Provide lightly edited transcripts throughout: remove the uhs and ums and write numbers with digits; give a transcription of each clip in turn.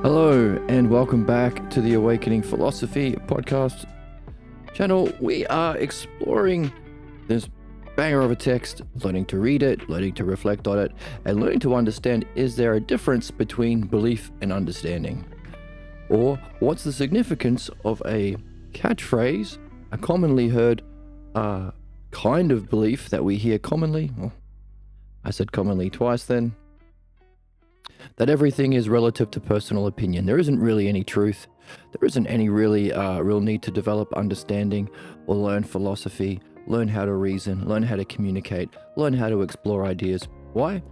Hello, and welcome back to the Awakening Philosophy podcast channel. We are exploring this banger of a text, learning to read it, learning to reflect on it, and learning to understand, is there a difference between belief and understanding? Or what's the significance of a catchphrase, a commonly heard kind of belief that we hear commonly? Well, I said commonly twice then. That everything is relative to personal opinion. There isn't really any truth. There isn't any really real need to develop understanding or learn philosophy, learn how to reason, learn how to communicate, learn how to explore ideas. Why?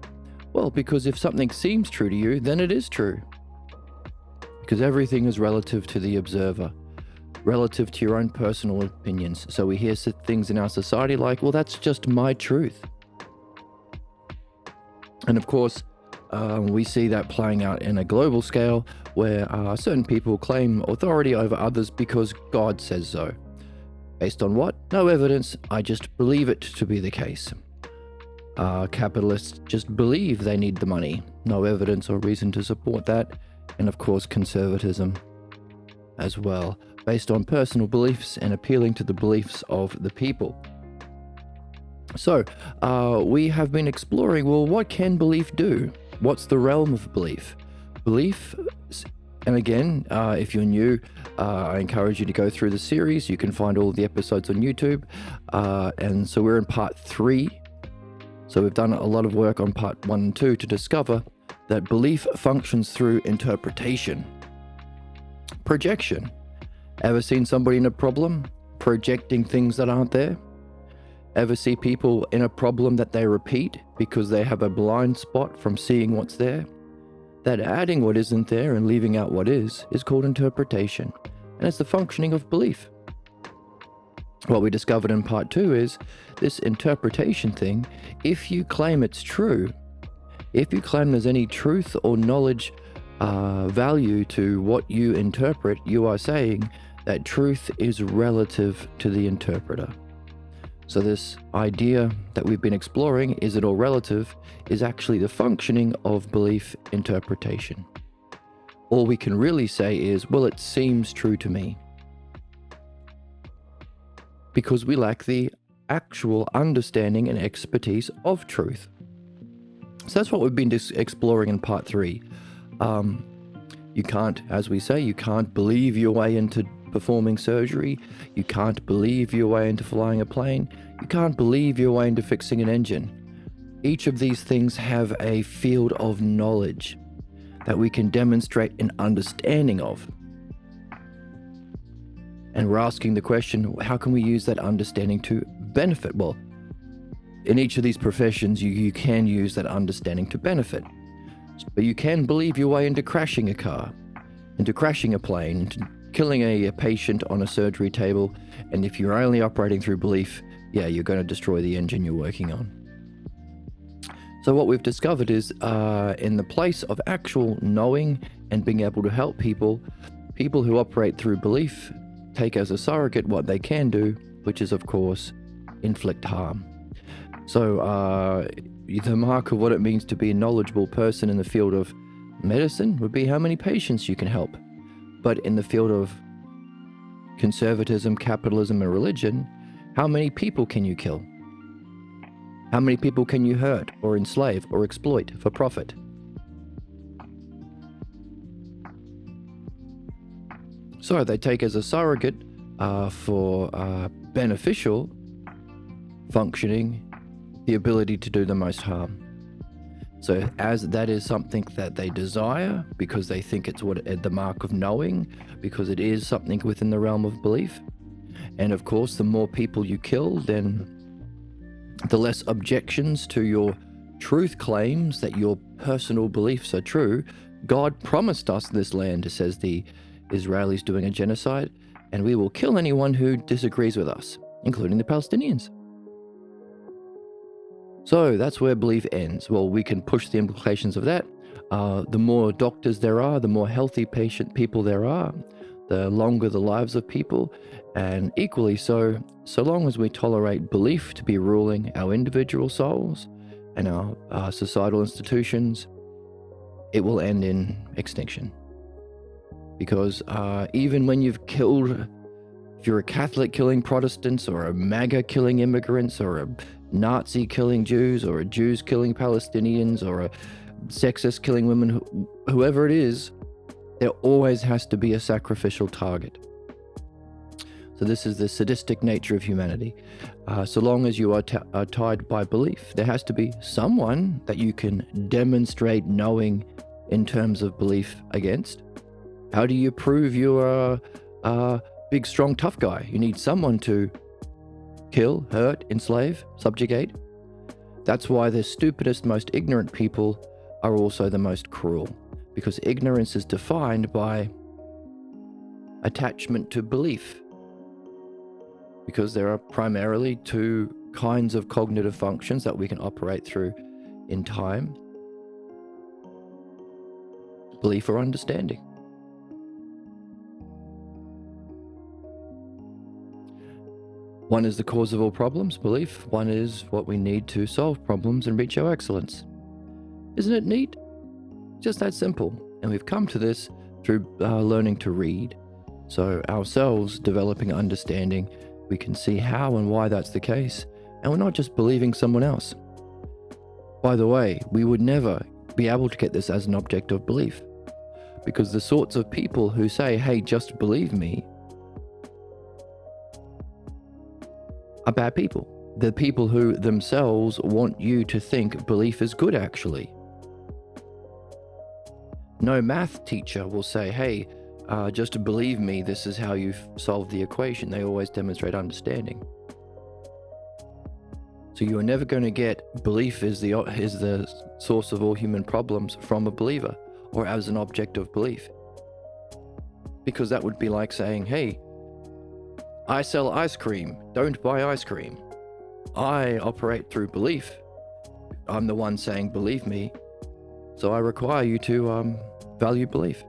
Well, because if something seems true to you, then it is true. Because everything is relative to the observer, relative to your own personal opinions. So we hear things in our society like, well, that's just my truth. And of course, we see that playing out in a global scale where certain people claim authority over others because God says so. Based on what? No evidence, I just believe it to be the case. Capitalists just believe they need the money. No evidence or reason to support that. And of course, conservatism as well, based on personal beliefs and appealing to the beliefs of the people. So, we have been exploring, well, what can belief do? What's the realm of belief? Belief, and again, if you're new, I encourage you to go through the series. You can find all the episodes on YouTube. And so we're in part 3. So we've done a lot of work on part 1 and 2 to discover that belief functions through interpretation. Projection. Ever seen somebody in a problem projecting things that aren't there? Ever see people in a problem that they repeat because they have a blind spot from seeing what's there? That adding what isn't there and leaving out what is called interpretation, and it's the functioning of belief. What we discovered in part 2 is this interpretation thing. If you claim it's true, if you claim there's any truth or knowledge value to what you interpret, you are saying that truth is relative to the interpreter. So this idea that we've been exploring, is it all relative, is actually the functioning of belief interpretation. All we can really say is, well, it seems true to me. Because we lack the actual understanding and expertise of truth. So that's what we've been exploring in part 3. You can't, as we say, you can't believe your way into performing surgery. You can't believe your way into flying a plane. You can't believe your way into fixing an engine. Each of these things have a field of knowledge that we can demonstrate an understanding of. And we're asking the question, how can we use that understanding to benefit? Well, in each of these professions, you can use that understanding to benefit. But you can believe your way into crashing a car, into crashing a plane, into killing a patient on a surgery table, and if you're only operating through belief, you're going to destroy the engine you're working on. So what we've discovered is, in the place of actual knowing and being able to help people who operate through belief take as a surrogate what they can do, which is, of course, inflict harm. So the mark of what it means to be a knowledgeable person in the field of medicine would be how many patients you can help. But in the field of conservatism, capitalism, and religion, how many people can you kill? How many people can you hurt or enslave or exploit for profit? So they take as a surrogate for beneficial functioning the ability to do the most harm. So as that is something that they desire because they think it's the mark of knowing, because it is something within the realm of belief. And of course, the more people you kill, then the less objections to your truth claims that your personal beliefs are true. God promised us this land, says the Israelis doing a genocide, and we will kill anyone who disagrees with us, including the Palestinians. So that's where belief ends. Well, we can push the implications of that. The more doctors there are, the more healthy patient people there are, the longer the lives of people. And equally so long as we tolerate belief to be ruling our individual souls and our societal institutions, it will end in extinction. Because even when you've killed, if you're a Catholic killing Protestants, or a MAGA killing immigrants, or a Nazi killing Jews, or a Jews killing Palestinians, or a sexist killing women, whoever it is, there always has to be a sacrificial target. So this is the sadistic nature of humanity. So long as you are tied by belief, there has to be someone that you can demonstrate knowing in terms of belief against. How do you prove you're a big, strong, tough guy? You need someone to kill, hurt, enslave, subjugate. That's why the stupidest, most ignorant people are also the most cruel, because ignorance is defined by attachment to belief. Because there are primarily two kinds of cognitive functions that we can operate through in time: belief or understanding. One is the cause of all problems, belief. One is what we need to solve problems and reach our excellence. Isn't it neat? Just that simple. And we've come to this through learning to read. So ourselves developing understanding, we can see how and why that's the case. And we're not just believing someone else. By the way, we would never be able to get this as an object of belief, because the sorts of people who say, hey, just believe me, are bad people. They're people who themselves want you to think belief is good, actually. No math teacher will say, hey, just believe me, this is how you solve the equation. They always demonstrate understanding. So you are never going to get belief is the source of all human problems from a believer, or as an object of belief. Because that would be like saying, hey, I sell ice cream, don't buy ice cream. I operate through belief. I'm the one saying believe me, so I require you to value belief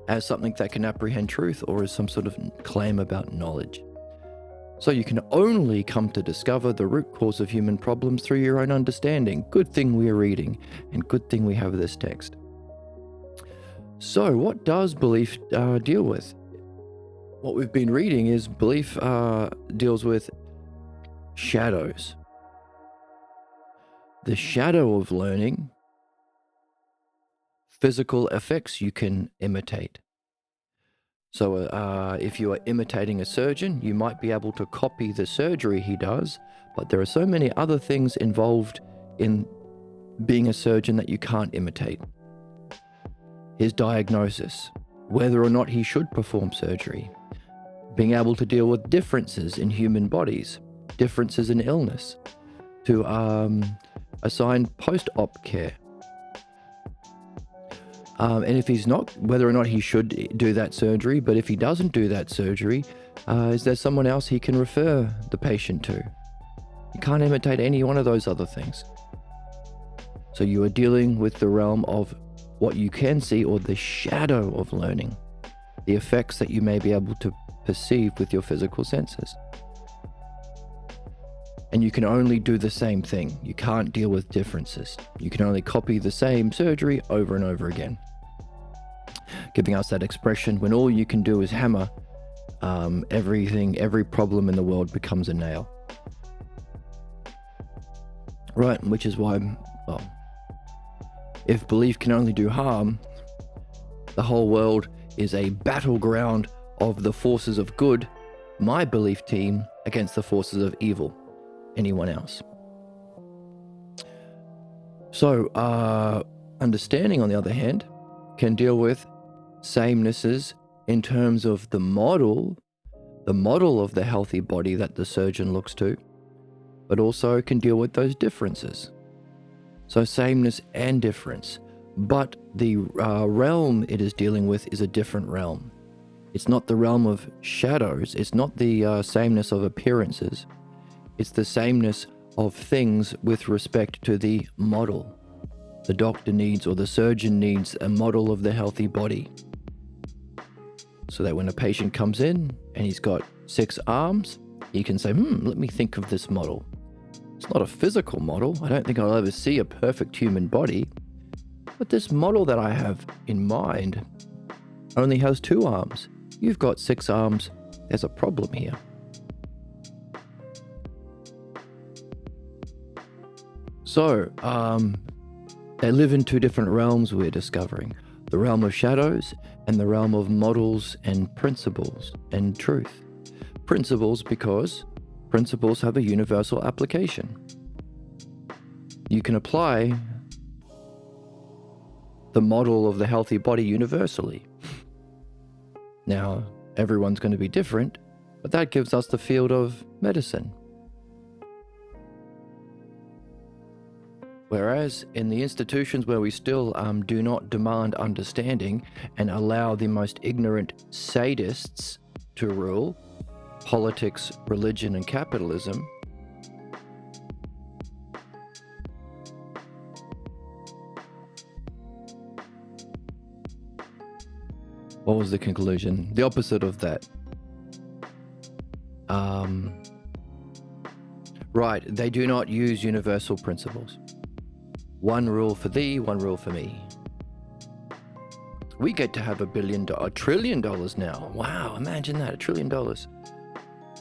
as something that can apprehend truth, or as some sort of claim about knowledge. So you can only come to discover the root cause of human problems through your own understanding. Good thing we are reading, and good thing we have this text. So what does belief deal with? What we've been reading is belief deals with shadows. The shadow of learning, physical effects you can imitate. So if you are imitating a surgeon, you might be able to copy the surgery he does, but there are so many other things involved in being a surgeon that you can't imitate. His diagnosis, whether or not he should perform surgery, being able to deal with differences in human bodies, differences in illness, to assign post-op care. And if he's not, whether or not he should do that surgery, but if he doesn't do that surgery, is there someone else he can refer the patient to? You can't imitate any one of those other things. So you are dealing with the realm of what you can see, or the shadow of learning, the effects that you may be able to perceive with your physical senses. And you can only do the same thing. You can't deal with differences. You can only copy the same surgery over and over again. Giving us that expression, when all you can do is hammer, every problem in the world becomes a nail. Right, which is why, well, if belief can only do harm, the whole world is a battleground of the forces of good, my belief team, against the forces of evil, anyone else. So, understanding, on the other hand, can deal with samenesses in terms of the model of the healthy body that the surgeon looks to, but also can deal with those differences. So sameness and difference, but the realm it is dealing with is a different realm. It's not the realm of shadows. It's not the sameness of appearances. It's the sameness of things with respect to the model. The doctor needs, or the surgeon needs, a model of the healthy body. So that when a patient comes in and he's got 6 arms, he can say, let me think of this model. It's not a physical model. I don't think I'll ever see a perfect human body. But this model that I have in mind only has 2 arms. You've got 6 arms. There's a problem here. So, they live in 2 different realms, we're discovering. The realm of shadows and the realm of models and principles and truth. Principles because principles have a universal application. You can apply the model of the healthy body universally. Now, everyone's going to be different, but that gives us the field of medicine. Whereas in the institutions where we still do not demand understanding and allow the most ignorant sadists to rule, politics, religion, and capitalism, what was the conclusion? The opposite of that. Right, they do not use universal principles. One rule for thee, one rule for me. We get to have $1 trillion now. Wow, imagine that, $1 trillion.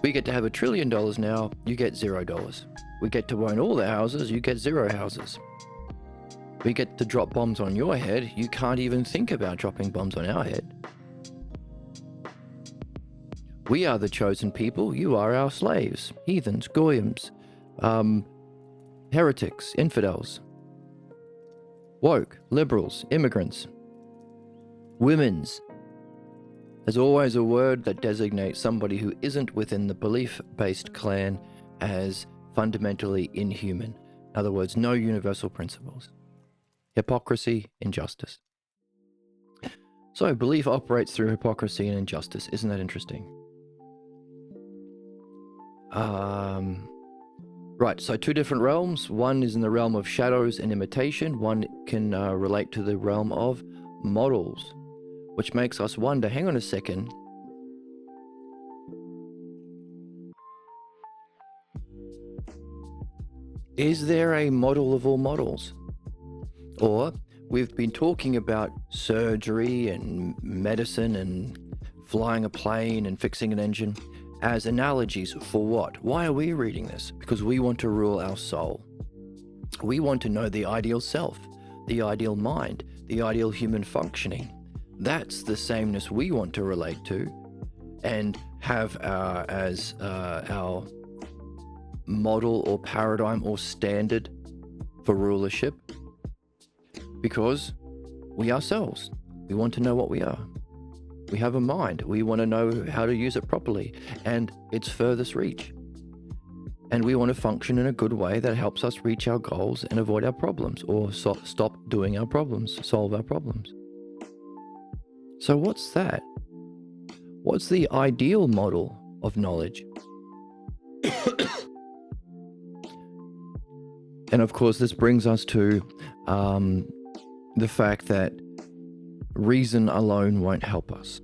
We get to have $1 trillion now, you get $0. We get to own all the houses, you get 0 houses. We get to drop bombs on your head, you can't even think about dropping bombs on our head. We are the chosen people, you are our slaves, heathens, goyim, heretics, infidels, woke, liberals, immigrants, women's. There's always a word that designates somebody who isn't within the belief-based clan as fundamentally inhuman. In other words, no universal principles. Hypocrisy, injustice. So belief operates through hypocrisy and injustice. Isn't that interesting? Right, so 2 different realms. One is in the realm of shadows and imitation. One can relate to the realm of models, which makes us wonder, hang on a second. Is there a model of all models? Or we've been talking about surgery and medicine and flying a plane and fixing an engine as analogies for what? Why are we reading this? Because we want to rule our soul. We want to know the ideal self, the ideal mind, the ideal human functioning. That's the sameness we want to relate to and have as our model or paradigm or standard for rulership. Because we ourselves, we want to know what we are. We have a mind. We want to know how to use it properly and its furthest reach. And we want to function in a good way that helps us reach our goals and avoid our problems, or stop doing our problems, solve our problems. So what's that? What's the ideal model of knowledge? And of course, this brings us to the fact that reason alone won't help us.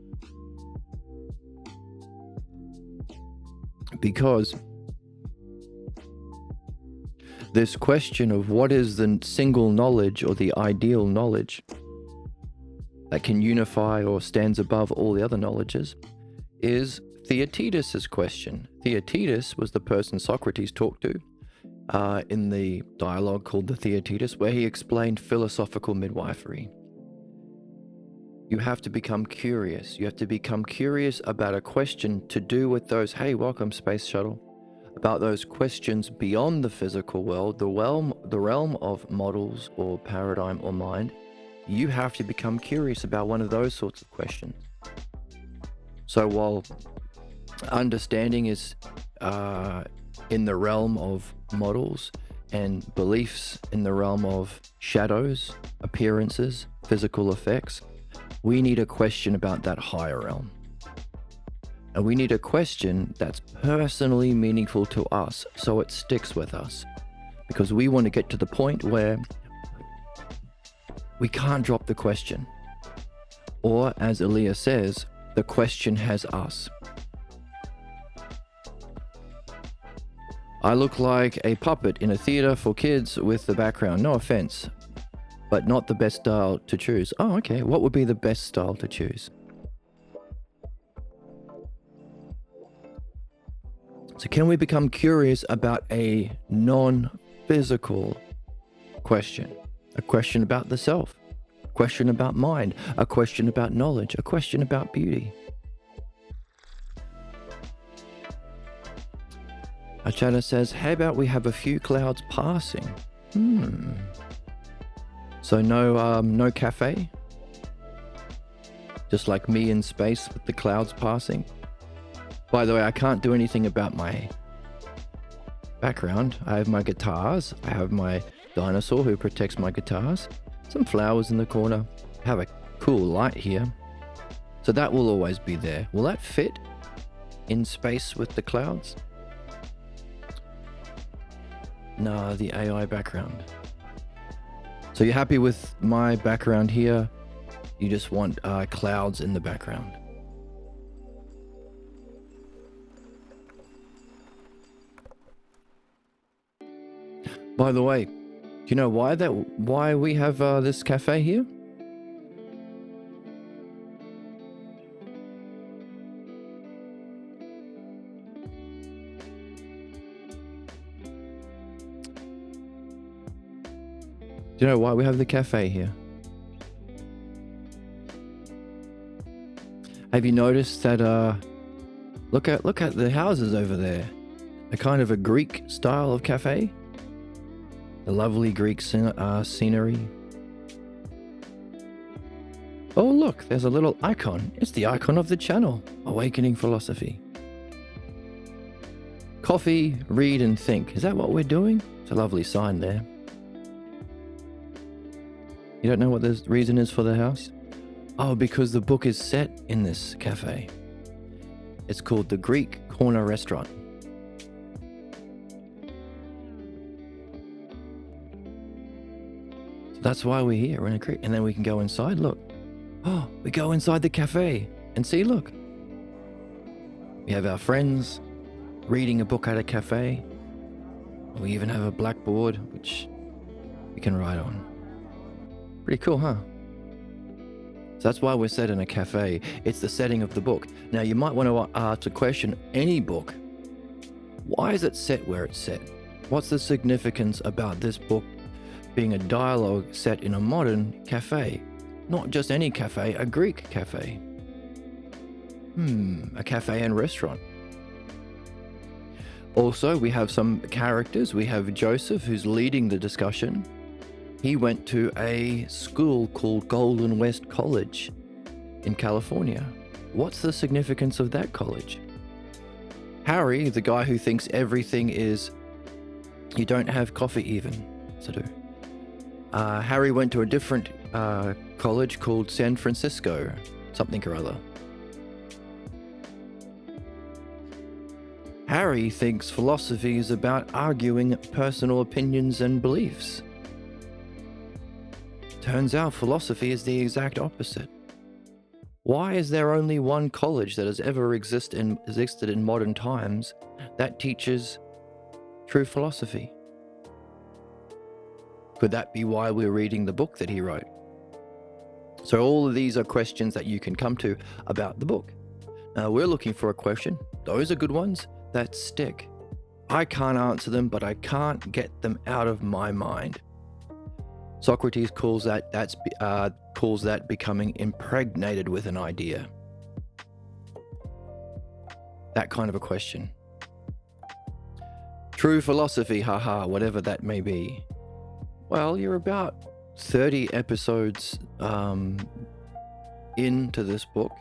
Because this question of what is the single knowledge or the ideal knowledge that can unify or stands above all the other knowledges is Theaetetus' question. Theaetetus was the person Socrates talked to in the dialogue called the Theaetetus, where he explained philosophical midwifery. You have to become curious. You have to become curious about a question to do with those, hey, welcome Space Shuttle, about those questions beyond the physical world, the realm of models or paradigm or mind. You have to become curious about one of those sorts of questions. So while understanding is in the realm of models and beliefs in the realm of shadows, appearances, physical effects, we need a question about that higher realm. And we need a question that's personally meaningful to us, so it sticks with us. Because we want to get to the point where we can't drop the question. Or, as Elias says, the question has us. I look like a puppet in a theater for kids with the background. No offense. but not the best style to choose. Oh, okay. What would be the best style to choose? So can we become curious about a non-physical question? A question about the self, a question about mind, a question about knowledge, a question about beauty. Achana says, how about we have a few clouds passing? So no cafe? Just like me in space with the clouds passing? By the way, I can't do anything about my background. I have my guitars. I have my dinosaur who protects my guitars. Some flowers in the corner. I have a cool light here. So that will always be there. Will that fit in space with the clouds? No, the AI background. So you're happy with my background here? You just want clouds in the background. By the way, do you know why we have this cafe here? Do you know why we have the cafe here? Have you noticed that look at the houses over there? A kind of a Greek style of cafe? The lovely Greek scenery. Oh look, there's a little icon. It's the icon of the channel, Awakening Philosophy. Coffee, read and think. Is that what we're doing? It's a lovely sign there. You don't know what the reason is for the house? Oh, because the book is set in this cafe. It's called the Greek Corner Restaurant. That's why we're here. We're in a creek. And then we can go inside. Look. Oh, we go inside the cafe and see, look. We have our friends reading a book at a cafe. We even have a blackboard, which we can write on. Pretty cool, huh? So that's why we're set in a cafe. It's the setting of the book. Now, you might want to ask a question. Any book, why is it set where it's set? What's the significance about this book being a dialogue set in a modern cafe? Not just any cafe, a Greek cafe. A cafe and restaurant. Also, we have some characters. We have Joseph, who's leading the discussion. He went to a school called Golden West College in California. What's the significance of that college? Harry, the guy who thinks everything is, you don't have coffee even, so do. Harry went to a different college called San Francisco, something or other. Harry thinks philosophy is about arguing personal opinions and beliefs. Turns out philosophy is the exact opposite. Why is there only one college that has ever existed in modern times that teaches true philosophy? Could that be why we're reading the book that he wrote? So all of these are questions that you can come to about the book. Now we're looking for a question. Those are good ones that stick. I can't answer them, but I can't get them out of my mind. Socrates calls that becoming impregnated with an idea. That kind of a question. True philosophy, haha, whatever that may be. Well, you're about 30 episodes into this book.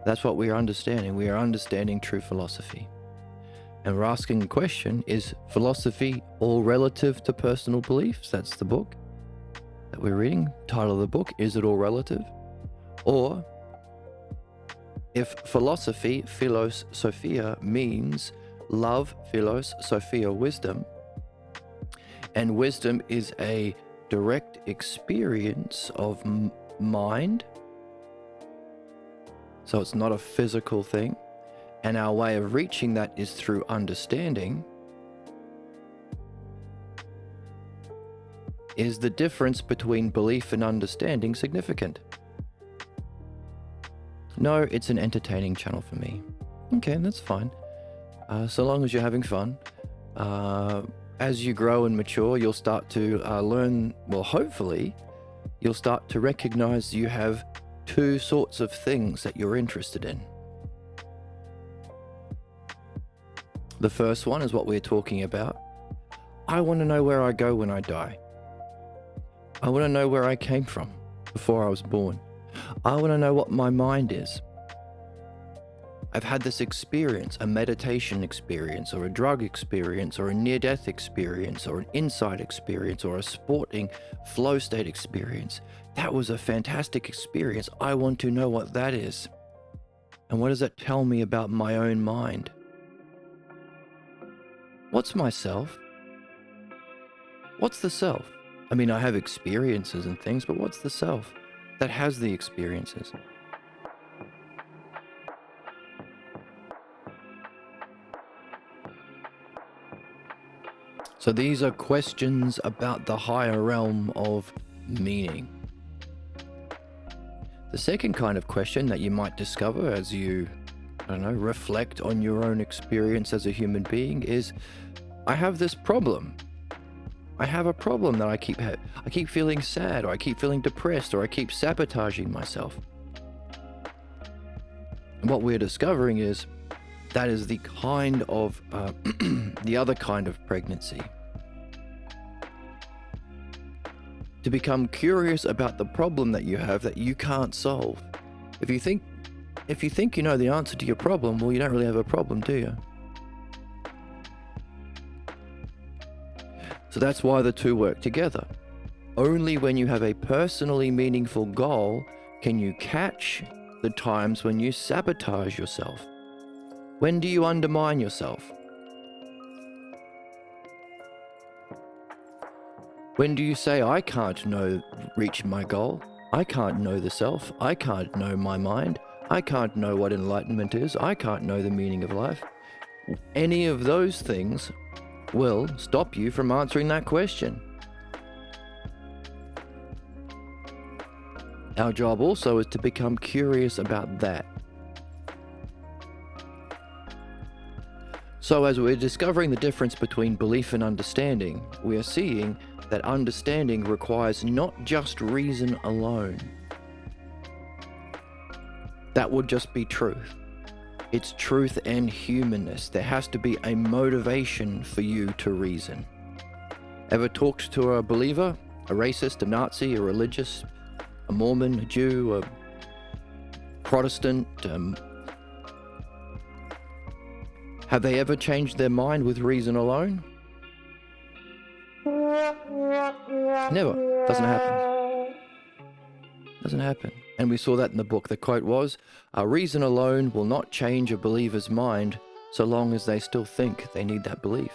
That's what we are understanding. We are understanding true philosophy. And we're asking the question, is philosophy all relative to personal beliefs? That's the book that we're reading. Title of the book, is it all relative? Or if philosophy, philos sophia, means love, philos sophia, wisdom, and wisdom is a direct experience of mind, so it's not a physical thing, and our way of reaching that is through understanding, Is the difference between belief and understanding significant? No, it's an entertaining channel for me. Okay, that's fine. So long as you're having fun. As you grow and mature, you'll start to learn, well, hopefully, you'll start to recognize you have two sorts of things that you're interested in. The first one is what we're talking about. I want to know where I go when I die. I want to know where I came from before I was born. I want to know what my mind is. I've had this experience, a meditation experience, or a drug experience, or a near-death experience, or an insight experience, or a sporting flow state experience. That was a fantastic experience. I want to know what that is. And what does that tell me about my own mind? What's myself? What's the self? I mean, I have experiences and things, but what's the self that has the experiences? So these are questions about the higher realm of meaning. The second kind of question that you might discover as you, reflect on your own experience as a human being is, I have this problem. I have a problem that I keep feeling sad, or I keep feeling depressed, or I keep sabotaging myself. And what we're discovering is that is the kind of, the other kind of pregnancy. To become curious about the problem that you have that you can't solve. If you think you know the answer to your problem, well, you don't really have a problem, do you? So that's why the two work together. Only when you have a personally meaningful goal can you catch the times when you sabotage yourself. When do you undermine yourself? When do you say, I can't reach my goal? I can't know the self. I can't know my mind. I can't know what enlightenment is. I can't know the meaning of life. Any of those things will stop you from answering that question. Our job also is to become curious about that. So as we're discovering the difference between belief and understanding, we are seeing that understanding requires not just reason alone. That would just be truth. It's truth and humanness. There has to be a motivation for you to reason. Ever talked to a believer, a racist, a Nazi, a religious, a Mormon, a Jew, a Protestant? Have they ever changed their mind with reason alone? Never. Doesn't happen. Doesn't happen. And we saw that in the book. The quote was, reason alone will not change a believer's mind so long as they still think they need that belief.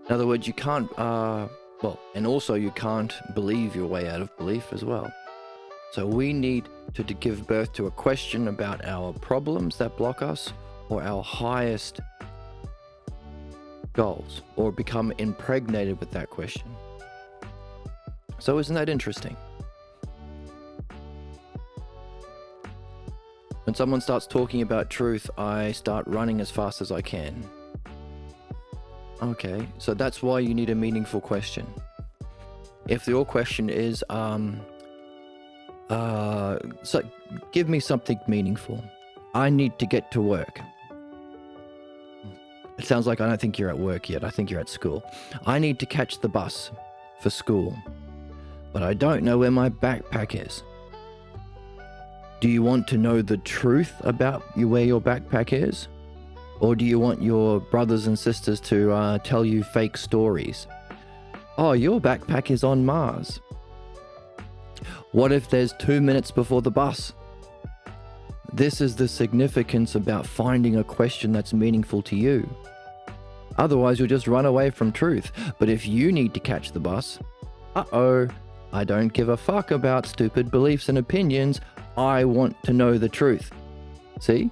In other words, you can't, and also you can't believe your way out of belief as well. So we need to give birth to a question about our problems that block us, or our highest goals, or become impregnated with that question. So isn't that interesting? When someone starts talking about truth, I start running as fast as I can. Okay, so that's why you need a meaningful question. If your question is, so give me something meaningful. I need to get to work. It sounds like I don't think you're at work yet. I think you're at school. I need to catch the bus for school, but I don't know where my backpack is. Do you want to know the truth about where your backpack is? Or do you want your brothers and sisters to tell you fake stories? Oh, your backpack is on Mars. What if there's 2 minutes before the bus? This is the significance about finding a question that's meaningful to you. Otherwise, you'll just run away from truth. But if you need to catch the bus, I don't give a fuck about stupid beliefs and opinions. I want to know the truth. See?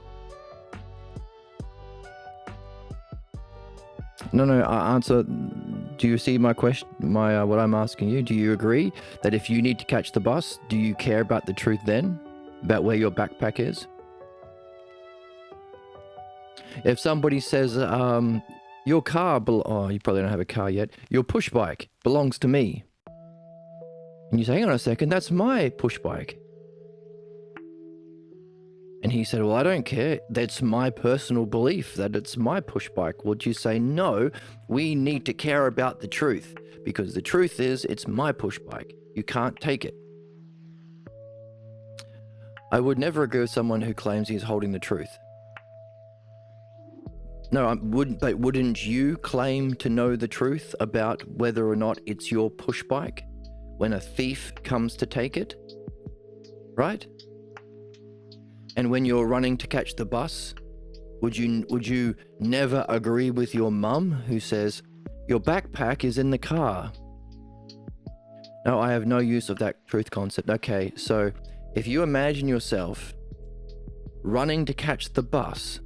No, answer Do you see my question? What I'm asking you? Do you agree that if you need to catch the bus, do you care about the truth then? About where your backpack is? If somebody says, your car, oh, you probably don't have a car yet. Your push bike belongs to me. And you say, hang on a second, that's my push bike. And he said, well, I don't care. That's my personal belief that it's my push bike. Would you say, no, we need to care about the truth, because the truth is it's my push bike. You can't take it. I would never agree with someone who claims he's holding the truth. No, but wouldn't you claim to know the truth about whether or not it's your push bike when a thief comes to take it? Right? And when you're running to catch the bus, would you never agree with your mum who says, your backpack is in the car? No, I have no use of that truth concept. Okay, so if you imagine yourself running to catch the bus,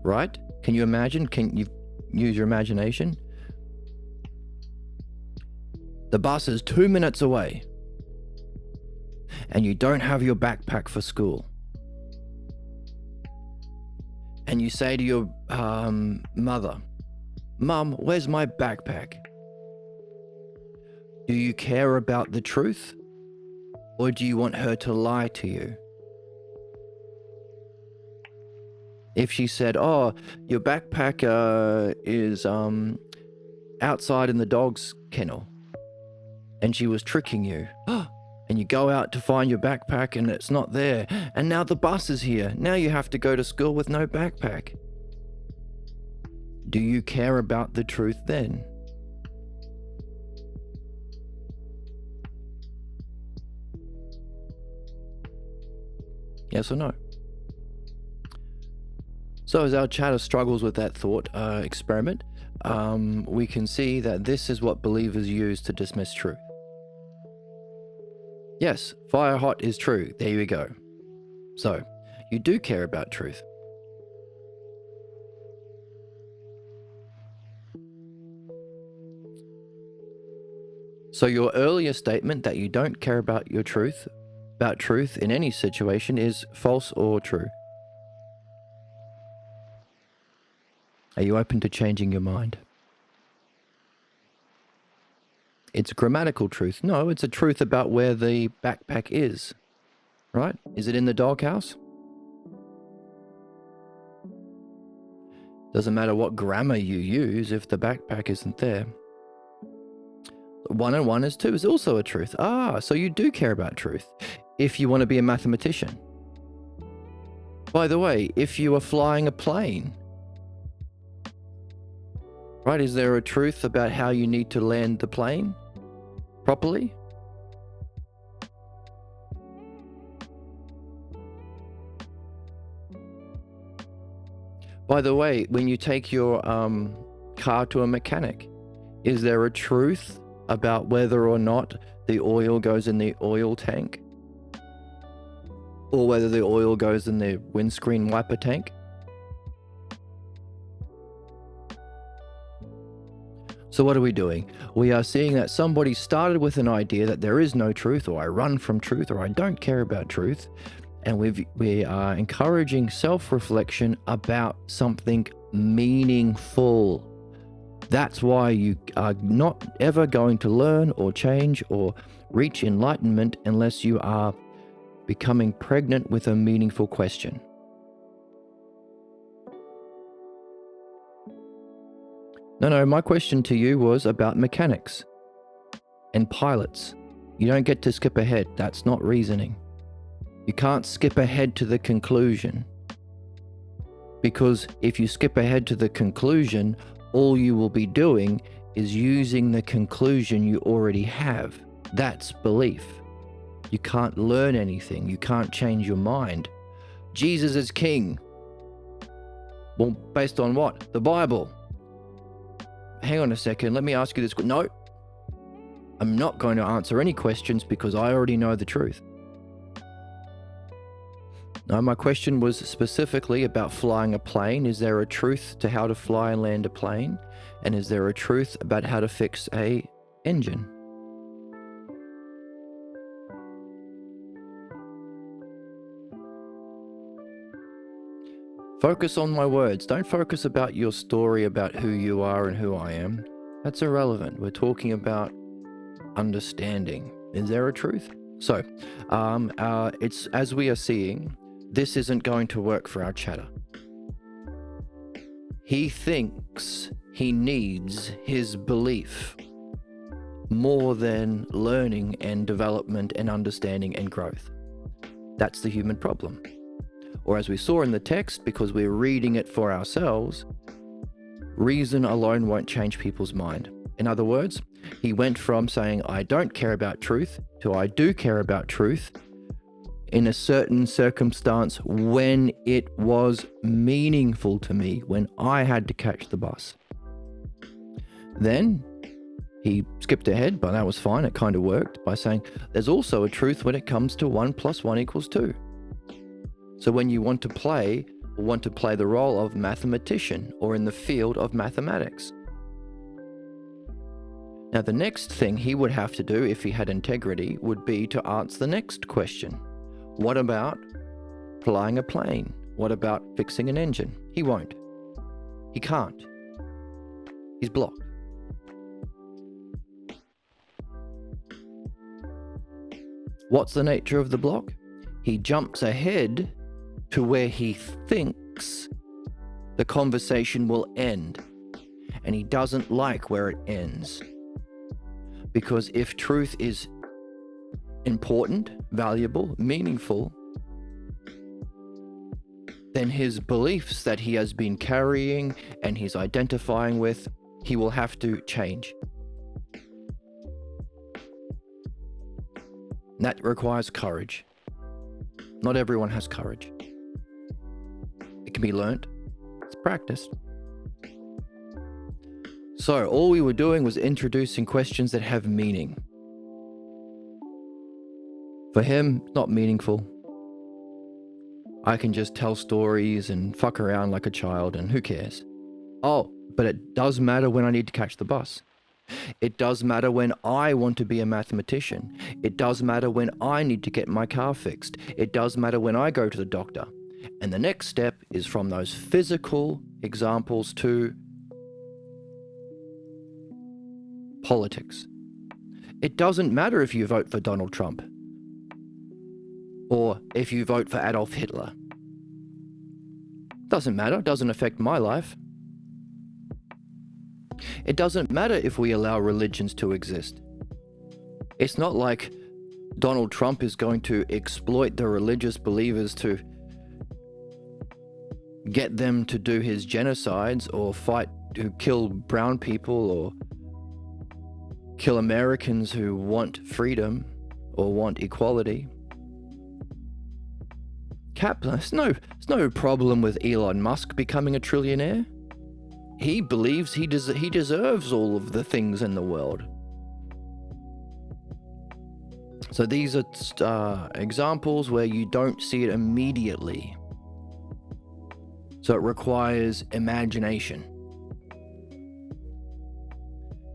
right? Can you imagine? Can you use your imagination? The bus is 2 minutes away, and you don't have your backpack for school. And you say to your mother, Mum, where's my backpack? Do you care about the truth? Or do you want her to lie to you? If she said, oh, your backpack is outside in the dog's kennel, and she was tricking you, and you go out to find your backpack and it's not there, and now the bus is here. Now you have to go to school with no backpack. Do you care about the truth then? Yes or no? So as our chatter struggles with that thought experiment, we can see that this is what believers use to dismiss truth. Yes, fire hot is true. There you go. So, you do care about truth. So your earlier statement that you don't care about truth in any situation is false or true? Are you open to changing your mind? It's a grammatical truth. No, it's a truth about where the backpack is, right? Is it in the doghouse? Doesn't matter what grammar you use if the backpack isn't there. 1 and 1 is 2 is also a truth. So you do care about truth if you want to be a mathematician. By the way, if you are flying a plane, right, is there a truth about how you need to land the plane properly? By the way, when you take your car to a mechanic, is there a truth about whether or not the oil goes in the oil tank? Or whether the oil goes in the windscreen wiper tank? So what are we doing? We are seeing that somebody started with an idea that there is no truth, or I run from truth, or I don't care about truth. And we are encouraging self-reflection about something meaningful. That's why you are not ever going to learn or change or reach enlightenment unless you are becoming pregnant with a meaningful question. No, my question to you was about mechanics and pilots. You don't get to skip ahead. That's not reasoning. You can't skip ahead to the conclusion. Because if you skip ahead to the conclusion, all you will be doing is using the conclusion you already have. That's belief. You can't learn anything. You can't change your mind. Jesus is king. Well, based on what? The Bible. Hang on a second. Let me ask you this. No, I'm not going to answer any questions because I already know the truth. No, my question was specifically about flying a plane. Is there a truth to how to fly and land a plane? And is there a truth about how to fix a engine? Focus on my words. Don't focus about your story about who you are and who I am. That's irrelevant. We're talking about understanding. Is there a truth? So, it's as we are seeing, this isn't going to work for our chatter. He thinks he needs his belief more than learning and development and understanding and growth. That's the human problem. Or as we saw in the text, because we're reading it for ourselves, reason alone won't change people's mind. In other words, he went from saying, I don't care about truth, to I do care about truth in a certain circumstance when it was meaningful to me, when I had to catch the bus. Then he skipped ahead, but that was fine. It kind of worked by saying, there's also a truth when it comes to 1 + 1 = 2. So when you want to play the role of mathematician or in the field of mathematics. Now, the next thing he would have to do if he had integrity would be to answer the next question. What about flying a plane? What about fixing an engine? He won't. He can't. He's blocked. What's the nature of the block? He jumps ahead to where he thinks the conversation will end, and he doesn't like where it ends. Because if truth is important, valuable, meaningful, then his beliefs that he has been carrying and he's identifying with, he will have to change. And that requires courage. Not everyone has courage. It can be learnt. It's practiced. So all we were doing was introducing questions that have meaning. For him, not meaningful. I can just tell stories and fuck around like a child, and who cares? Oh, but it does matter when I need to catch the bus. It does matter when I want to be a mathematician. It does matter when I need to get my car fixed. It does matter when I go to the doctor. And the next step is from those physical examples to politics. It doesn't matter if you vote for Donald Trump or if you vote for Adolf Hitler. Doesn't matter, doesn't affect my life. It doesn't matter if we allow religions to exist. It's not like Donald Trump is going to exploit the religious believers to get them to do his genocides or fight to kill brown people or kill Americans who want freedom or want equality. There's no problem with Elon Musk becoming a trillionaire. He believes he deserves all of the things in the world. So these are examples where you don't see it immediately. So it requires imagination.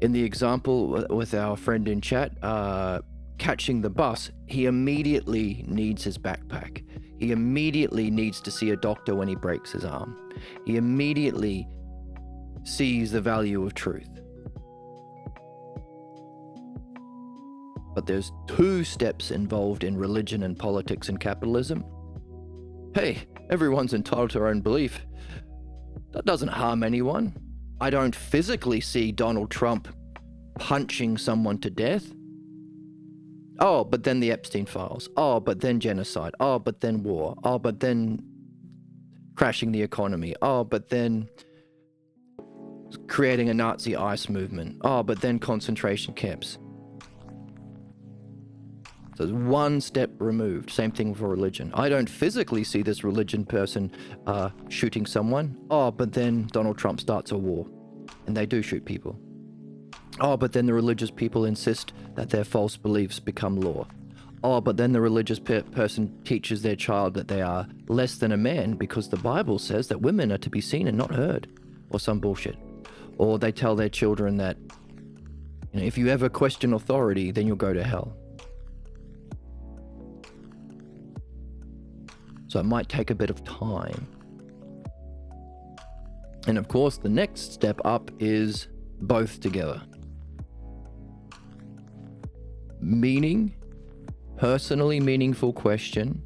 In the example with our friend in chat, catching the bus, he immediately needs his backpack. He immediately needs to see a doctor when he breaks his arm. He immediately sees the value of truth. But there's 2 steps involved in religion and politics and capitalism. Hey, everyone's entitled to their own belief. That doesn't harm anyone. I don't physically see Donald Trump punching someone to death. Oh, but then the Epstein files. Oh, but then genocide. Oh, but then war. Oh, but then crashing the economy. Oh, but then creating a Nazi ICE movement. Oh, but then concentration camps. So it's 1 step removed. Same thing for religion. I don't physically see this religion person shooting someone. Oh, but then Donald Trump starts a war. And they do shoot people. Oh, but then the religious people insist that their false beliefs become law. Oh, but then the religious person teaches their child that they are less than a man because the Bible says that women are to be seen and not heard, or some bullshit. Or they tell their children that, if you ever question authority, then you'll go to hell. So it might take a bit of time. And of course, the next step up is both together. Meaning, personally meaningful question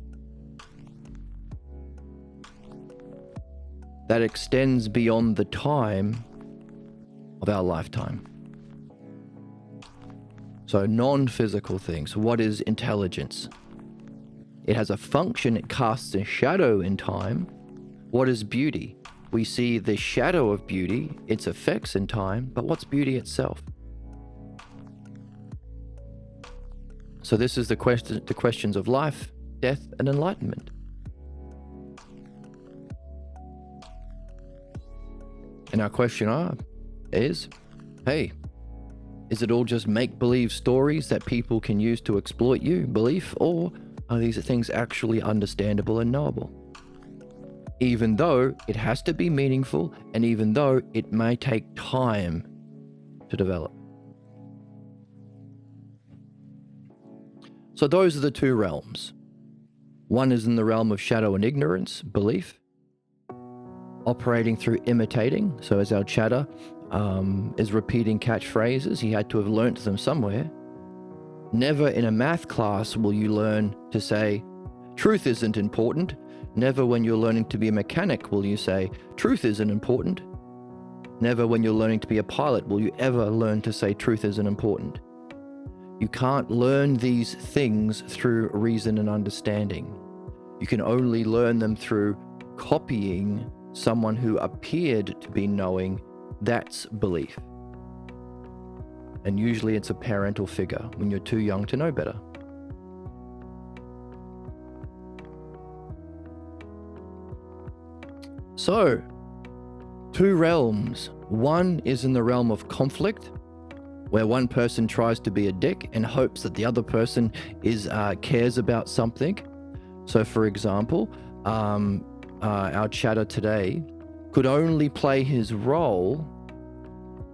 that extends beyond the time of our lifetime. So non-physical things. What is intelligence? It has a function, it casts a shadow in time. What is beauty? We see the shadow of beauty, its effects in time, but what's beauty itself? So this is the questions of life, death, and enlightenment. And our question is, hey, is it all just make-believe stories that people can use to exploit you, belief, or are these things actually understandable and knowable? Even though it has to be meaningful, and even though it may take time to develop. So those are the two realms. One is in the realm of shadow and ignorance, belief, operating through imitating. So as our chatter is repeating catchphrases, he had to have learnt them somewhere. Never in a math class will you learn to say, truth isn't important. Never when you're learning to be a mechanic will you say, truth isn't important. Never when you're learning to be a pilot will you ever learn to say, truth isn't important. You can't learn these things through reason and understanding. You can only learn them through copying someone who appeared to be knowing. That's belief. And usually it's a parental figure when you're too young to know better. So, two realms. One is in the realm of conflict, where one person tries to be a dick and hopes that the other person cares about something. So for example, our chatter today could only play his role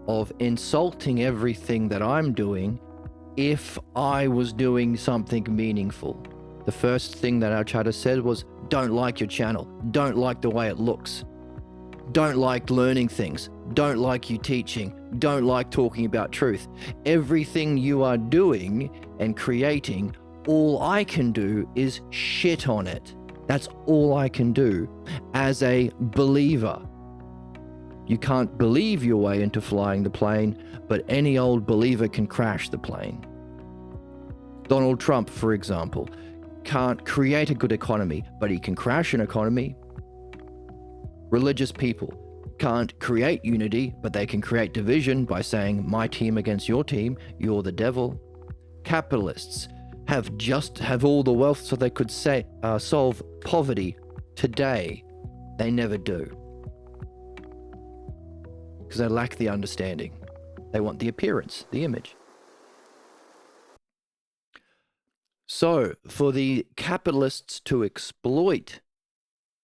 of insulting everything that I'm doing if I was doing something meaningful. The first thing that our chatter said was, don't like your channel, don't like the way it looks, don't like learning things, don't like you teaching, don't like talking about truth. Everything you are doing and creating, all I can do is shit on it. That's all I can do as a believer. You can't believe your way into flying the plane, but any old believer can crash the plane. Donald Trump, for example, can't create a good economy, but he can crash an economy. Religious people can't create unity, but they can create division by saying, my team against your team, you're the devil. Capitalists have all the wealth so they could solve poverty today. They never do. Because they lack the understanding. They want the appearance, the image. So, for the capitalists to exploit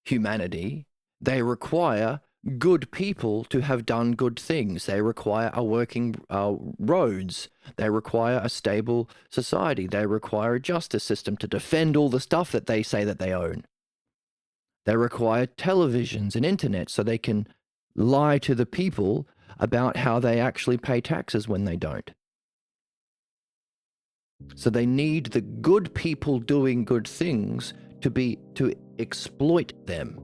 humanity, they require good people to have done good things. They require a working roads. They require a stable society. They require a justice system to defend all the stuff that they say that they own. They require televisions and internet so they can lie to the people about how they actually pay taxes when they don't. So they need the good people doing good things to exploit them.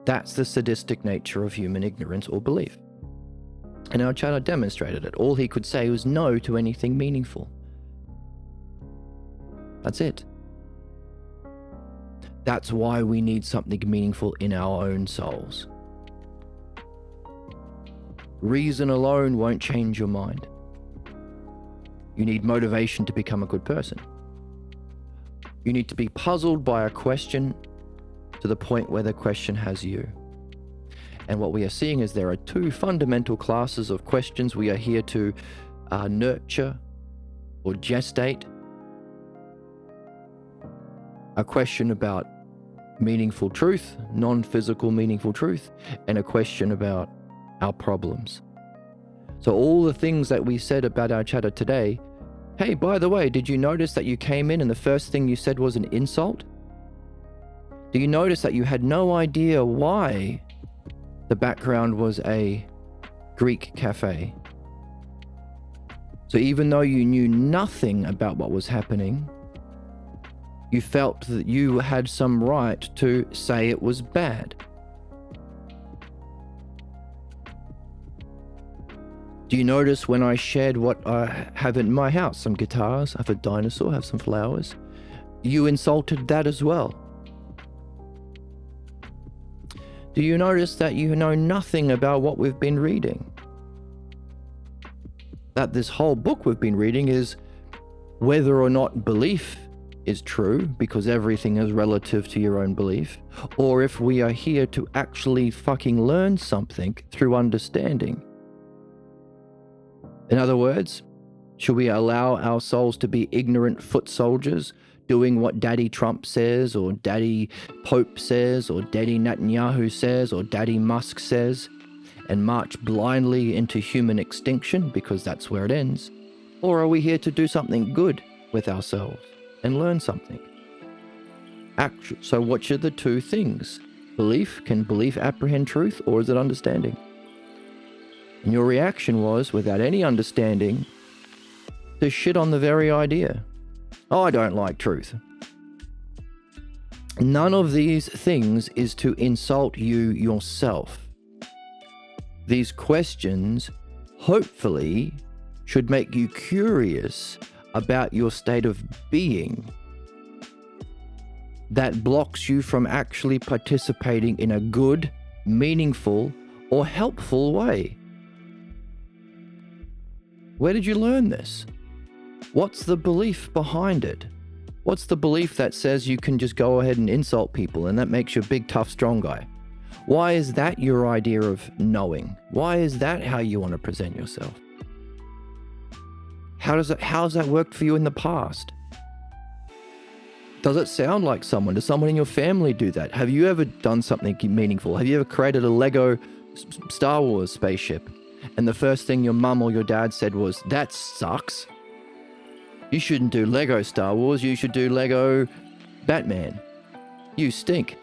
That's the sadistic nature of human ignorance or belief. And our chatter demonstrated it. All he could say was no to anything meaningful. That's it. That's why we need something meaningful in our own souls. Reason alone won't change your mind. You need motivation to become a good person. You need to be puzzled by a question to the point where the question has you. And what we are seeing is there are two fundamental classes of questions we are here to nurture or gestate, a question about meaningful truth, non-physical meaningful truth, and a question about our problems. So all the things that we said about our chatter today, hey, by the way, did you notice that you came in and the first thing you said was an insult? Do you notice that you had no idea why the background was a Greek cafe? So even though you knew nothing about what was happening, you felt that you had some right to say it was bad. Do you notice when I shared what I have in my house, some guitars, I have a dinosaur, I have some flowers, you insulted that as well? Do you notice that you know nothing about what we've been reading? That this whole book we've been reading is whether or not belief is true, because everything is relative to your own belief, or if we are here to actually fucking learn something through understanding. In other words, should we allow our souls to be ignorant foot soldiers, doing what Daddy Trump says, or Daddy Pope says, or Daddy Netanyahu says, or Daddy Musk says, and march blindly into human extinction because that's where it ends? Or are we here to do something good with ourselves and learn something? So which are the two things? Belief? Can belief apprehend truth, or is it understanding? And your reaction was, without any understanding, to shit on the very idea. Oh, I don't like truth. None of these things is to insult you yourself. These questions, hopefully, should make you curious about your state of being that blocks you from actually participating in a good, meaningful, or helpful way. Where did you learn this? What's the belief behind it? What's the belief that says you can just go ahead and insult people and that makes you a big, tough, strong guy? Why is that your idea of knowing? Why is that how you want to present yourself? How's that worked for you in the past? Does it sound like someone? Does someone in your family do that? Have you ever done something meaningful? Have you ever created a Lego Star Wars spaceship? And the first thing your mum or your dad said was, that sucks. You shouldn't do Lego Star Wars, you should do Lego Batman. You stink.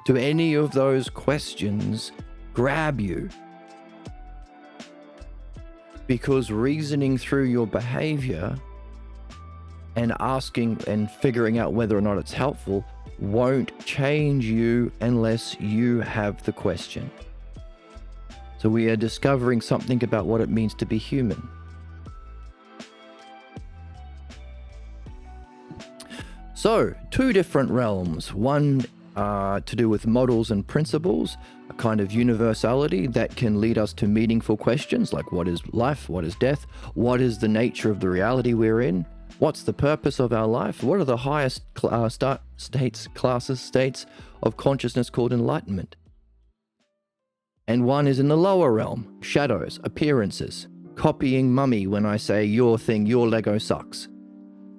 Do any of those questions grab you? Because reasoning through your behavior and asking and figuring out whether or not it's helpful won't change you unless you have the question. So we are discovering something about what it means to be human. So, two different realms. One to do with models and principles, a kind of universality that can lead us to meaningful questions like what is life, what is death, what is the nature of the reality we're in, what's the purpose of our life, what are the highest states of consciousness called enlightenment. And one is in the lower realm, shadows, appearances, copying mummy when I say your thing, your Lego sucks,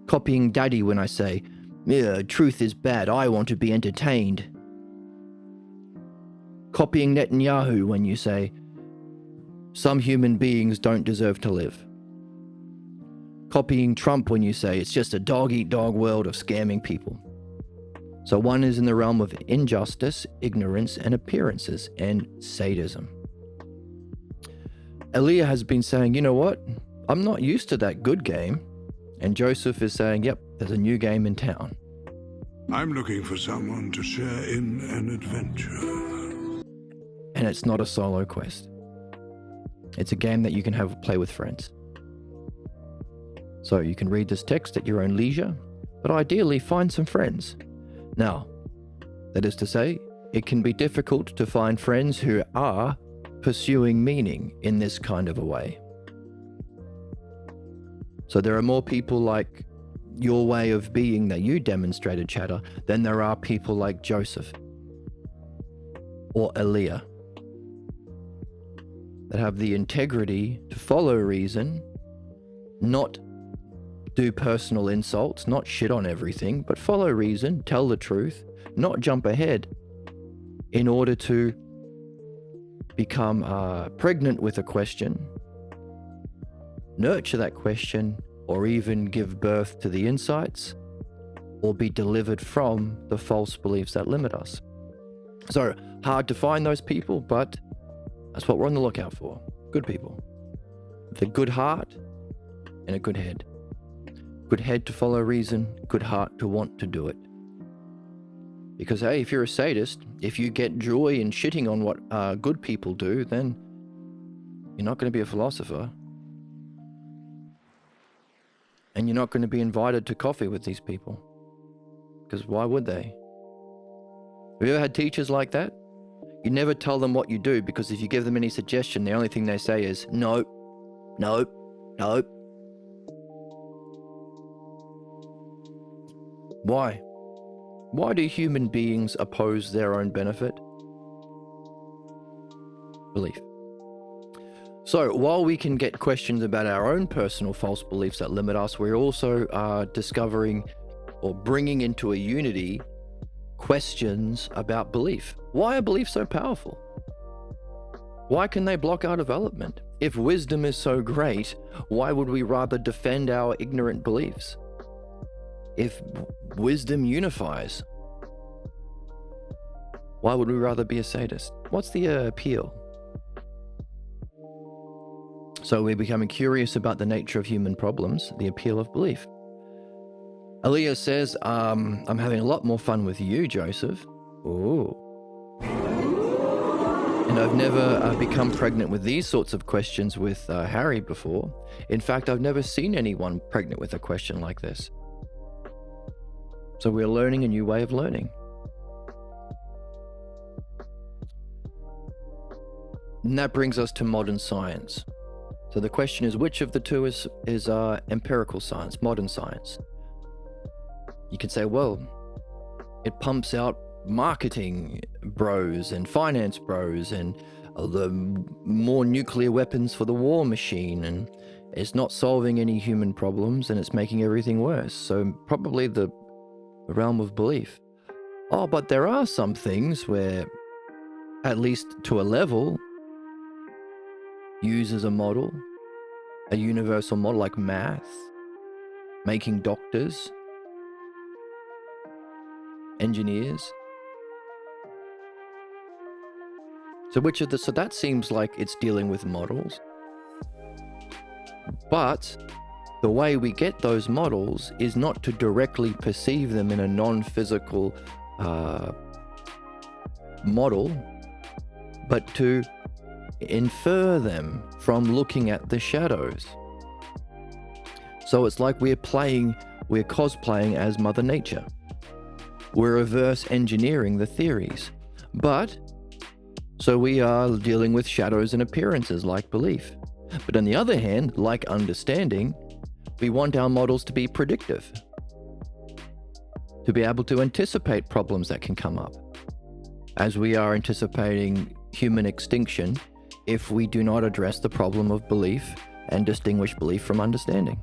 copying daddy when I say, yeah, truth is bad, I want to be entertained. Copying Netanyahu when you say, some human beings don't deserve to live. Copying Trump when you say, it's just a dog-eat-dog world of scamming people. So one is in the realm of injustice, ignorance, and appearances, and sadism. Aaliyah has been saying, you know what? I'm not used to that good game. And Joseph is saying, yep, there's a new game in town. I'm looking for someone to share in an adventure. And it's not a solo quest. It's a game that you can play with friends. So you can read this text at your own leisure, but ideally find some friends. Now, that is to say, it can be difficult to find friends who are pursuing meaning in this kind of a way. So there are more people like your way of being that you demonstrated, Chatter, than there are people like Joseph or Aaliyah. that have the integrity to follow reason, not do personal insults, not shit on everything, but follow reason, tell the truth, not jump ahead in order to become pregnant with a question, nurture that question, or even give birth to the insights, or be delivered from the false beliefs that limit us. So, hard to find those people, but that's what we're on the lookout for. Good people. With a good heart and a good head. Good head to follow reason, good heart to want to do it. Because, hey, if you're a sadist, if you get joy in shitting on what good people do, then you're not going to be a philosopher. And you're not going to be invited to coffee with these people. Because why would they? Have you ever had teachers like that? You never tell them what you do, because if you give them any suggestion, the only thing they say is, nope, nope, nope. Why? Why do human beings oppose their own benefit? Belief. So while we can get questions about our own personal false beliefs that limit us, we're also discovering or bringing into a unity questions about belief. Why are beliefs so powerful? Why can they block our development? If wisdom is so great, why would we rather defend our ignorant beliefs? If wisdom unifies, why would we rather be a sadist? What's the appeal? So we're becoming curious about the nature of human problems, the appeal of belief. Aaliyah says, I'm having a lot more fun with you, Joseph. Ooh. And I've never become pregnant with these sorts of questions with Harry before. In fact, I've never seen anyone pregnant with a question like this. So we're learning a new way of learning. And that brings us to modern science. So the question is, which of the two is empirical science, modern science? You can say, well, it pumps out marketing bros and finance bros and the more nuclear weapons for the war machine, and it's not solving any human problems and it's making everything worse. So probably the realm of belief. Oh, but there are some things where, at least to a level, use as a model, a universal model like math, making doctors, engineers. So that seems like it's dealing with models. But the way we get those models is not to directly perceive them in a non-physical model, but to infer them from looking at the shadows. So it's like we're cosplaying as Mother Nature. We're reverse engineering the theories. So we are dealing with shadows and appearances like belief. But on the other hand, like understanding, we want our models to be predictive, to be able to anticipate problems that can come up, as we are anticipating human extinction if we do not address the problem of belief and distinguish belief from understanding,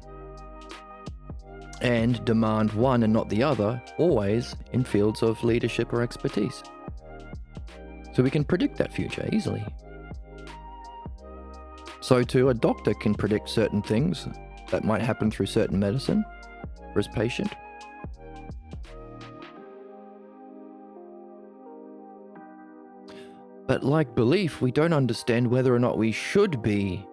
and demand one and not the other, always in fields of leadership or expertise. So we can predict that future easily. So too, a doctor can predict certain things that might happen through certain medicine for his patient. But like belief, we don't understand whether or not we should be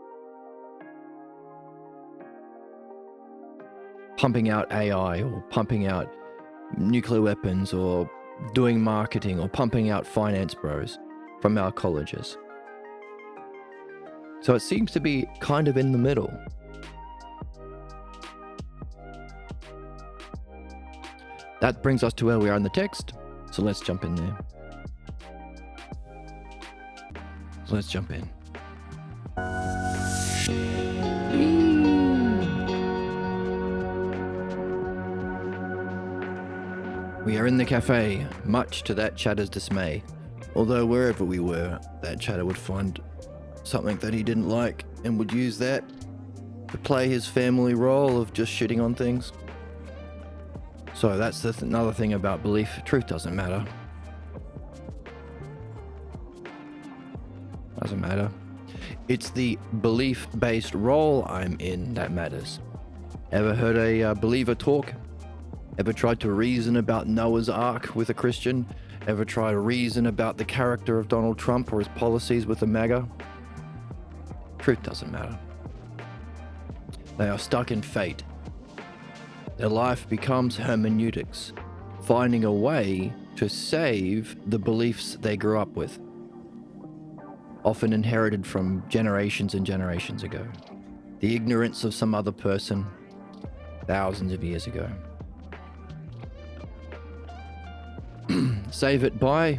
pumping out AI or pumping out nuclear weapons or doing marketing or pumping out finance bros from our colleges. So it seems to be kind of in the middle. That brings us to where we are in the text. So let's jump in there. So let's jump in. We are in the cafe, much to that chatter's dismay. Although wherever we were, that chatter would find something that he didn't like and would use that to play his family role of just shitting on things. So that's another thing about belief. Truth doesn't matter. Doesn't matter. It's the belief-based role I'm in that matters. Ever heard a believer talk? Ever tried to reason about Noah's Ark with a Christian? Ever try to reason about the character of Donald Trump or his policies with a MAGA? Truth doesn't matter. They are stuck in fate. Their life becomes hermeneutics, finding a way to save the beliefs they grew up with, often inherited from generations and generations ago. The ignorance of some other person thousands of years ago. Save it by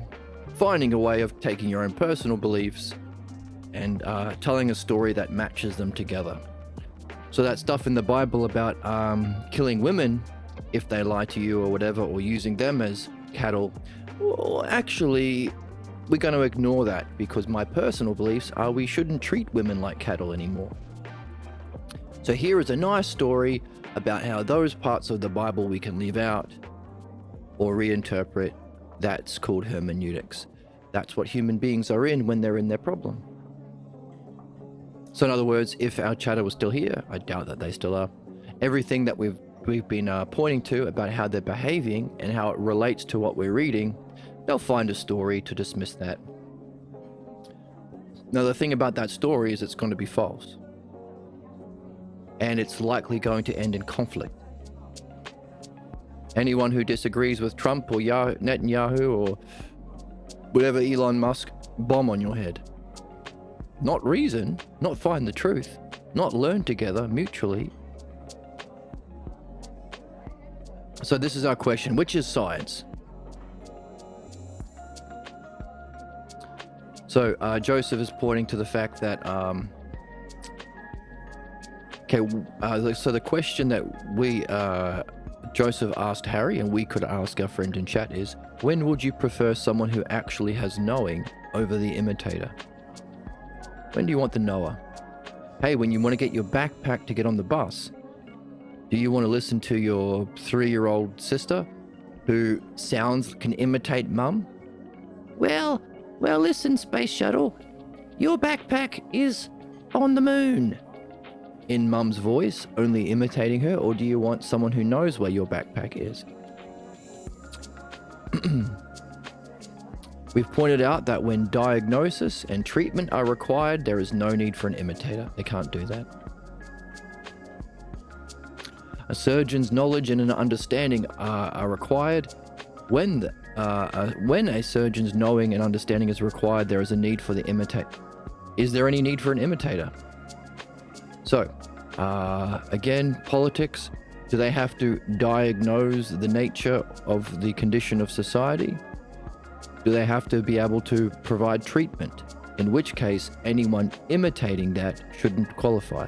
finding a way of taking your own personal beliefs and telling a story that matches them together. So that stuff in the Bible about killing women if they lie to you or whatever, or using them as cattle, well, actually, we're going to ignore that, because my personal beliefs are we shouldn't treat women like cattle anymore. So here is a nice story about how those parts of the Bible we can leave out or reinterpret. That's called hermeneutics. That's what human beings are in when they're in their problem. So in other words, if our chatter was still here, I doubt that they still are, everything that we've been pointing to about how they're behaving and how it relates to what we're reading, they'll find a story to dismiss that. Now the thing about that story is it's going to be false. And it's likely going to end in conflict. Anyone who disagrees with Trump or Netanyahu or whatever Elon Musk, bomb on your head. Not reason, not find the truth, not learn together mutually. So this is our question, which is science? So Joseph is pointing to the fact that, so the question that Joseph asked Harry, and we could ask our friend in chat, is, when would you prefer someone who actually has knowing over the imitator? When do you want the knower? Hey, when you want to get your backpack to get on the bus, do you want to listen to your 3-year-old sister who can imitate mum? Well, listen, Space Shuttle, your backpack is on the moon. In mum's voice, only imitating her, or do you want someone who knows where your backpack is? We've pointed out that when diagnosis and treatment are required, there is no need for an imitator. They can't do that. A surgeon's knowledge and an understanding are required. When a surgeon's knowing and understanding is required, there is a need for the imitator. Is there any need for an imitator? So, again, politics. Do they have to diagnose the nature of the condition of society? Do they have to be able to provide treatment? In which case, anyone imitating that shouldn't qualify.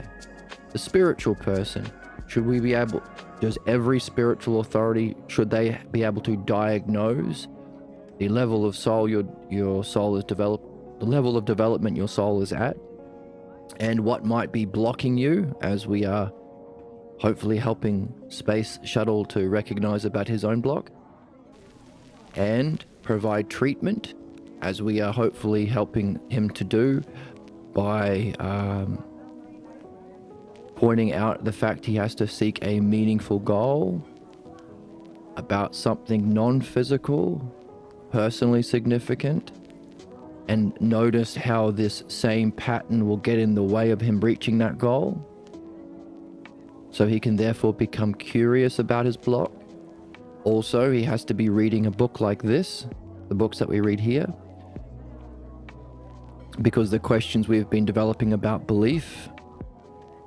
The spiritual person, does every spiritual authority, should they be able to diagnose the level of soul your soul is developed, the level of development your soul is at, and what might be blocking you, as we are hopefully helping Space Shuttle to recognize about his own block, and provide treatment, as we are hopefully helping him to do by pointing out the fact he has to seek a meaningful goal about something non-physical, personally significant, and notice how this same pattern will get in the way of him reaching that goal, so he can therefore become curious about his block. Also, he has to be reading a book like this, the books that we read here, because the questions we've been developing about belief,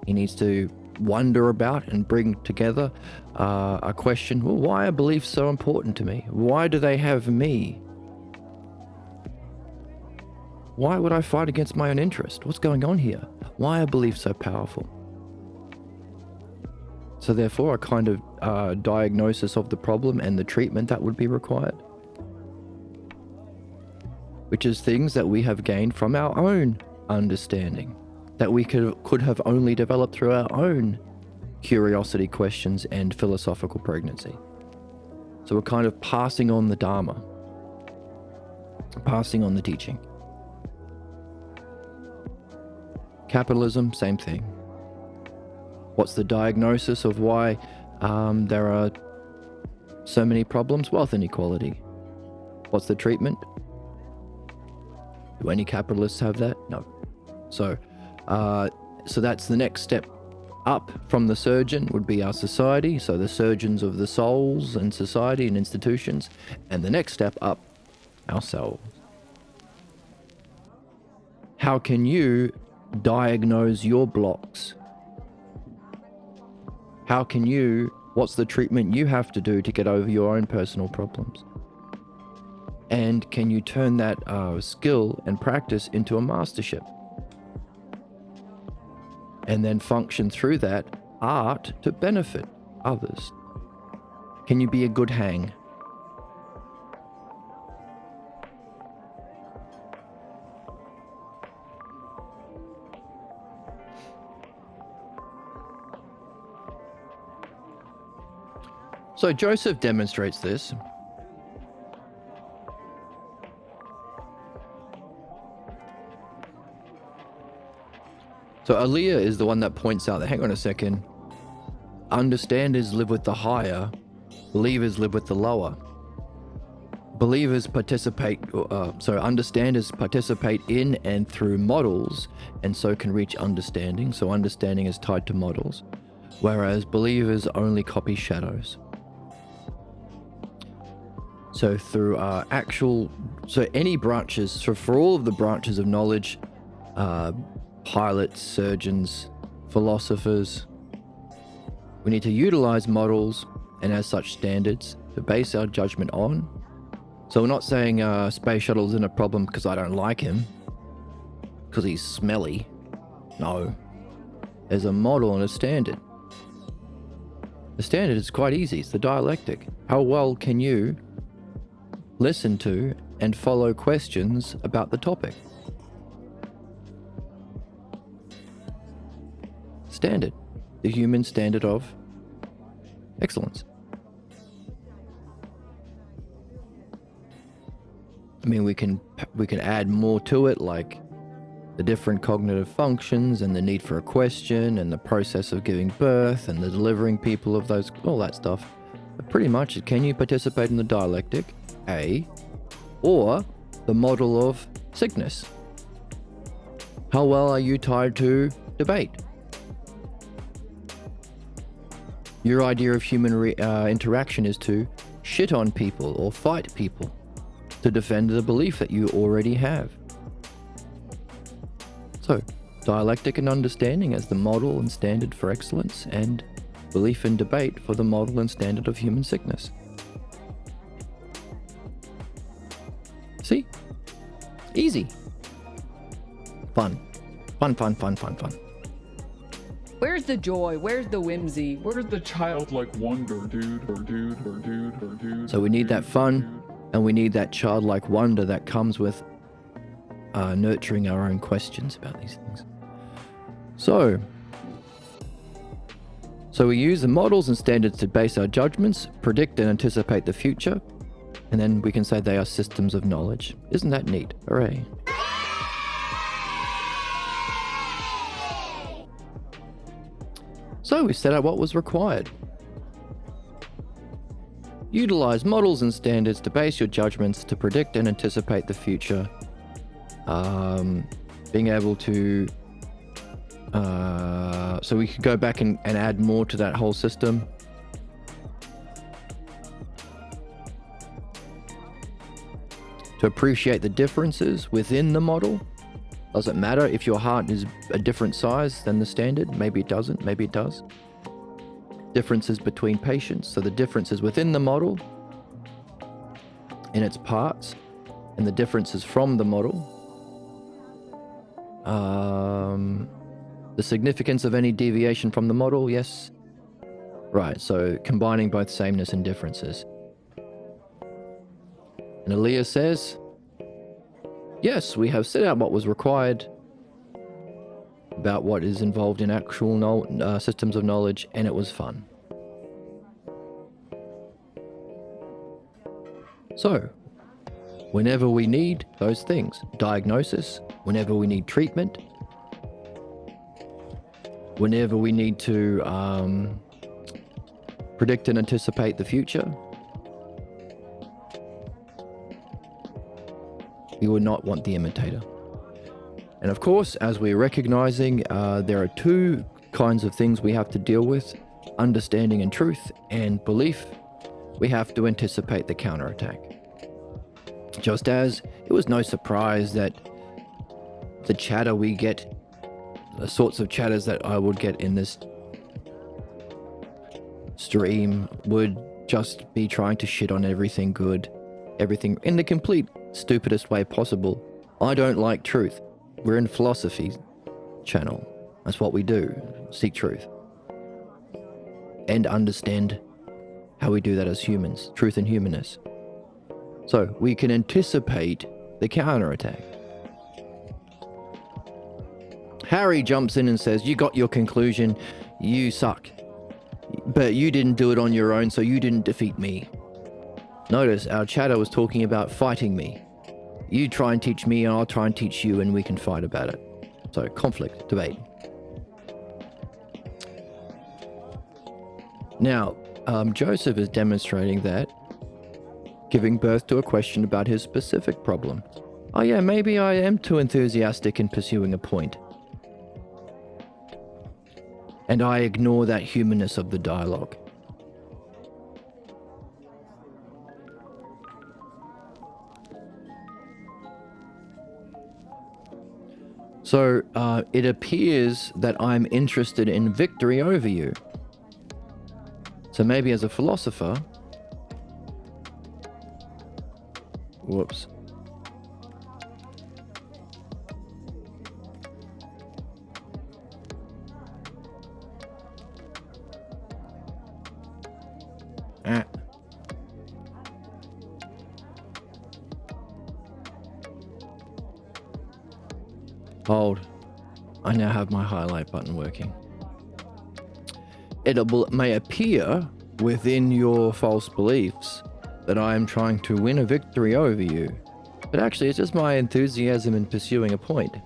he needs to wonder about and bring together a question, well, why are beliefs so important to me? Why do they have me? Why would I fight against my own interest? What's going on here? Why are beliefs so powerful? So therefore, a kind of diagnosis of the problem and the treatment that would be required, which is things that we have gained from our own understanding that we could have only developed through our own curiosity, questions, and philosophical pregnancy. So we're kind of passing on the Dharma, passing on the teaching. Capitalism, same thing. What's the diagnosis of why there are so many problems? Wealth inequality. What's the treatment? Do any capitalists have that? No. So that's the next step up from the surgeon would be our society. So the surgeons of the souls and society and institutions. And the next step up, ourselves. How can you diagnose your blocks? What's the treatment you have to do to get over your own personal problems? And can you turn that skill and practice into a mastership? And then function through that art to benefit others? Can you be a good hang? So Joseph demonstrates this. So Aliyah is the one that points out that, hang on a second, understanders live with the higher, believers live with the lower. Understanders participate in and through models, and so can reach understanding. So understanding is tied to models, whereas believers only copy shadows. So through any branches, so for all of the branches of knowledge, pilots, surgeons, philosophers, we need to utilize models and as such standards to base our judgment on. So we're not saying space shuttle isn't a problem because I don't like him, because he's smelly. No. There's a model and a standard. The standard is quite easy. It's the dialectic. How well can you listen to and follow questions about the topic? Standard. The human standard of excellence. I mean, we can add more to it, like the different cognitive functions and the need for a question and the process of giving birth and the delivering people of those, all that stuff. But pretty much, can you participate in the dialectic, A, or the model of sickness? How well are you tied to debate? Your idea of human interaction is to shit on people or fight people to defend the belief that you already have. So, dialectic and understanding as the model and standard for excellence, and belief and debate for the model and standard of human sickness. See? Easy. Fun. Fun. Where's the joy? Where's the whimsy? Where's the childlike wonder, dude? So we need that fun, and we need that childlike wonder that comes with nurturing our own questions about these things. So we use the models and standards to base our judgments, predict and anticipate the future, and then we can say they are systems of knowledge. Isn't that neat? Hooray. So we set out what was required. Utilize models and standards to base your judgments, to predict and anticipate the future. Being able to... so we could go back and add more to that whole system. To appreciate the differences within the model. Doesn't matter if your heart is a different size than the standard. Maybe it doesn't, maybe it does. Differences between patients. So the differences within the model in its parts, and the differences from the model. The significance of any deviation from the model, yes. Right, so combining both sameness and differences. And Aliyah says, yes, we have set out what was required. about what is involved in actual systems of knowledge, and it was fun. So, whenever we need those things, diagnosis, whenever we need treatment, whenever we need to predict and anticipate the future, we would not want the imitator. And of course, as we're recognizing, there are two kinds of things we have to deal with: understanding and truth, and belief. We have to anticipate the counterattack. Just as it was no surprise that the chatter we get, the sorts of chatters that I would get in this stream, would just be trying to shit on everything good, everything in the complete stupidest way possible. I don't like truth. We're in philosophy channel. That's what we do. Seek truth. And understand how we do that as humans. Truth and humanness. So we can anticipate the counterattack. Harry jumps in and says, "You got your conclusion. You suck. But you didn't do it on your own, so you didn't defeat me." Notice our chatter was talking about fighting me. You try and teach me, and I'll try and teach you, and we can fight about it. So, conflict, debate. Now, Joseph is demonstrating that, giving birth to a question about his specific problem. Oh yeah, maybe I am too enthusiastic in pursuing a point. And I ignore that humanness of the dialogue. So it appears that I'm interested in victory over you. So maybe as a philosopher... Whoops. Hold. I now have my highlight button working. It may appear within your false beliefs that I am trying to win a victory over you, but actually it's just my enthusiasm in pursuing a point,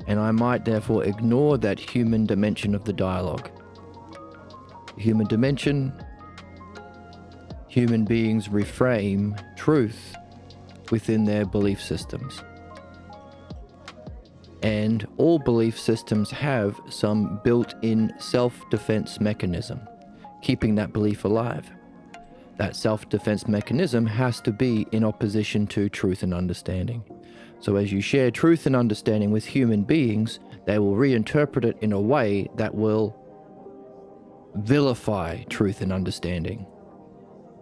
and I might therefore ignore that human dimension of the dialogue. Human dimension, human beings reframe truth within their belief systems. And all belief systems have some built-in self-defense mechanism, keeping that belief alive. That self-defense mechanism has to be in opposition to truth and understanding. So as you share truth and understanding with human beings, they will reinterpret it in a way that will vilify truth and understanding.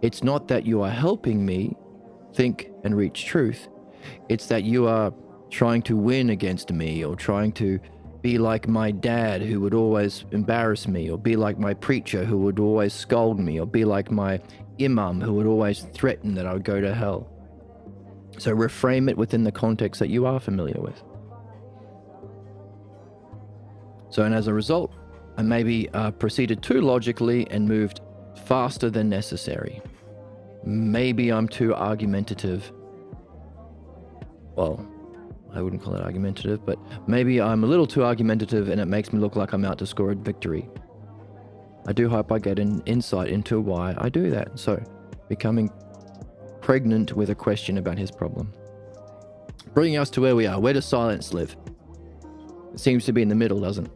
It's not that you are helping me think and reach truth. It's that you are trying to win against me, or trying to be like my dad who would always embarrass me, or be like my preacher who would always scold me, or be like my imam who would always threaten that I would go to hell. So reframe it within the context that you are familiar with. So, and as a result, I maybe proceeded too logically and moved faster than necessary. Maybe I'm too argumentative. Well, I wouldn't call it argumentative, but maybe I'm a little too argumentative and it makes me look like I'm out to score a victory. I do hope I get an insight into why I do that. So, becoming pregnant with a question about his problem. Bringing us to where we are. Where does silence live? It seems to be in the middle, doesn't it?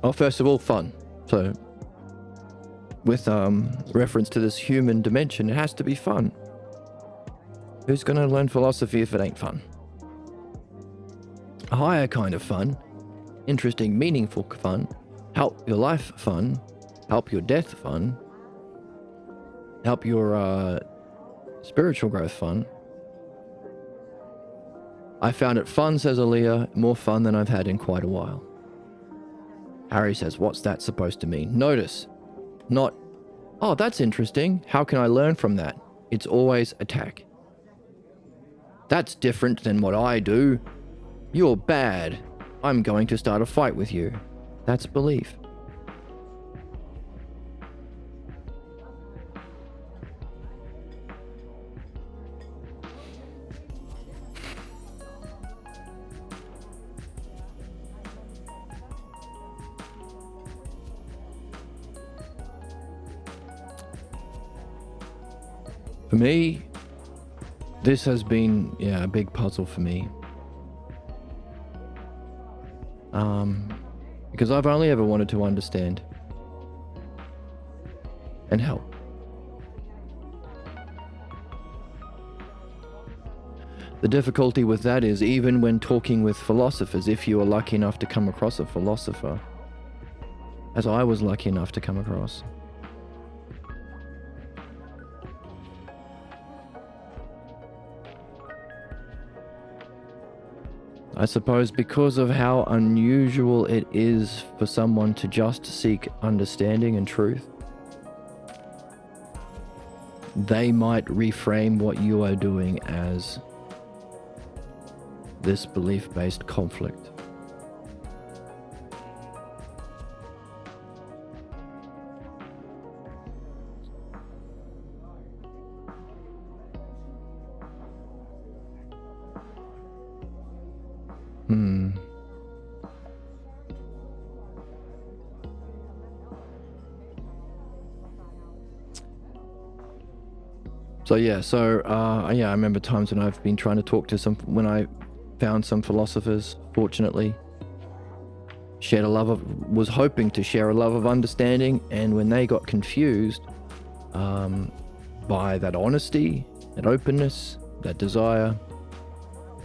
Oh, first of all, fun. So, with reference to this human dimension, it has to be fun. Who's going to learn philosophy if it ain't fun? A higher kind of fun, interesting, meaningful fun, help your life fun, help your death fun, help your spiritual growth fun. I found it fun, says Aaliyah, more fun than I've had in quite a while. Harry says, what's that supposed to mean? Notice, not, oh, that's interesting. How can I learn from that? It's always attack. That's different than what I do. You're bad. I'm going to start a fight with you. That's belief. For me, this has been, a big puzzle for me. Because I've only ever wanted to understand and help. The difficulty with that is, even when talking with philosophers, if you are lucky enough to come across a philosopher, as I was lucky enough to come across, I suppose because of how unusual it is for someone to just seek understanding and truth, they might reframe what you are doing as this belief-based conflict. I remember times when I've been trying to talk to when I found some philosophers, fortunately, was hoping to share a love of understanding, and when they got confused by that honesty, that openness, that desire,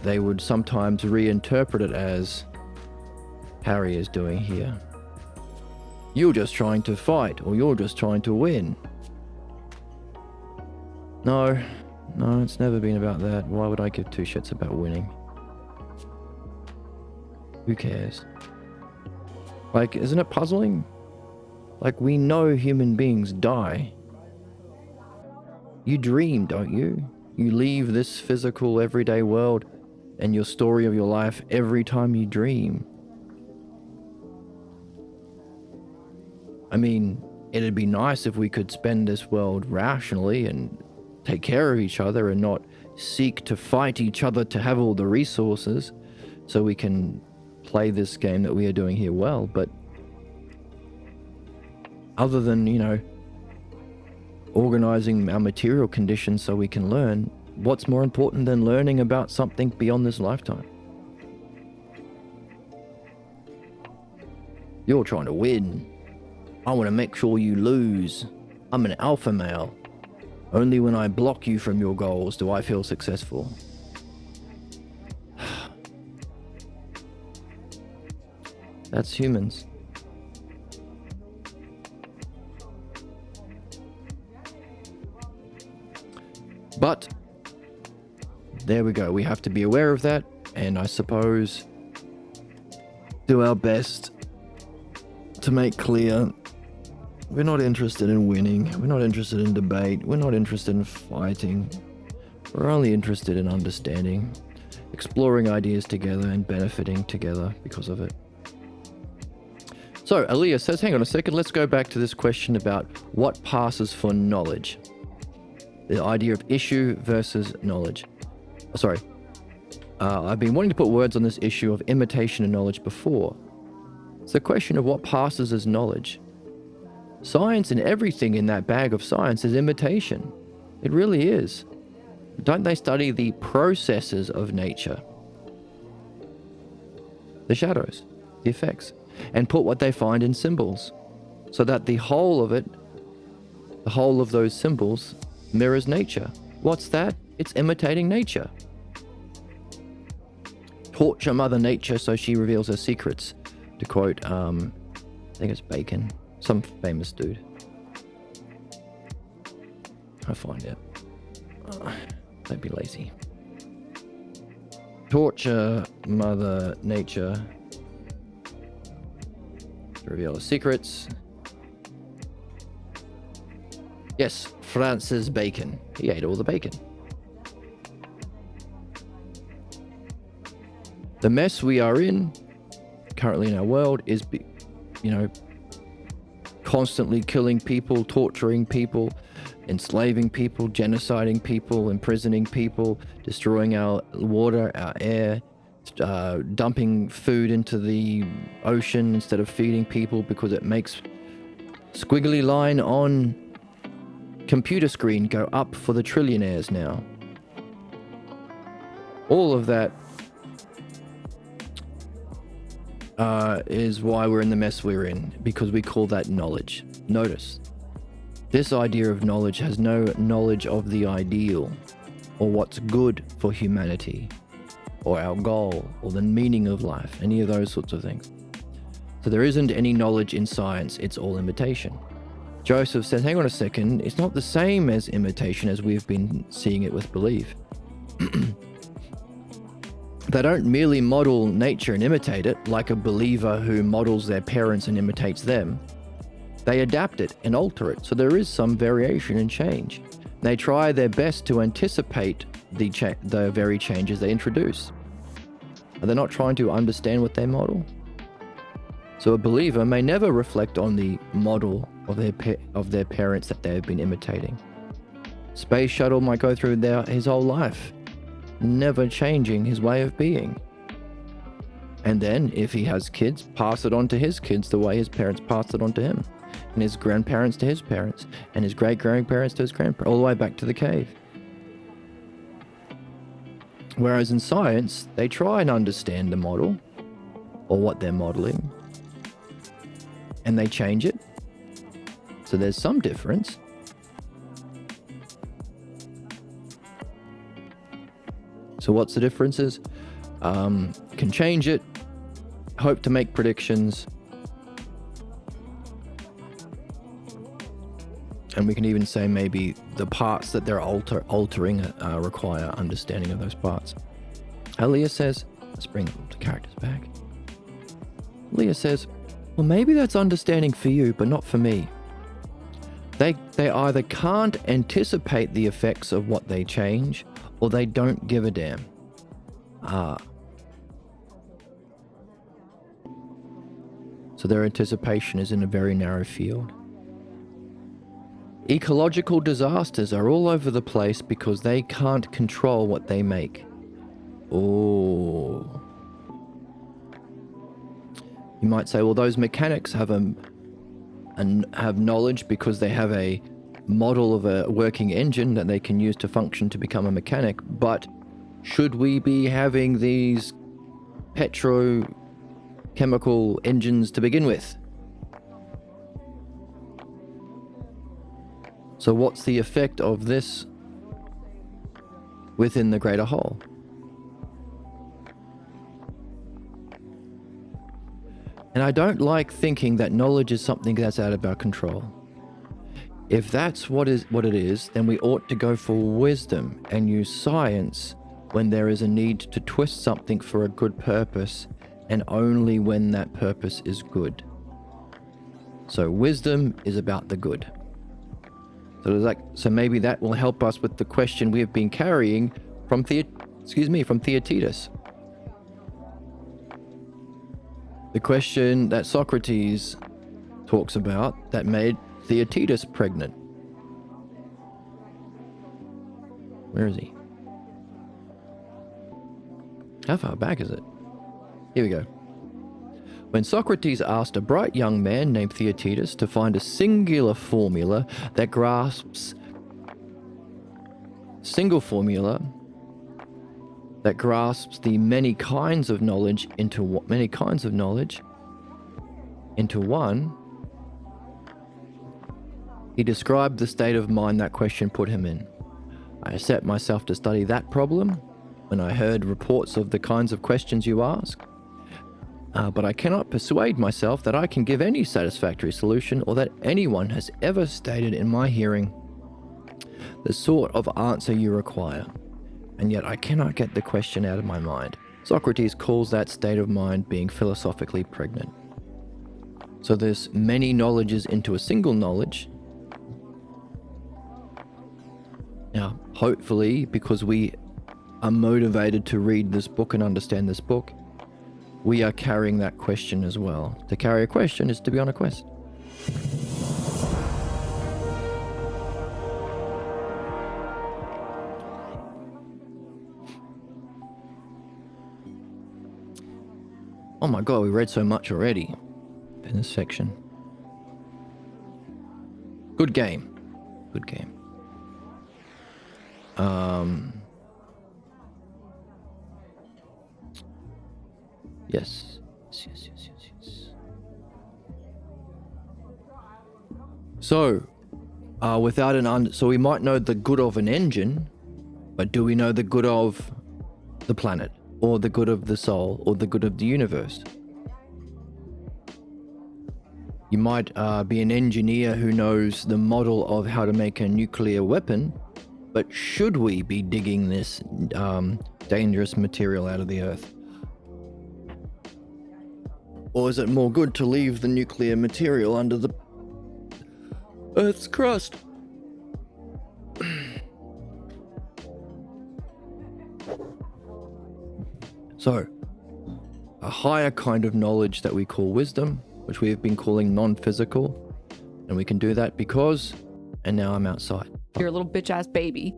they would sometimes reinterpret it as, Harry is doing here. You're just trying to fight, or you're just trying to win. No, it's never been about that. Why would I give two shits about winning? Who cares? Like, isn't it puzzling? Like, we know human beings die. You dream, don't you? You leave this physical, everyday world and your story of your life every time you dream. I mean, it'd be nice if we could spend this world rationally and take care of each other and not seek to fight each other to have all the resources so we can play this game that we are doing here well. But other than, organizing our material conditions so we can learn, what's more important than learning about something beyond this lifetime? You're trying to win. I want to make sure you lose. I'm an alpha male. Only when I block you from your goals do I feel successful. That's humans. But there we go. We have to be aware of that, and I suppose do our best to make clear we're not interested in winning. We're not interested in debate. We're not interested in fighting. We're only interested in understanding, exploring ideas together, and benefiting together because of it. So Aaliyah says, hang on a second, let's go back to this question about what passes for knowledge. The idea of issue versus knowledge. I've been wanting to put words on this issue of imitation and knowledge before. It's the question of what passes as knowledge. Science and everything in that bag of science is imitation. It really is. Don't they study the processes of nature? The shadows, the effects, and put what they find in symbols, so that the whole of those symbols mirrors nature. What's that? It's imitating nature. Torture Mother Nature so she reveals her secrets, to quote, I think it's Bacon, some famous dude. I'll find it. Don't be lazy. Torture Mother Nature to reveal her secrets. Yes, Francis Bacon. He ate all the bacon. The mess we are in currently in our world is, constantly killing people, torturing people, enslaving people, genociding people, imprisoning people, destroying our water, our air, dumping food into the ocean instead of feeding people because it makes squiggly line on computer screen go up for the trillionaires now. All of that is why we're in the mess we're in, because we call that knowledge. Notice, this idea of knowledge has no knowledge of the ideal or what's good for humanity or our goal or the meaning of life, any of those sorts of things. So there isn't any knowledge in science, it's all imitation. Joseph says, hang on a second, it's not the same as imitation as we've been seeing it with belief. They don't merely model nature and imitate it like a believer who models their parents and imitates them. They adapt it and alter it, so there is some variation and change. They try their best to anticipate the very changes they introduce. Are they not trying to understand what they model? So a believer may never reflect on the model of their parents that they have been imitating. Space shuttle might go through his whole life, never changing his way of being. And then, if he has kids, pass it on to his kids the way his parents passed it on to him, and his grandparents to his parents, and his great-grandparents to his grandparents, all the way back to the cave. Whereas in science, they try and understand the model, or what they're modeling, and they change it. So there's some difference. So what's the differences? Can change it, hope to make predictions, and we can even say maybe the parts that they're altering require understanding of those parts. Leah says, let's bring the characters back. Leah says, well, maybe that's understanding for you, but not for me. They either can't anticipate the effects of what they change, or they don't give a damn. So their anticipation is in a very narrow field. Ecological disasters are all over the place because they can't control what they make. Oh. You might say, well, those mechanics have knowledge because they have a model of a working engine that they can use to function to become a mechanic, but should we be having these petrochemical engines to begin with? So what's the effect of this within the greater whole? And I don't like thinking that knowledge is something that's out of our control. If that's what it is, then we ought to go for wisdom and use science when there is a need to twist something for a good purpose, and only when that purpose is good. So wisdom is about the good. So maybe that will help us with the question we have been carrying from Theaetetus. The question that Socrates talks about that made Theaetetus pregnant. Where is he? How far back is it? Here we go. When Socrates asked a bright young man named Theaetetus to find a single formula that grasps the many kinds of knowledge into one, he described the state of mind that question put him in. I set myself to study that problem when I heard reports of the kinds of questions you ask. But I cannot persuade myself that I can give any satisfactory solution, or that anyone has ever stated in my hearing the sort of answer you require. And yet I cannot get the question out of my mind. Socrates calls that state of mind being philosophically pregnant. So there's many knowledges into a single knowledge. Now, hopefully, because we are motivated to read this book and understand this book, we are carrying that question as well. To carry a question is to be on a quest. Oh my god, we read so much already in this section. Good game. Good game. Yes. Yes. So, without so we might know the good of an engine, but do we know the good of the planet, or the good of the soul, or the good of the universe? You might be an engineer who knows the model of how to make a nuclear weapon, but should we be digging this dangerous material out of the earth? Or is it more good to leave the nuclear material under the Earth's crust? So, a higher kind of knowledge that we call wisdom, which we have been calling non-physical, and we can do that because, and now I'm outside. You're a little bitch ass baby.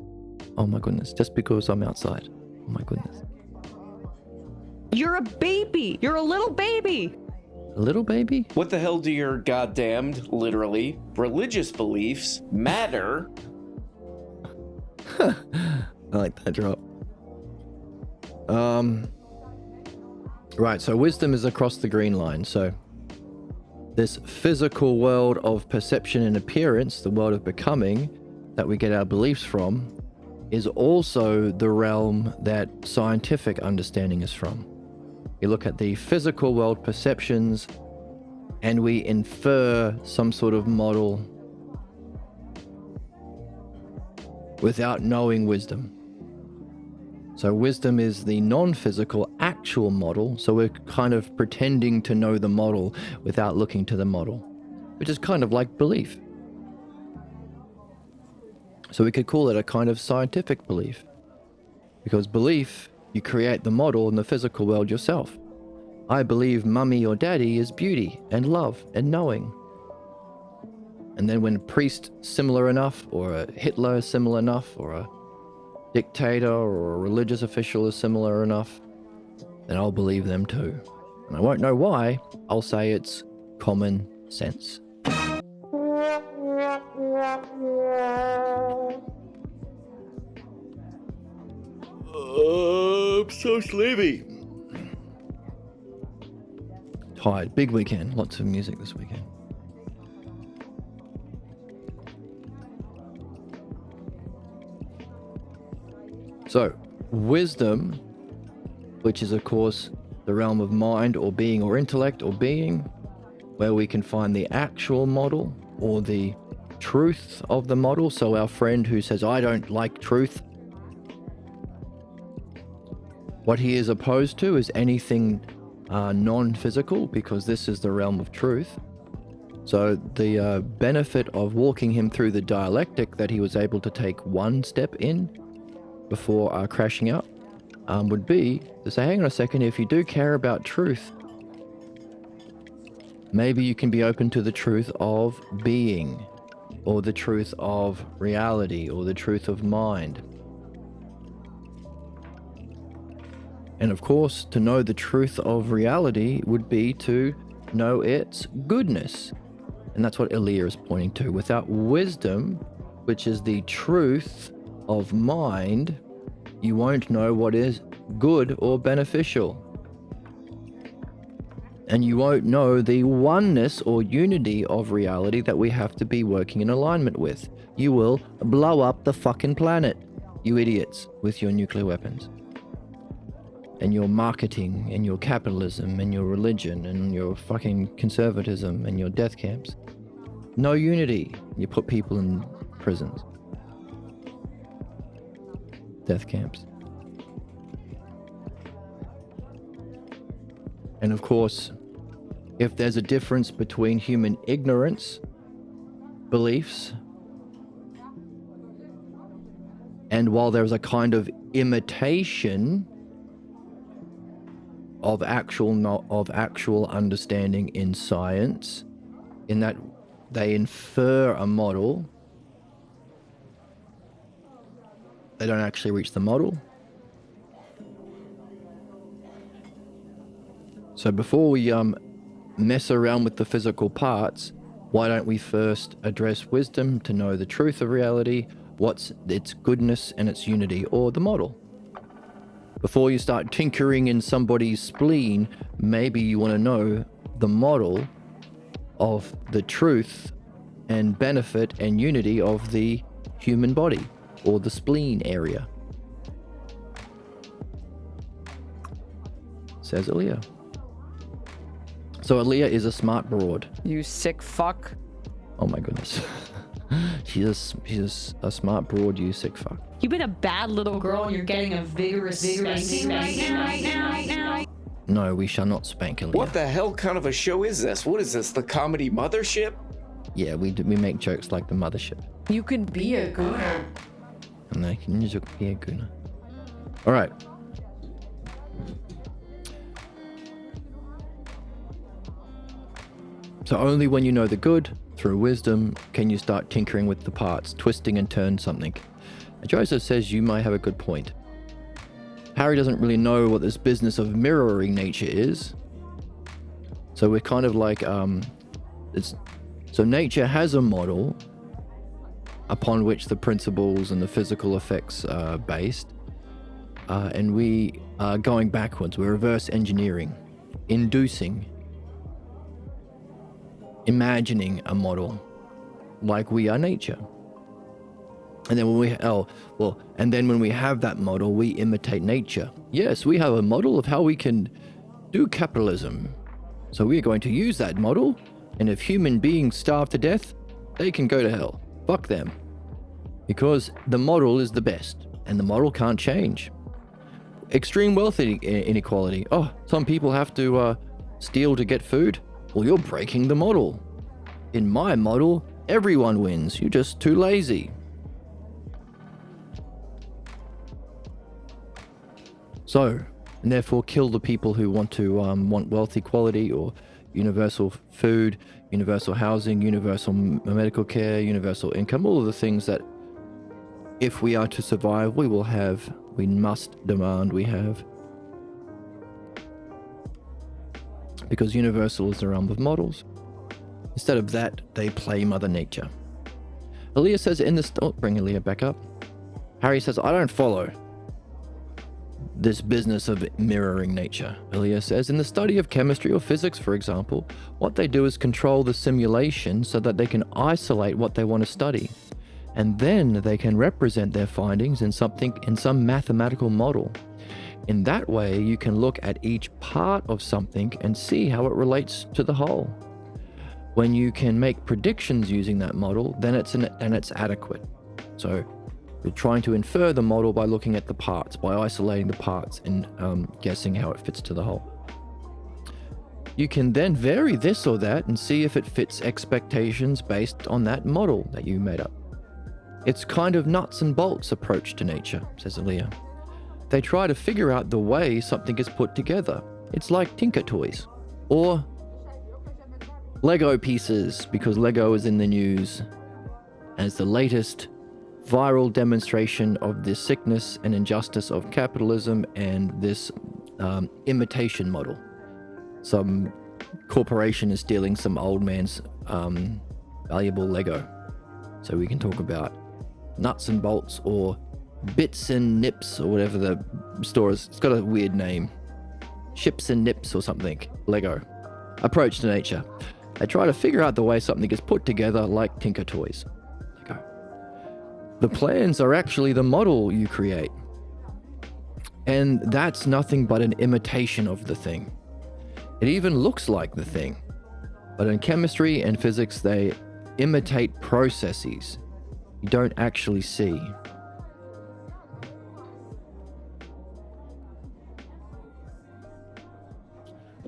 Oh my goodness, just because I'm outside. Oh my goodness. You're a baby. You're a little baby. A little baby? What the hell do your goddamned, literally, religious beliefs matter? I like that drop. Right, so wisdom is across the green line. So this physical world of perception and appearance, the world of becoming that we get our beliefs from, is also the realm that scientific understanding is from. You look at the physical world perceptions and we infer some sort of model without knowing wisdom. So wisdom is the non-physical actual model, so we're kind of pretending to know the model without looking to the model, which is kind of like belief. So we could call it a kind of scientific belief, because belief, you create the model in the physical world yourself. I believe mummy or daddy is beauty and love and knowing. And then when a priest similar enough, or a Hitler is similar enough, or a dictator or a religious official is similar enough, then I'll believe them too. And I won't know why. I'll say it's common sense. I'm so sleepy. Tired. Big weekend. Lots of music this weekend. So, wisdom, which is of course the realm of mind or being or intellect or being, where we can find the actual model or the truth of the model. So our friend who says, I don't like truth, what he is opposed to is anything non-physical, because this is the realm of truth. So the benefit of walking him through the dialectic that he was able to take one step in before crashing out would be to say, hang on a second, if you do care about truth, maybe you can be open to the truth of being, or the truth of reality, or the truth of mind. And of course, to know the truth of reality would be to know its goodness. And that's what Elia is pointing to. Without wisdom, which is the truth of mind, you won't know what is good or beneficial. And you won't know the oneness or unity of reality that we have to be working in alignment with. You will blow up the fucking planet, you idiots, with your nuclear weapons. And your marketing, and your capitalism, and your religion, and your fucking conservatism, and your death camps. No unity. You put people in prisons. Death camps. And of course, if there's a difference between human ignorance, beliefs, and while there's a kind of imitation of actual understanding in science, in that they infer a model. They don't actually reach the model. So before we mess around with the physical parts, why don't we first address wisdom to know the truth of reality, what's its goodness and its unity, or the model? Before you start tinkering in somebody's spleen, maybe you want to know the model of the truth and benefit and unity of the human body, or the spleen area. Says Aaliyah. So Aaliyah is a smart broad. You sick fuck. Oh my goodness. She's a smart broad, you sick fuck. You've been a bad little girl and you're getting a vigorous spanking right now. No, we shall not spank Aaliyah. What the hell kind of a show is this? What is this, the comedy mothership? Yeah, we make jokes like the mothership. You can be a gooner. And they can use a gooner. Alright. So only when you know the good, through wisdom, can you start tinkering with the parts, twisting and turn something. And Joseph says you might have a good point. Harry doesn't really know what this business of mirroring nature is. So we're kind of like, so nature has a model upon which the principles and the physical effects are based. And we are going backwards. We're reverse engineering, inducing, imagining a model like we are nature. And then when we have that model, we imitate nature. Yes, we have a model of how we can do capitalism. So we're going to use that model, and if human beings starve to death, they can go to hell. Fuck them. Because the model is the best, and the model can't change. Extreme wealth inequality. Oh, some people have to steal to get food. Well, you're breaking the model. In my model, everyone wins. You're just too lazy. So, and therefore kill the people who want wealth equality or universal food, universal housing, universal medical care, universal income, all of the things that if we are to survive, we must demand we have. Because universal is the realm of models. Instead of that, they play Mother Nature. Aaliyah says bring Aaliyah back up. Harry says, I don't follow this business of mirroring nature. Aaliyah says, in the study of chemistry or physics, for example, what they do is control the simulation so that they can isolate what they want to study. And then they can represent their findings in some mathematical model. In that way, you can look at each part of something and see how it relates to the whole. When you can make predictions using that model, then it's adequate. So you're trying to infer the model by looking at the parts, by isolating the parts and guessing how it fits to the whole. You can then vary this or that and see if it fits expectations based on that model that you made up. It's kind of nuts and bolts approach to nature, says Aaliyah. They try to figure out the way something is put together. It's like Tinker Toys or Lego pieces, because Lego is in the news as the latest viral demonstration of the sickness and injustice of capitalism and this imitation model. Some corporation is stealing some old man's valuable Lego. So we can talk about nuts and bolts or bits and nips or whatever the store is. It's got a weird name. Ships and nips or something. Lego. Approach to nature. They try to figure out the way something is put together like Tinker Toys. Lego. The plans are actually the model you create. And that's nothing but an imitation of the thing. It even looks like the thing. But in chemistry and physics, they imitate processes you don't actually see.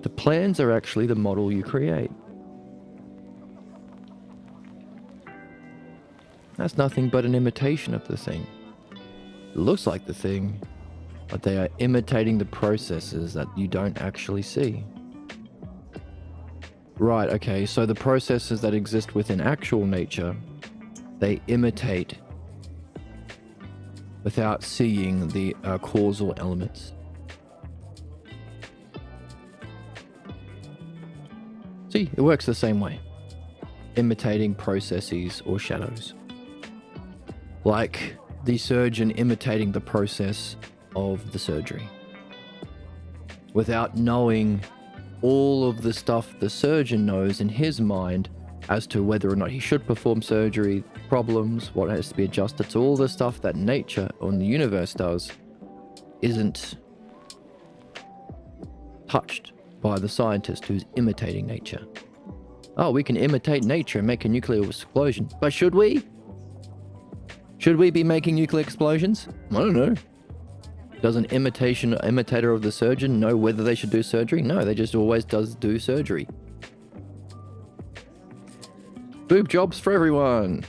The plans are actually the model you create. That's nothing but an imitation of the thing. It looks like the thing, but they are imitating the processes that you don't actually see. Right, okay, so the processes that exist within actual nature, they imitate without seeing the causal elements. See, it works the same way. Imitating processes or shadows. Like the surgeon imitating the process of the surgery. Without knowing all of the stuff the surgeon knows in his mind as to whether or not he should perform surgery, problems, what has to be adjusted. So all the stuff that nature or the universe does isn't touched by the scientist who's imitating nature. Oh, we can imitate nature and make a nuclear explosion. But should we? Should we be making nuclear explosions? I don't know. Does an imitator of the surgeon know whether they should do surgery? No, they just always do surgery. Boob jobs for everyone.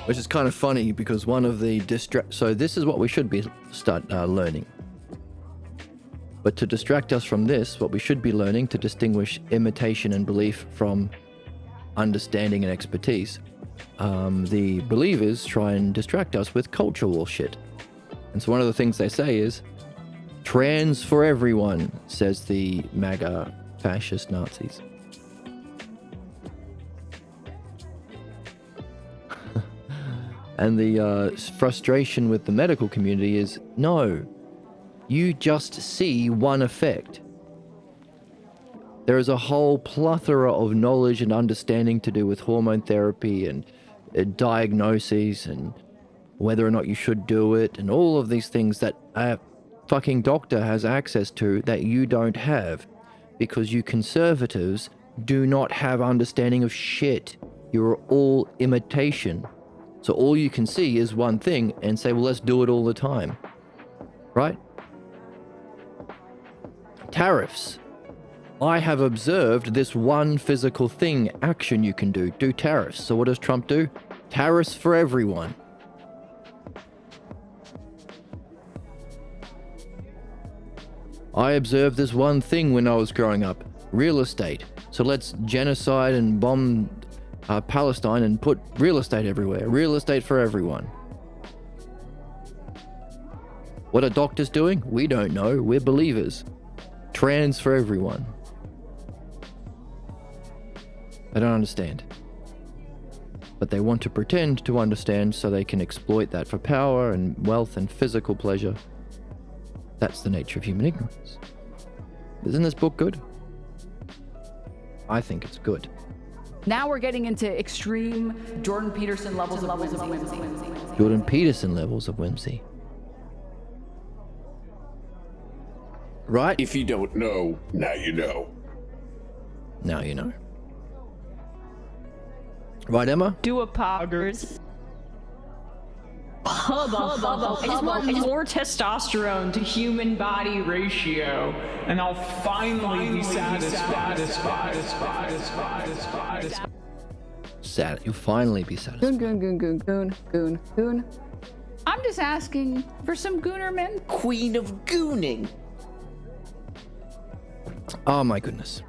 Which is kind of funny because one of the so this is what we should be learning. But to distract us from this, what we should be learning to distinguish imitation and belief from understanding and expertise. The believers try and distract us with cultural shit. And so one of the things they say is, trans for everyone, says the MAGA fascist Nazis. And the frustration with the medical community is, no, you just see one effect. There is a whole plethora of knowledge and understanding to do with hormone therapy and diagnoses and whether or not you should do it and all of these things that a fucking doctor has access to that you don't have because you conservatives do not have understanding of shit. You're all imitation. So all you can see is one thing and say, well, let's do it all the time. Right? Tariffs. I have observed this one physical thing, action you can do tariffs. So what does Trump do? Tariffs for everyone. I observed this one thing when I was growing up, real estate. So let's genocide and bomb Palestine and put real estate everywhere. Real estate for everyone. What are doctors doing? We don't know. We're believers. Trans for everyone. They don't understand. But they want to pretend to understand so they can exploit that for power and wealth and physical pleasure. That's the nature of human ignorance. Isn't this book good? I think it's good. Now we're getting into extreme Jordan Peterson levels of whimsy. Jordan Peterson levels of whimsy. Right? If you don't know, now you know. Now you know. Right, Emma? Do a poggers. I just want more testosterone to human body ratio, And I'll finally be satisfied. You'll finally be satisfied. Goon. I'm just asking for some gooner men. Queen of gooning. Oh my goodness.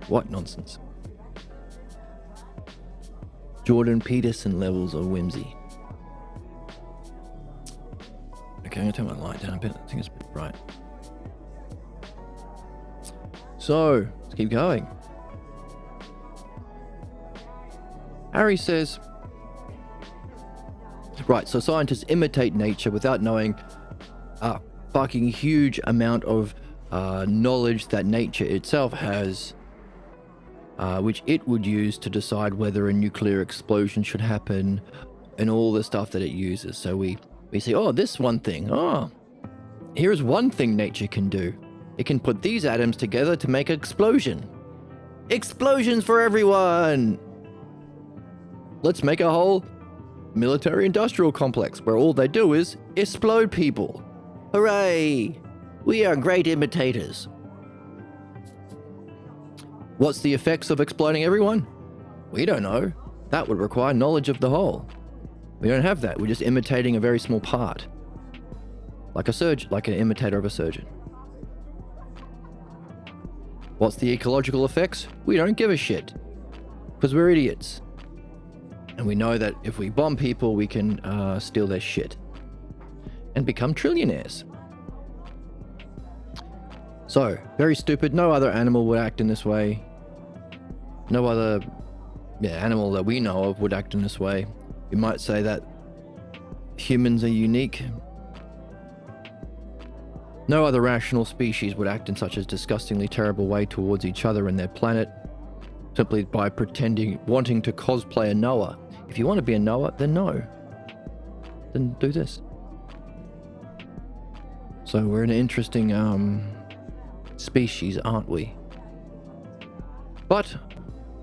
What nonsense. Jordan Peterson levels of whimsy. Okay, I'm gonna turn my light down a bit. I think it's a bit bright. So, let's keep going. Harry says, right, so scientists imitate nature without knowing a fucking huge amount of knowledge that nature itself has, which it would use to decide whether a nuclear explosion should happen and all the stuff that it uses. So we say, oh, this one thing, here's one thing nature can do. It can put these atoms together to make an explosion. Explosions for everyone! Let's make a whole military-industrial complex where all they do is explode people. Hooray! We are great imitators. What's the effects of exploding everyone? We don't know. That would require knowledge of the whole. We don't have that. We're just imitating a very small part. Like a surgeon, like an imitator of a surgeon. What's the ecological effects? We don't give a shit. Because we're idiots. And we know that if we bomb people, we can steal their shit. And become trillionaires. So, very stupid. No other animal would act in this way. No other animal that we know of would act in this way. You might say that humans are unique. No other rational species would act in such a disgustingly terrible way towards each other and their planet, simply by wanting to cosplay a Noah. If you want to be a Noah, then no. Then do this. So we're an interesting species, aren't we? But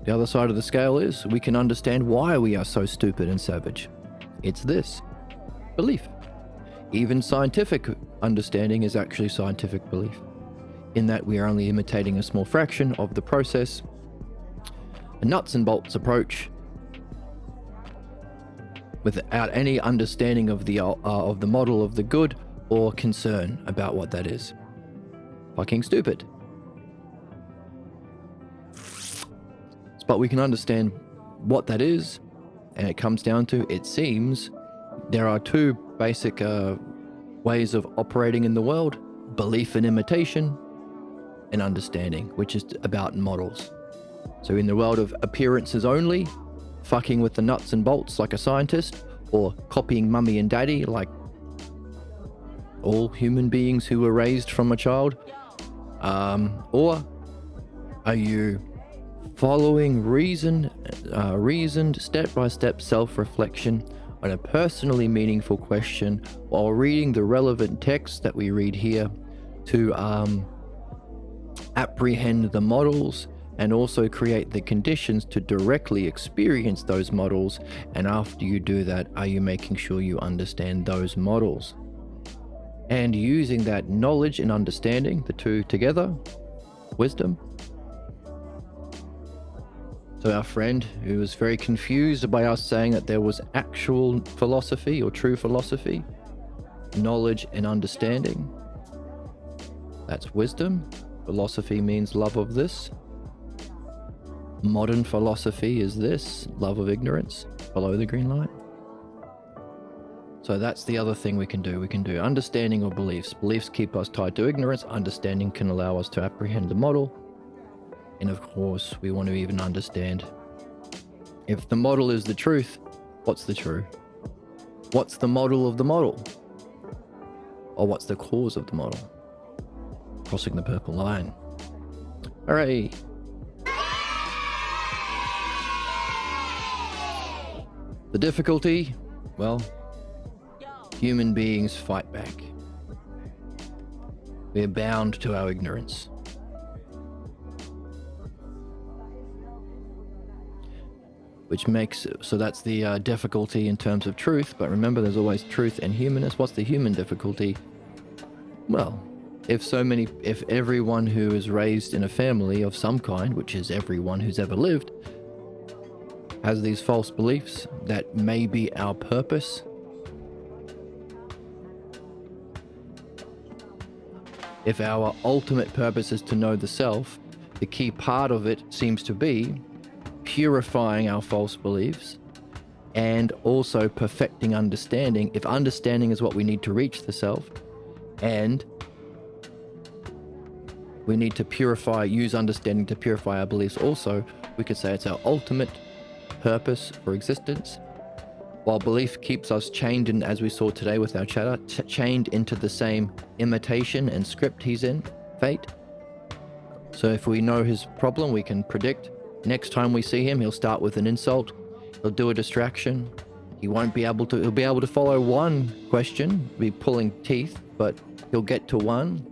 the other side of the scale is we can understand why we are so stupid and savage. It's this: belief. Even scientific understanding is actually scientific belief, in that we are only imitating a small fraction of the process. A nuts and bolts approach, without any understanding of the model of the good or concern about what that is. Fucking stupid. But we can understand what that is, and it comes down to, it seems, there are two basic ways of operating in the world: belief and imitation, and understanding, which is about models. So in the world of appearances only, fucking with the nuts and bolts like a scientist, or copying mummy and daddy like all human beings who were raised from a child, or are you following reasoned step-by-step self-reflection on a personally meaningful question while reading the relevant text that we read here to apprehend the models and also create the conditions to directly experience those models? And after you do that, are you making sure you understand those models? And using that knowledge and understanding, the two together, wisdom. So our friend, who was very confused by us saying that there was actual philosophy or true philosophy, knowledge and understanding, that's wisdom. Philosophy means love of this. Modern philosophy is this: love of ignorance, below the green line. So that's the other thing we can do. We can do understanding or beliefs. Beliefs keep us tied to ignorance. Understanding can allow us to apprehend the model. And of course, we want to even understand, if the model is the truth, what's the true? What's the model of the model? Or what's the cause of the model? Crossing the purple line. Hooray! The difficulty? Well, human beings fight back. We're bound to our ignorance. Which makes, so that's the difficulty in terms of truth. But remember, there's always truth and humanness. What's the human difficulty? Well, if everyone who is raised in a family of some kind, which is everyone who's ever lived, has these false beliefs that may be our purpose, if our ultimate purpose is to know the self, the key part of it seems to be purifying our false beliefs and also perfecting understanding. If understanding is what we need to reach the self, and we need to use understanding to purify our beliefs also, we could say it's our ultimate purpose for existence. While belief keeps us chained in, as we saw today with our chatter, chained into the same imitation and script he's in, fate. So if we know his problem, we can predict next time we see him, he'll start with an insult, he'll do a distraction, he'll be able to follow one question, be pulling teeth, but he'll get to one.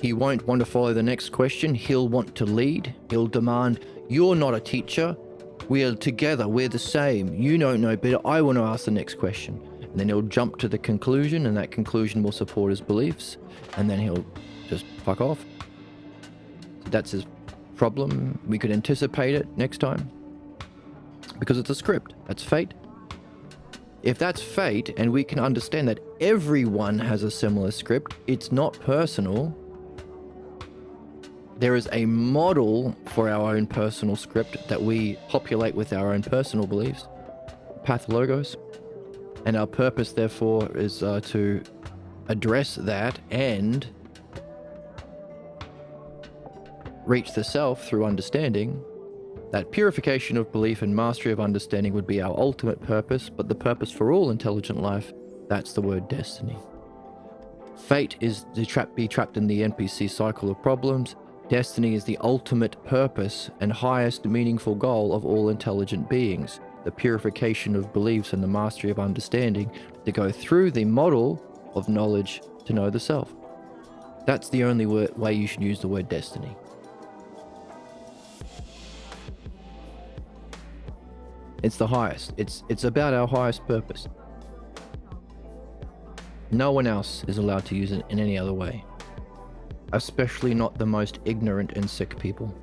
He won't want to follow the next question, he'll want to lead, he'll demand, "You're not a teacher, we are together, we're the same, you don't know better, I want to ask the next question." And then he'll jump to the conclusion, and that conclusion will support his beliefs, and then he'll just fuck off. So that's his problem. We could anticipate it next time, because it's a script. That's fate. If that's fate, and we can understand that everyone has a similar script, it's not personal. There is a model for our own personal script that we populate with our own personal beliefs, pathologos. And our purpose, therefore, is to address that and reach the self through understanding. That purification of belief and mastery of understanding would be our ultimate purpose, but the purpose for all intelligent life, that's the word destiny. Fate is to be trapped in the NPC cycle of problems. Destiny is the ultimate purpose and highest meaningful goal of all intelligent beings. The purification of beliefs and the mastery of understanding to go through the model of knowledge to know the self. That's the only way you should use the word destiny. It's the highest. It's about our highest purpose. No one else is allowed to use it in any other way. Especially not the most ignorant and sick people.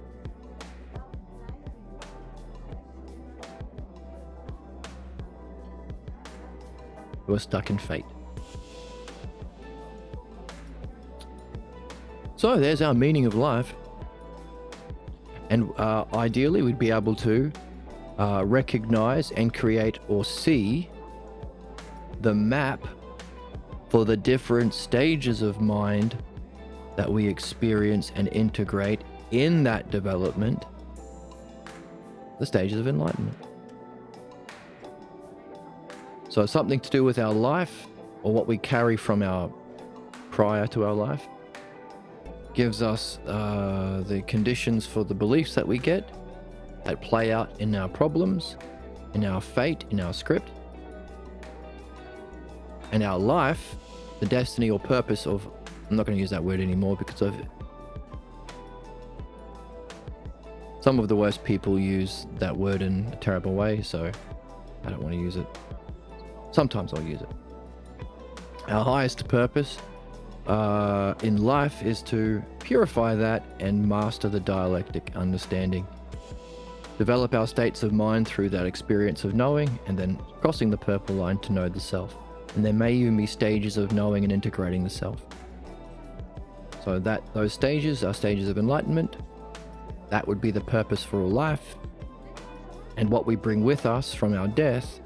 Who are stuck in fate. So there's our meaning of life. And ideally we'd be able to recognize and create or see the map for the different stages of mind that we experience and integrate in that development, the stages of enlightenment. So it's something to do with our life, or what we carry from our prior to our life, gives us the conditions for the beliefs that we get that play out in our problems, in our fate, in our script, and our life, the destiny or purpose of, I'm not going to use that word anymore because of some of the worst people use that word in a terrible way, so I don't want to use it. Sometimes I'll use it. Our highest purpose in life is to purify that and master the dialectic understanding. Develop our states of mind through that experience of knowing, and then crossing the purple line to know the self. And there may even be stages of knowing and integrating the self. So those stages are stages of enlightenment. That would be the purpose for all life. And what we bring with us from our death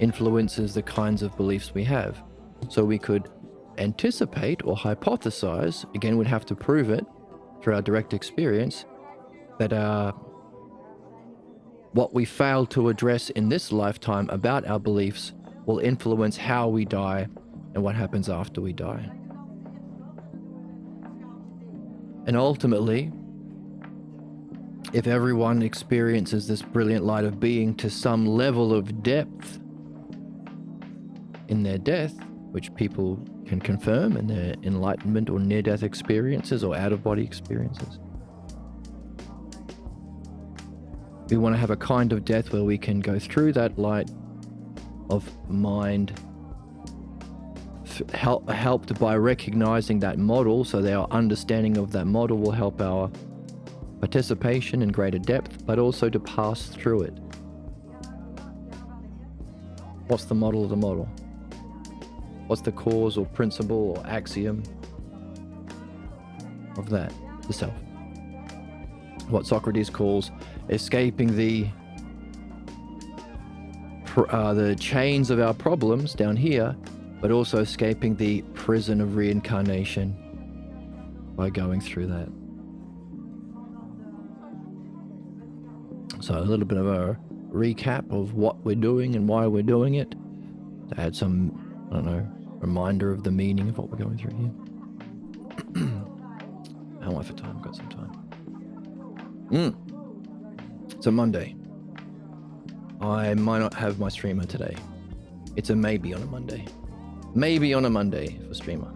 influences the kinds of beliefs we have. So we could anticipate or hypothesize, again, we'd have to prove it through our direct experience, that what we fail to address in this lifetime about our beliefs will influence how we die and what happens after we die. And ultimately, if everyone experiences this brilliant light of being to some level of depth in their death, which people can confirm in their enlightenment or near-death experiences or out-of-body experiences, we want to have a kind of death where we can go through that light of mind, helped by recognizing that model, so that our understanding of that model will help our participation in greater depth, but also to pass through it. What's the model of the model? What's the cause or principle or axiom of that? The self. What Socrates calls escaping the chains of our problems down here, but also escaping the prison of reincarnation by going through that. So a little bit of a recap of what we're doing and why we're doing it, to add some, I don't know, reminder of the meaning of what we're going through here. How am I for time? I've got some time. It's a Monday. I might not have my streamer today. It's a maybe on a Monday. Maybe on a Monday for streamer.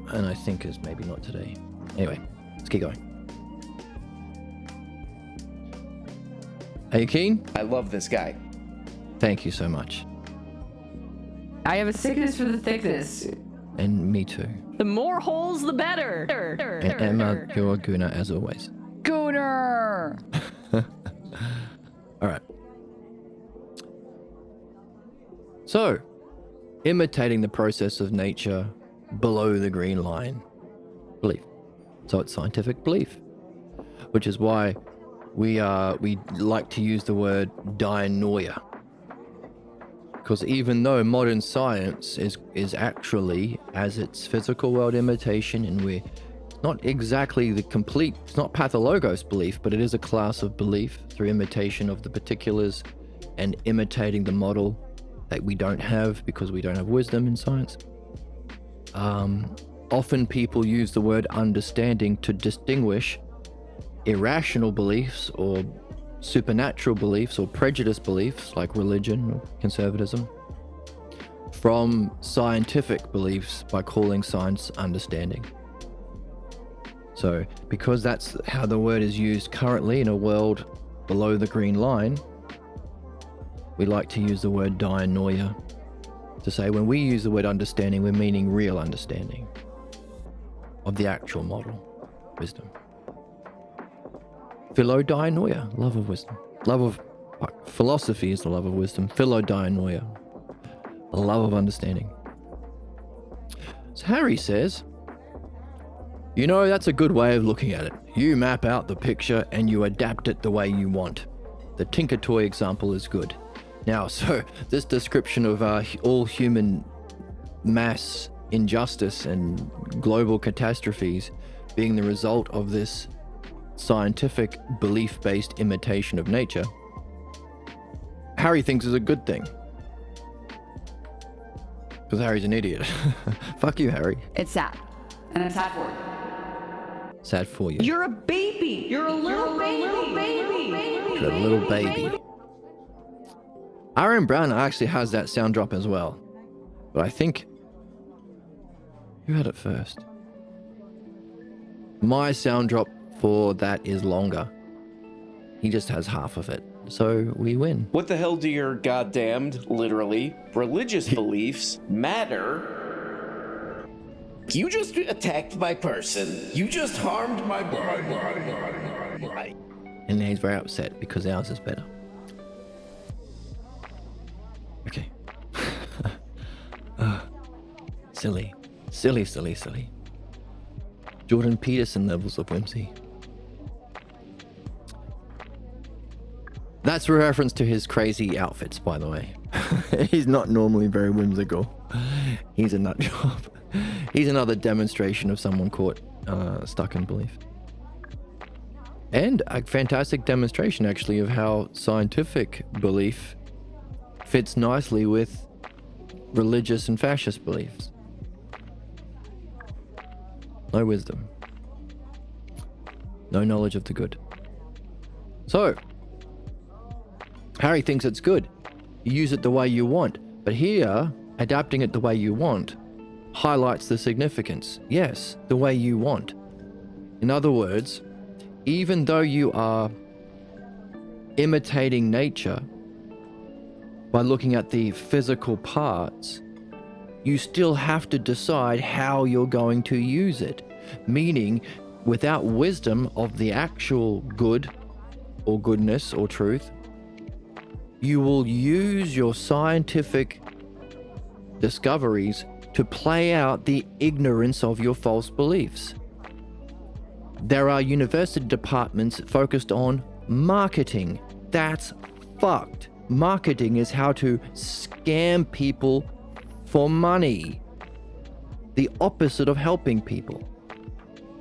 And I think it's maybe not today. Anyway, let's keep going. Are you keen? I love this guy. Thank you so much. I have a sickness for the thickness. And me too. The more holes, the better. And Emma, you're a Guna as always. Gooner! more. All right. So, imitating the process of nature below the green line. Belief. So it's scientific belief. Which is why we like to use the word dianoia. Because even though modern science is actually, as its physical world imitation, and we're not exactly the complete, it's not pathologos belief, but it is a class of belief through imitation of the particulars and imitating the model that we don't have because we don't have wisdom in science. Often people use the word understanding to distinguish irrational beliefs or supernatural beliefs or prejudiced beliefs like religion or conservatism from scientific beliefs by calling science understanding. So because that's how the word is used currently in a world below the green line, we like to use the word dianoia to say when we use the word understanding, we're meaning real understanding of the actual model, wisdom. Philodianoia, love of wisdom. Love of philosophy is the love of wisdom. Philodianoia, the love of understanding. So Harry says, you know, that's a good way of looking at it. You map out the picture and you adapt it the way you want. The Tinker Toy example is good. Now, so this description of all human mass injustice and global catastrophes being the result of this scientific belief-based imitation of nature, Harry thinks is a good thing. Because Harry's an idiot. Fuck you, Harry. It's sad. And I'm sad for it. Sad for you. You're a baby. You're a little baby. You're a little baby. Aaron Brown actually has that sound drop as well. But I think... who had it first? My sound drop for that is longer. He just has half of it. So we win. What the hell do your goddamned, literally, religious beliefs matter? You just attacked my person. You just harmed my body. And he's very upset because ours is better. Okay. Silly. Silly. Jordan Peterson levels of whimsy. That's a reference to his crazy outfits, by the way. He's not normally very whimsical. He's a nut job. He's another demonstration of someone caught stuck in belief. And a fantastic demonstration, actually, of how scientific belief fits nicely with religious and fascist beliefs. No wisdom. No knowledge of the good. So, Harry thinks it's good. You use it the way you want. But here, adapting it the way you want highlights the significance. Yes, the way you want. In other words, even though you are imitating nature by looking at the physical parts, you still have to decide how you're going to use it. Meaning, without wisdom of the actual good or goodness or truth, you will use your scientific discoveries to play out the ignorance of your false beliefs. There are university departments focused on marketing. That's fucked. Marketing is how to scam people for money. The opposite of helping people.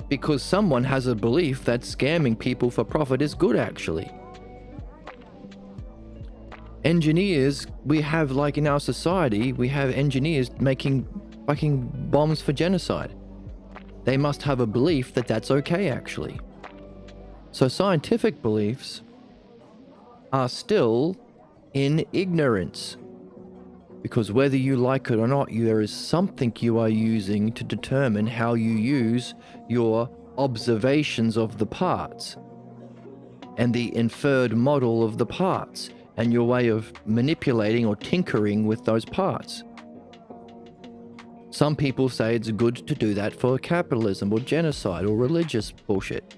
Because someone has a belief that scamming people for profit is good, actually. Engineers, we have, like in our society, we have engineers making fucking bombs for genocide. They must have a belief that that's okay, actually. So scientific beliefs are still in ignorance. Because whether you like it or not, there is something you are using to determine how you use your observations of the parts and the inferred model of the parts and your way of manipulating or tinkering with those parts. Some people say it's good to do that for capitalism or genocide or religious bullshit.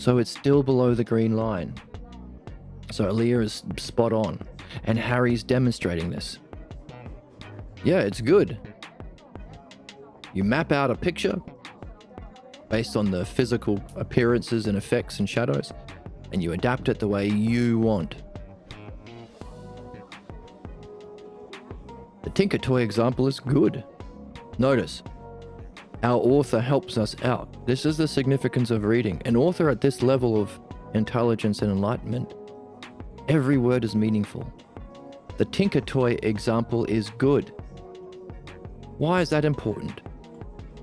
So it's still below the green line. So Aaliyah is spot on, and Harry's demonstrating this. Yeah, it's good. You map out a picture based on the physical appearances and effects and shadows, and you adapt it the way you want. The Tinker Toy example is good. Notice, our author helps us out. This is the significance of reading. An author at this level of intelligence and enlightenment, every word is meaningful. The Tinker Toy example is good. Why is that important?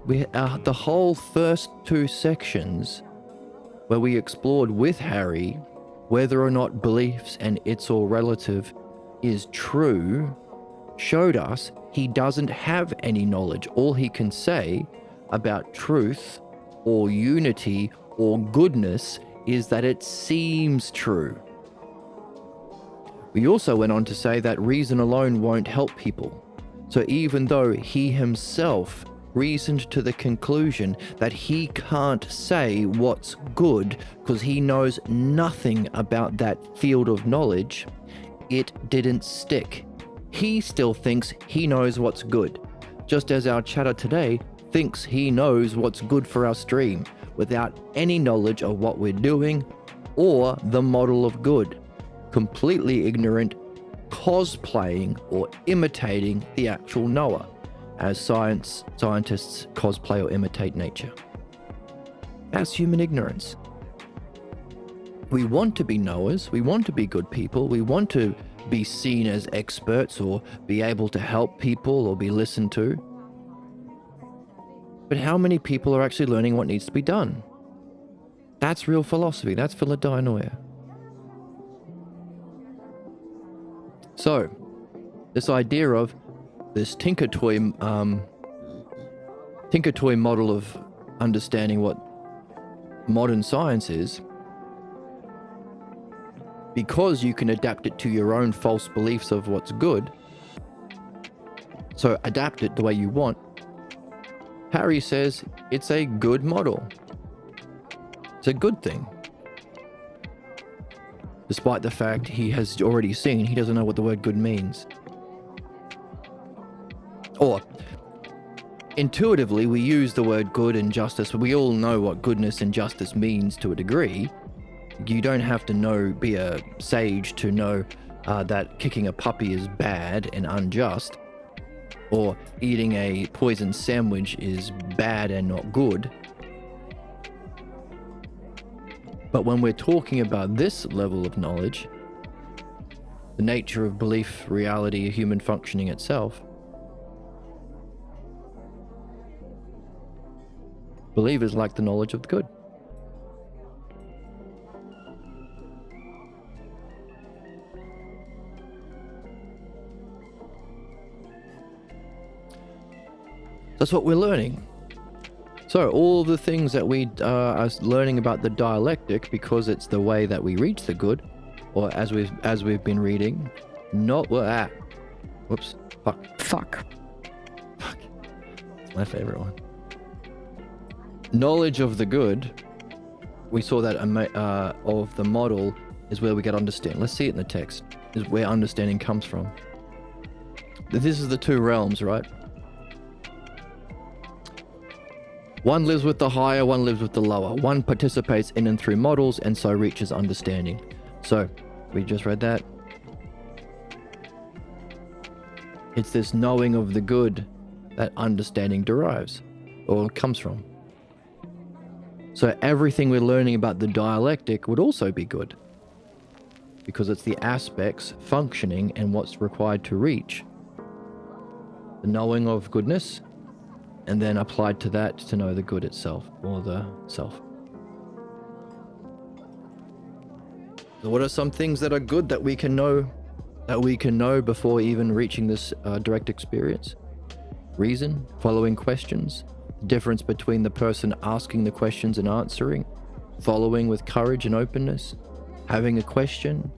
The whole first 2 sections where we explored with Harry whether or not beliefs and it's all relative is true, showed us he doesn't have any knowledge. All he can say about truth or unity or goodness is that it seems true. We also went on to say that reason alone won't help people. So even though he himself reasoned to the conclusion that he can't say what's good because he knows nothing about that field of knowledge, it didn't stick. He still thinks he knows what's good, just as our chatter today thinks he knows what's good for our stream without any knowledge of what we're doing or the model of good, completely ignorant, cosplaying or imitating the actual knower, as scientists cosplay or imitate nature. That's human ignorance. We want to be knowers, we want to be good people, we want to be seen as experts or be able to help people or be listened to. But how many people are actually learning what needs to be done? That's real philosophy, that's Philodianoia. So, this idea of this Tinker Toy model of understanding what modern science is, because you can adapt it to your own false beliefs of what's good, so adapt it the way you want, Harry says it's a good model. It's a good thing. Despite the fact he has already seen, he doesn't know what the word good means. Or, intuitively, we use the word good and justice, but we all know what goodness and justice means to a degree. You don't have to be a sage to know that kicking a puppy is bad and unjust, or eating a poisoned sandwich is bad and not good. But when we're talking about this level of knowledge, the nature of belief, reality, human functioning itself, believers like the knowledge of the good. That's what we're learning. So all the things that we are learning about the dialectic, because it's the way that we reach the good, or as we've been reading, whoops, fuck. It's my favorite one. Knowledge of the good, we saw that of the model is where we get understanding. Let's see it in the text. Is where understanding comes from. This is the 2 realms, right? One lives with the higher, one lives with the lower. One participates in and through models and so reaches understanding. So, we just read that. It's this knowing of the good that understanding derives, or comes from. So everything we're learning about the dialectic would also be good, because it's the aspects functioning and what's required to reach the knowing of goodness, and then applied to that to know the good itself, or the self. So what are some things that are good that we can know before even reaching this direct experience? Reason, following questions, difference between the person asking the questions and answering, following with courage and openness, having a question,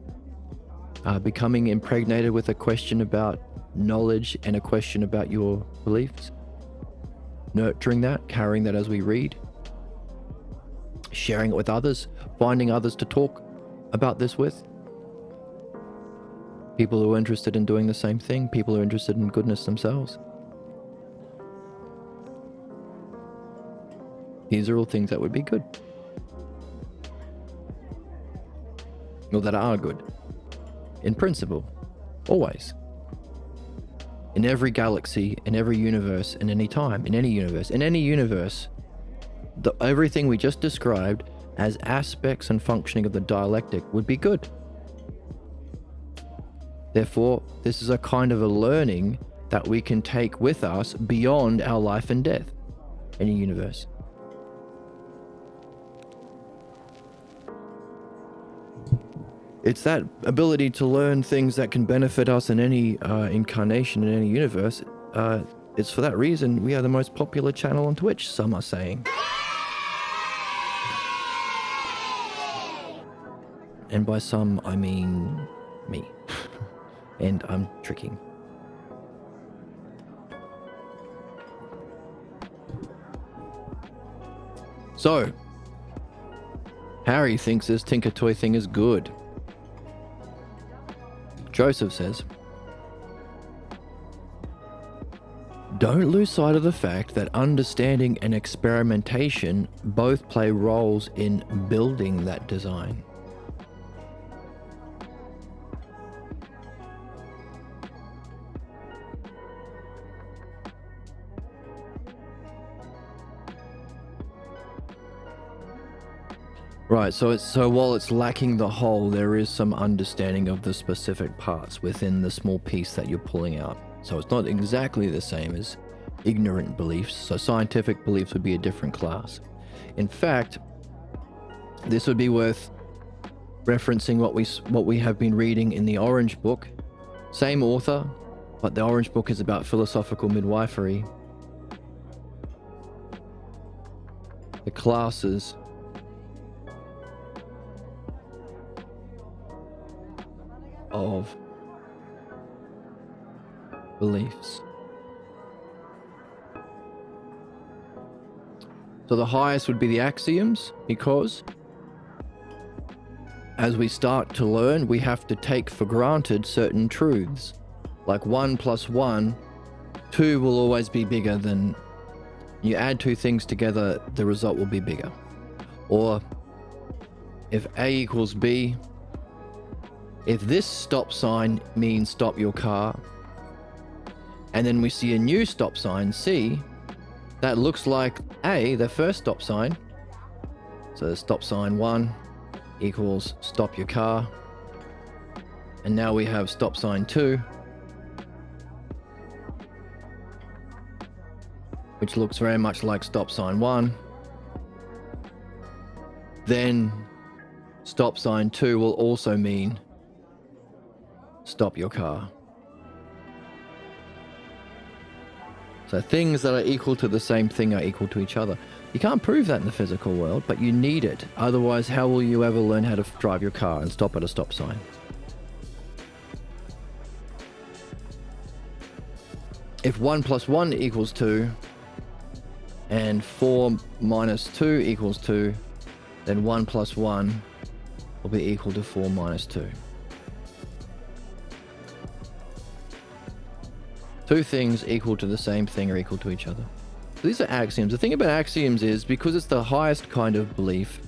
becoming impregnated with a question about knowledge and a question about your beliefs, nurturing that, carrying that as we read, sharing it with others, finding others to talk about this with. People who are interested in doing the same thing, people who are interested in goodness themselves. These are all things that would be good. Or that are good. In principle. Always. In every galaxy, in every universe, in any time, in any universe. In any universe, everything we just described as aspects and functioning of the dialectic would be good. Therefore, this is a kind of a learning that we can take with us beyond our life and death in a universe. It's that ability to learn things that can benefit us in any incarnation, in any universe. It's for that reason we are the most popular channel on Twitch, some are saying. And by some, I mean me. And I'm tricking. So, Harry thinks this Tinker Toy thing is good. Joseph says, don't lose sight of the fact that understanding and experimentation both play roles in building that design. Right, so while it's lacking the whole, there is some understanding of the specific parts within the small piece that you're pulling out. So it's not exactly the same as ignorant beliefs. So scientific beliefs would be a different class. In fact, this would be worth referencing what we have been reading in the Orange Book. Same author, but the Orange Book is about philosophical midwifery. The classes of beliefs. So the highest would be the axioms, because as we start to learn, we have to take for granted certain truths. Like 1 + 1, 2 will always be bigger than... You add two things together, the result will be bigger. Or if A = B, if this stop sign means stop your car, and then we see a new stop sign, C, that looks like A, the first stop sign. So stop sign 1 equals stop your car. And now we have stop sign 2, which looks very much like stop sign 1. Then stop sign 2 will also mean stop your car. So things that are equal to the same thing are equal to each other. You can't prove that in the physical world, but you need it. Otherwise, how will you ever learn how to drive your car and stop at a stop sign? If 1 + 1 = 2, and 4 - 2 = 2, then 1 + 1 will be equal to 4 - 2. Two things equal to the same thing are equal to each other. So these are axioms. The thing about axioms is, because it's the highest kind of belief,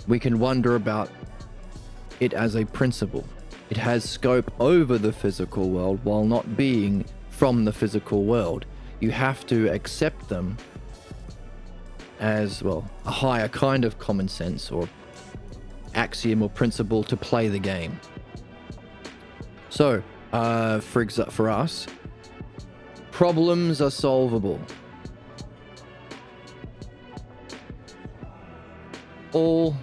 we can wonder about it as a principle. It has scope over the physical world while not being from the physical world. You have to accept them as, well, a higher kind of common sense or axiom or principle to play the game. So, for us, problems are solvable. All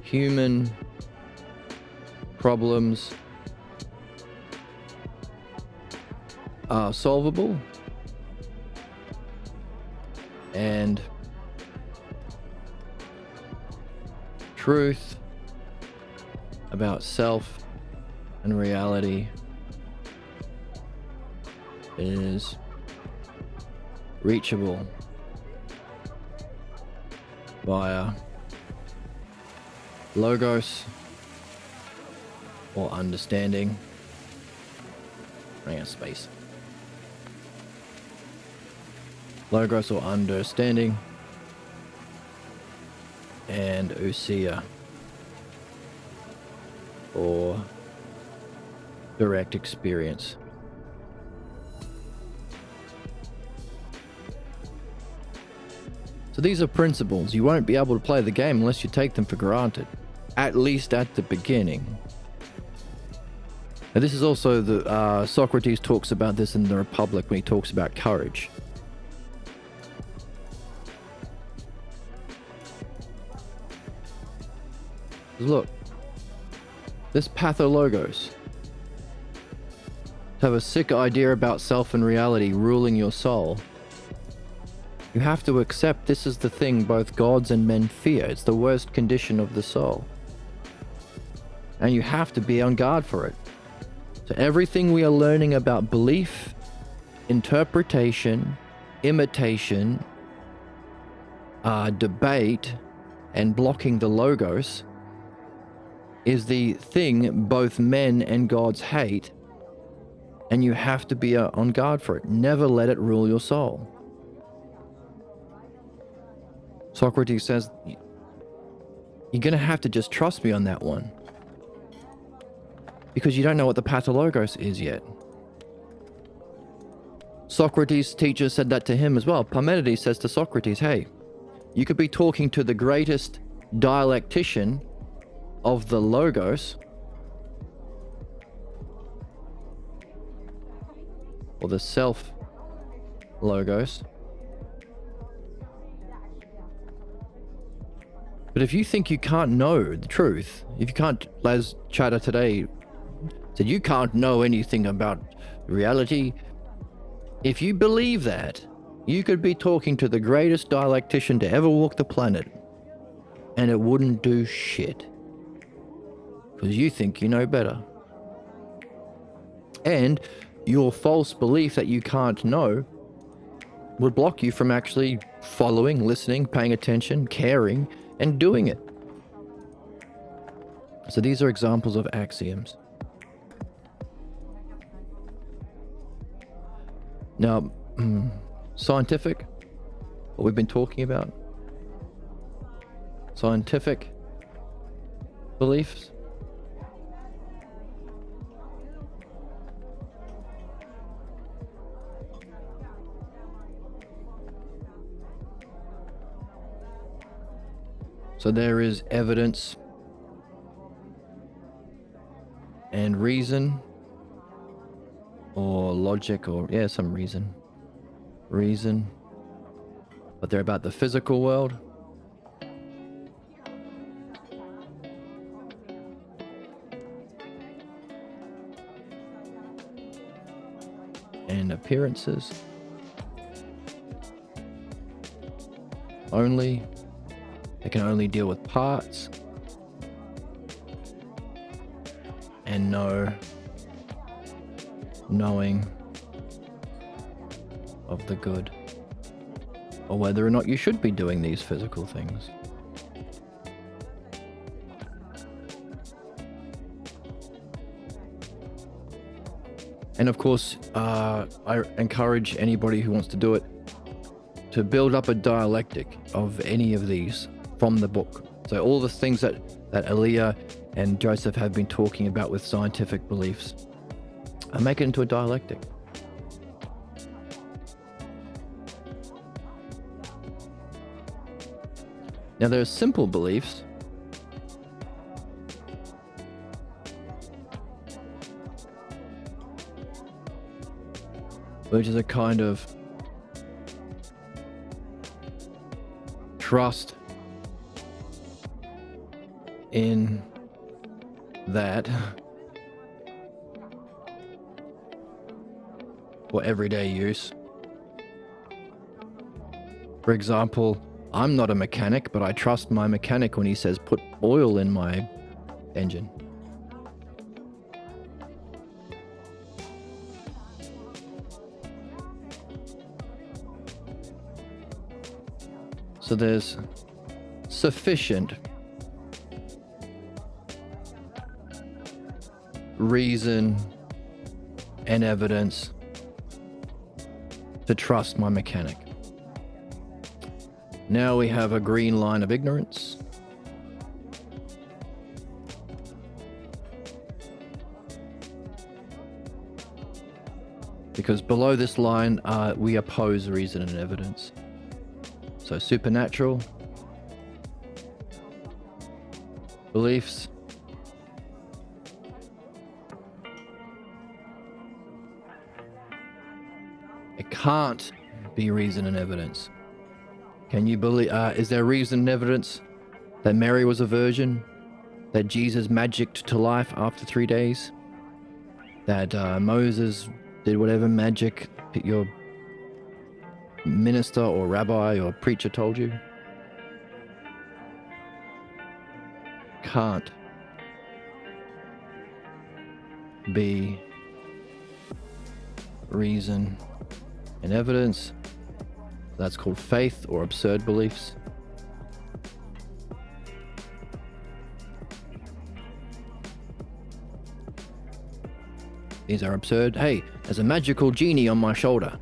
human problems are solvable, and truth about self and reality is reachable via logos or understanding. Hang on, space. Logos or understanding, and ousia or direct experience. So these are principles. You won't be able to play the game unless you take them for granted, at least at the beginning. Now, this is also the Socrates talks about this in the Republic when he talks about courage. Look, this pathologos, to have a sick idea about self and reality ruling your soul, you have to accept this is the thing both gods and men fear. It's the worst condition of the soul. And you have to be on guard for it. So everything we are learning about belief, interpretation, imitation, debate, and blocking the logos is the thing both men and gods hate, and you have to be on guard for it. Never let it rule your soul. Socrates says, you're going to have to just trust me on that one, because you don't know what the pathologos is yet. Socrates' teacher said that to him as well. Parmenides says to Socrates, hey, you could be talking to the greatest dialectician of the logos, or the self logos, but if you think you can't know the truth, if you can't, as Chatter today said, you can't know anything about reality, if you believe that, you could be talking to the greatest dialectician to ever walk the planet, and it wouldn't do shit. Because you think you know better. And your false belief that you can't know would block you from actually following, listening, paying attention, caring, and doing it. So these are examples of axioms. Now, scientific, what we've been talking about, scientific beliefs. So there is evidence and reason, or logic, or some reason, but they're about the physical world. And appearances only. They can only deal with parts and knowing of the good, or whether or not you should be doing these physical things. And of course, I encourage anybody who wants to do it to build up a dialectic of any of these from the book. So all the things that Elia and Joseph have been talking about with scientific beliefs, I make it into a dialectic. Now there are simple beliefs, which is a kind of trust in that for everyday use. For example, I'm not a mechanic, but I trust my mechanic when he says put oil in my engine. So there's sufficient reason and evidence to trust my mechanic. Now we have a green line of ignorance. Because below this line, we oppose reason and evidence. So supernatural beliefs, it can't be reason and evidence. Can you believe, is there reason and evidence that Mary was a virgin? That Jesus magicked to life after 3 days? That Moses did whatever magic your minister or rabbi or preacher told you? Can't be reason and evidence. That's called faith or absurd beliefs. These are absurd. Hey, there's a magical genie on my shoulder.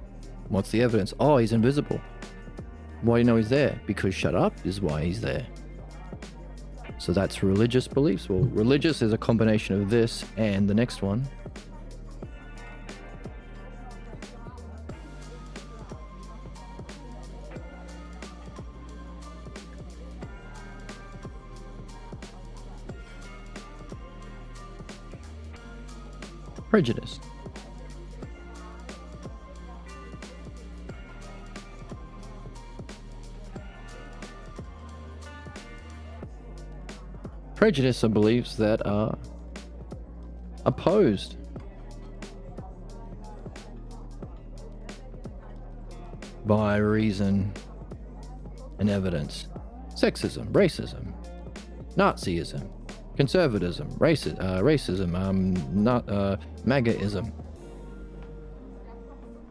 What's the evidence? Oh, he's invisible. Why do you know he's there? Because shut up is why he's there. So that's religious beliefs. Well, religious is a combination of this and the next one. Prejudice. Prejudice are beliefs that are opposed by reason and evidence. Sexism, racism, Nazism, conservatism, racism, MAGAism.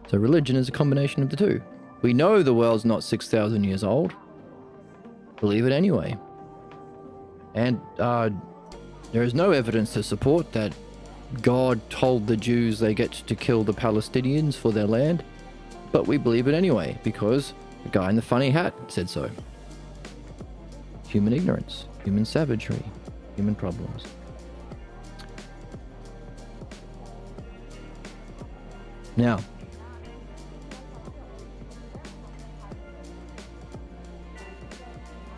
So religion is a combination of the two. We know the world's not 6,000 years old. Believe it anyway. And there is no evidence to support that God told the Jews they get to kill the Palestinians for their land. But we believe it anyway, because the guy in the funny hat said so. Human ignorance, human savagery, human problems. Now,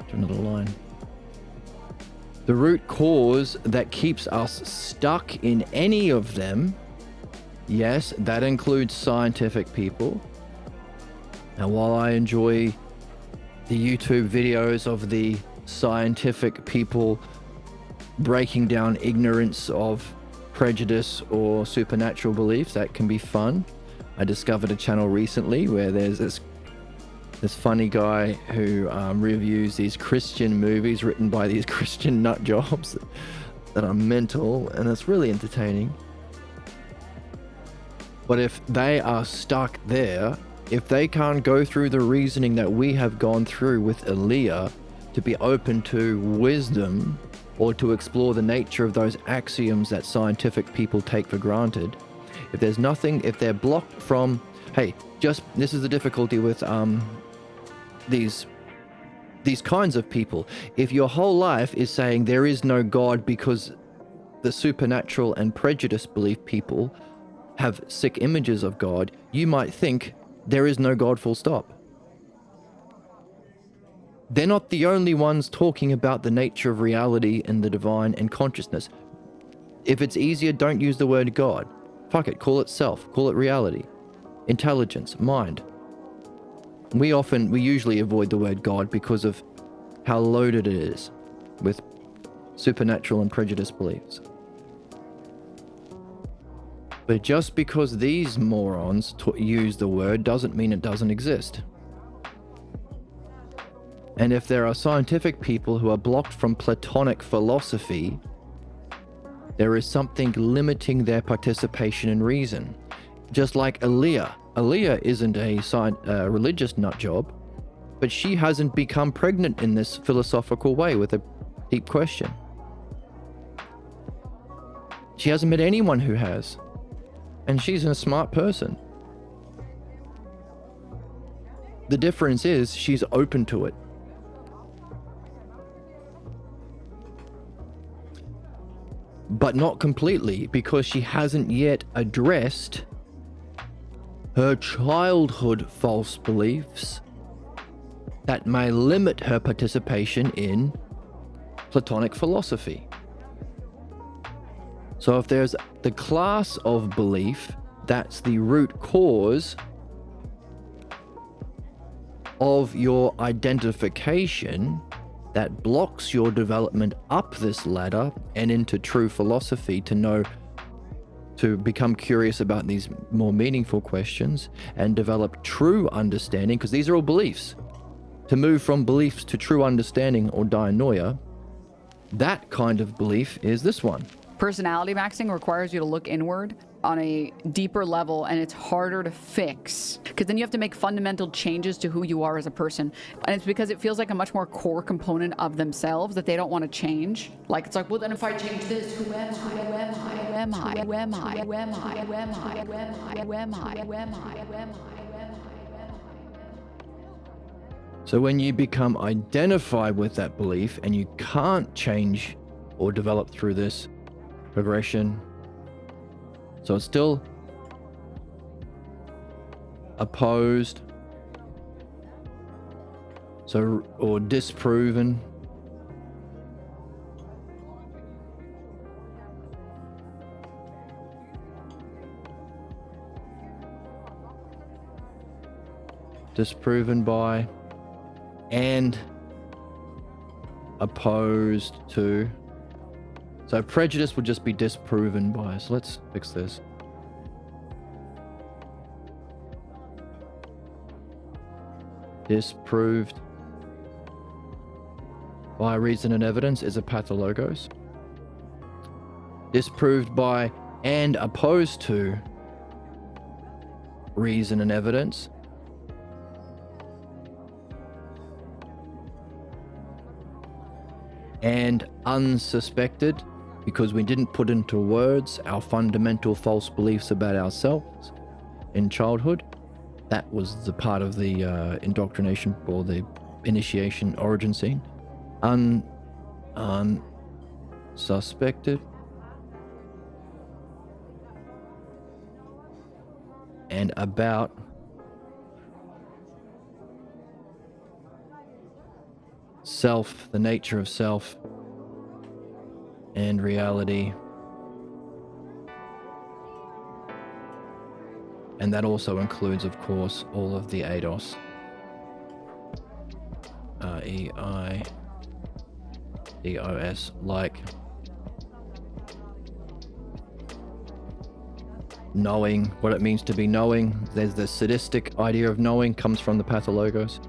to another line. The root cause that keeps us stuck in any of them, yes, that includes scientific people. And while I enjoy the YouTube videos of the scientific people breaking down ignorance of prejudice or supernatural beliefs, that can be fun. I discovered a channel recently where there's this funny guy who reviews these Christian movies written by these Christian nut jobs that are mental, and it's really entertaining. But if they are stuck there, if they can't go through the reasoning that we have gone through with Aaliyah to be open to wisdom or to explore the nature of those axioms that scientific people take for granted, if there's nothing, if they're blocked from, hey, just, this is the difficulty with these kinds of people. If your whole life is saying there is no God because the supernatural and prejudice belief people have sick images of God, you might think there is no God, full stop. They're not the only ones talking about the nature of reality and the divine and consciousness. If it's easier, don't use the word God. Fuck it, call it self, call it reality, intelligence, mind. We usually avoid the word God because of how loaded it is with supernatural and prejudice beliefs. But just because these morons use the word doesn't mean it doesn't exist. And if there are scientific people who are blocked from Platonic philosophy, there is something limiting their participation in reason. Just like Aaliyah. Aaliyah isn't a religious nut job. but she hasn't become pregnant in this philosophical way with a deep question. She hasn't met anyone who has. And she's a smart person. The difference is she's open to it. But not completely, because she hasn't yet addressed her childhood false beliefs that may limit her participation in Platonic philosophy. So if there's the class of belief that's the root cause of your identification that blocks your development up this ladder and into true philosophy to become curious about these more meaningful questions and develop true understanding, because these are all beliefs. To move from beliefs to true understanding or dianoia, that kind of belief is this one. Personality maxing requires you to look inward on a deeper level, and it's harder to fix because then you have to make fundamental changes to who you are as a person. And it's because it feels like a much more core component of themselves that they don't want to change. Like, it's like, well, then if I change this, who am I? Who am I? Who am I? Who am I? Who am I? Who am I? Who am I? Who am I? Who am I? Who am I? So when you become identified with that belief and you can't change or develop through this progression, so it's still opposed, so or disproven. Disproven by and opposed to. So prejudice would just be disproven by. So let's fix this. Disproved by reason and evidence is a pathologos. Disproved by and opposed to reason and evidence. And unsuspected, because we didn't put into words our fundamental false beliefs about ourselves in childhood. That was the part of the indoctrination or the initiation origin scene. Unsuspected. And about self, the nature of self and reality. And that also includes, of course, all of the eidos. R-E-I-D-O-S, like knowing, what it means to be knowing. There's the sadistic idea of knowing, comes from the pathologos.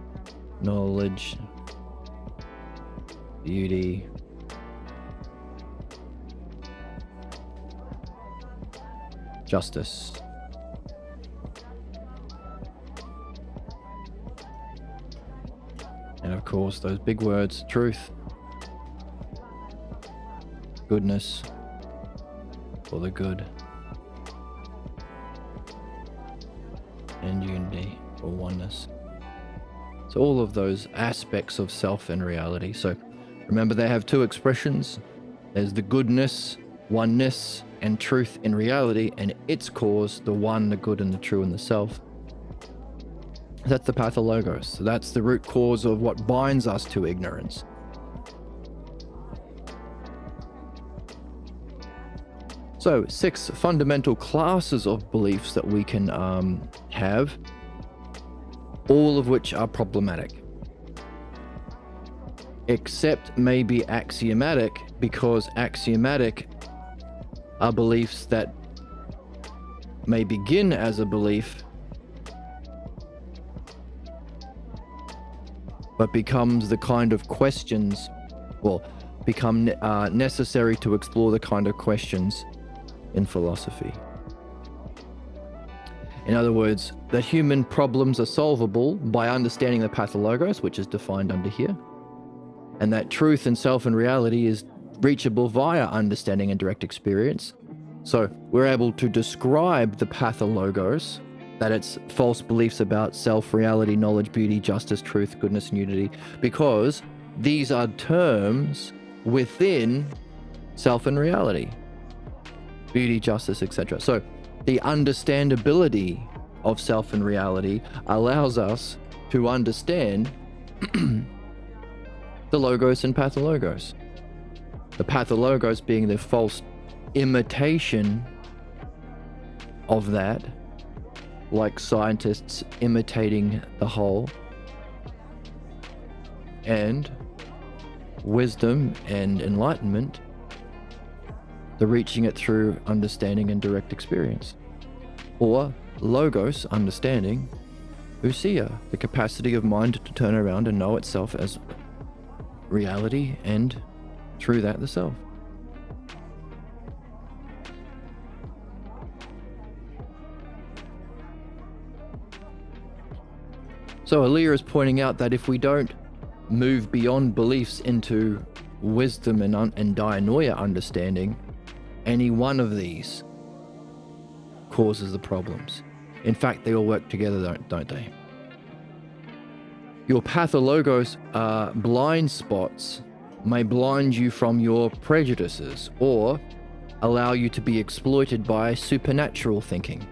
Knowledge, beauty, justice. And of course, those big words, truth, goodness, for the good, and unity, or oneness. So all of those aspects of self and reality. So remember, they have two expressions. There's the goodness, oneness, and truth in reality, and its cause, the one, the good, and the true, and the self. That's the pathologos. So that's the root cause of what binds us to ignorance. So 6 fundamental classes of beliefs that we can have, all of which are problematic. Except maybe axiomatic, because axiomatic are beliefs that may begin as a belief but becomes the kind of questions, well, become necessary to explore the kind of questions in philosophy. In other words, that human problems are solvable by understanding the pathologos, which is defined under here, and that truth and self and reality is reachable via understanding and direct experience. So we're able to describe the pathologos, that it's false beliefs about self, reality, knowledge, beauty, justice, truth, goodness, and unity, because these are terms within self and reality, beauty, justice, etc. So the understandability of self and reality allows us to understand the logos and pathologos. The pathologos being the false imitation of that, like scientists imitating the whole, and wisdom and enlightenment, the reaching it through understanding and direct experience. Or logos, understanding, ousia, the capacity of mind to turn around and know itself as reality, and through that the self. So Aaliyah is pointing out that if we don't move beyond beliefs into wisdom and dianoia understanding, any one of these causes the problems. In fact, they all work together, don't they? Your pathologos blind spots may blind you from your prejudices or allow you to be exploited by supernatural thinking.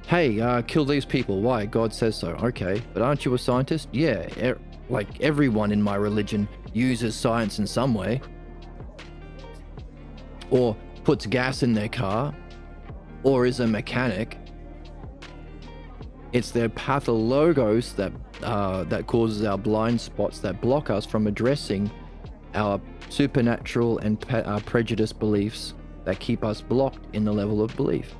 Hey, kill these people. Why? God says so. Okay, but aren't you a scientist? Yeah, like everyone in my religion uses science in some way. Or puts gas in their car, or is a mechanic. It's their pathologos that causes our blind spots, that block us from addressing our supernatural and prejudice beliefs that keep us blocked in the level of belief.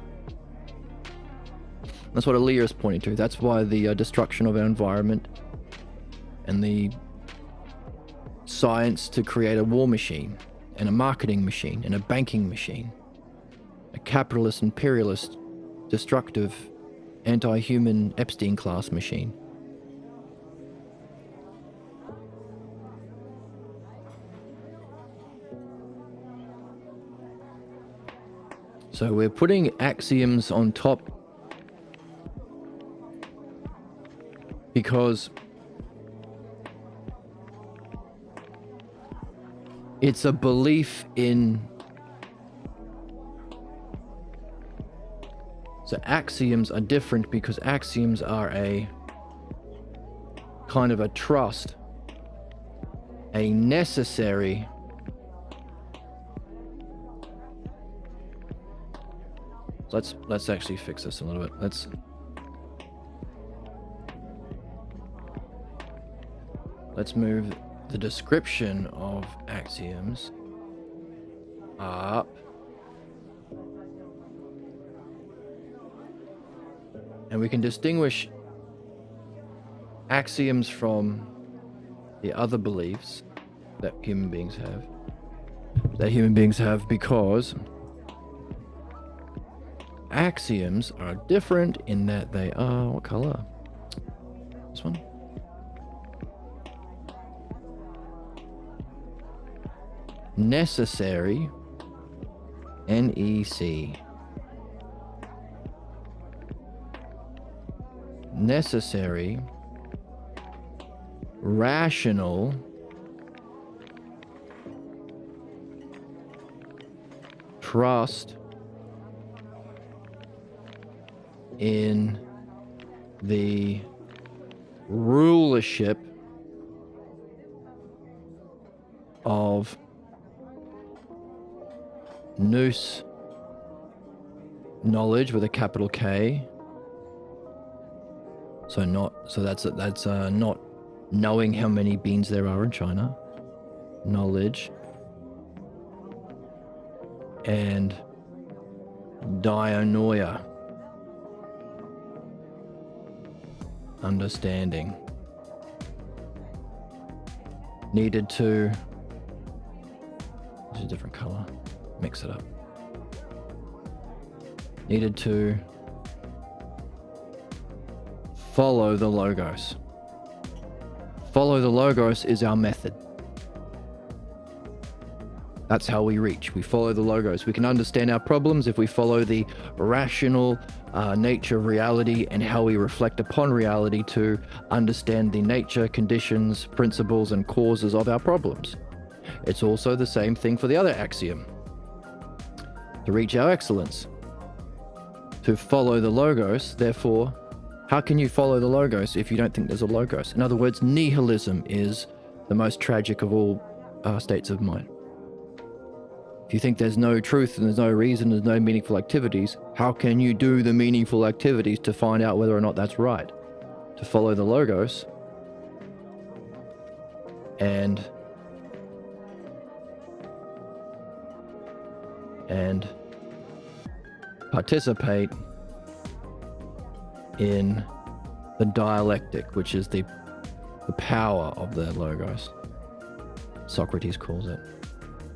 That's what Aaliyah is pointing to. That's why the destruction of our environment and the science to create a war machine and a marketing machine and a banking machine, a capitalist, imperialist, destructive, anti-human Epstein class machine. So we're putting axioms on top because it's a belief in... So axioms are different because axioms are a kind of a trust, a necessary let's actually fix this a little bit. Let's move the description of axioms up. And we can distinguish axioms from the other beliefs that human beings have, because axioms are different in that they are... What color? This one? Necessary, NEC. Necessary, rational, trust in the rulership of nous, knowledge with a capital K. So that's not knowing how many beans there are in China. Knowledge and dianoia, understanding. Needed to... This is a different color. Mix it up. Needed to follow the Logos. Follow the Logos is our method. That's how we reach. We follow the Logos. We can understand our problems if we follow the rational nature of reality and how we reflect upon reality to understand the nature, conditions, principles, and causes of our problems. It's also the same thing for the other axiom. To reach our excellence. To follow the Logos, therefore, how can you follow the Logos if you don't think there's a Logos? In other words, nihilism is the most tragic of all states of mind. If you think there's no truth and there's no reason, there's no meaningful activities, how can you do the meaningful activities to find out whether or not that's right? To follow the Logos and participate in the dialectic, which is the power of the Logos. Socrates calls it.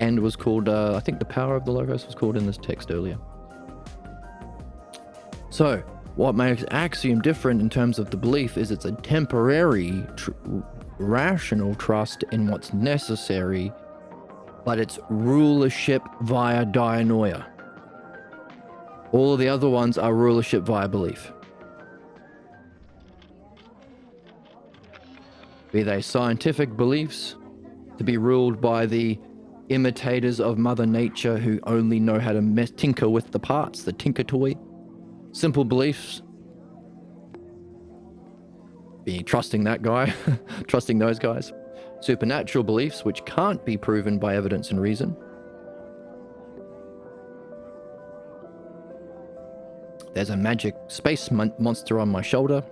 And was called, I think the power of the Logos was called in this text earlier. So, what makes axiom different in terms of the belief is it's a temporary, rational trust in what's necessary, but it's rulership via dianoia. All of the other ones are rulership via belief. Be they scientific beliefs, to be ruled by the imitators of Mother Nature who only know how to tinker with the parts, the tinker toy. Simple beliefs. Be trusting that guy, trusting those guys. Supernatural beliefs, which can't be proven by evidence and reason. There's a magic space monster on my shoulder.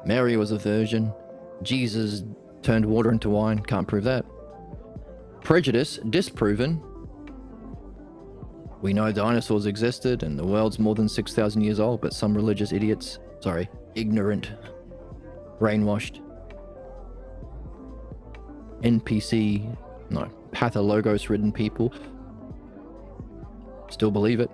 Mary was a virgin. Jesus turned water into wine. Can't prove that. Prejudice, disproven. We know dinosaurs existed and the world's more than 6,000 years old, but some religious idiots, ignorant, brainwashed, pathologos-ridden people still believe it.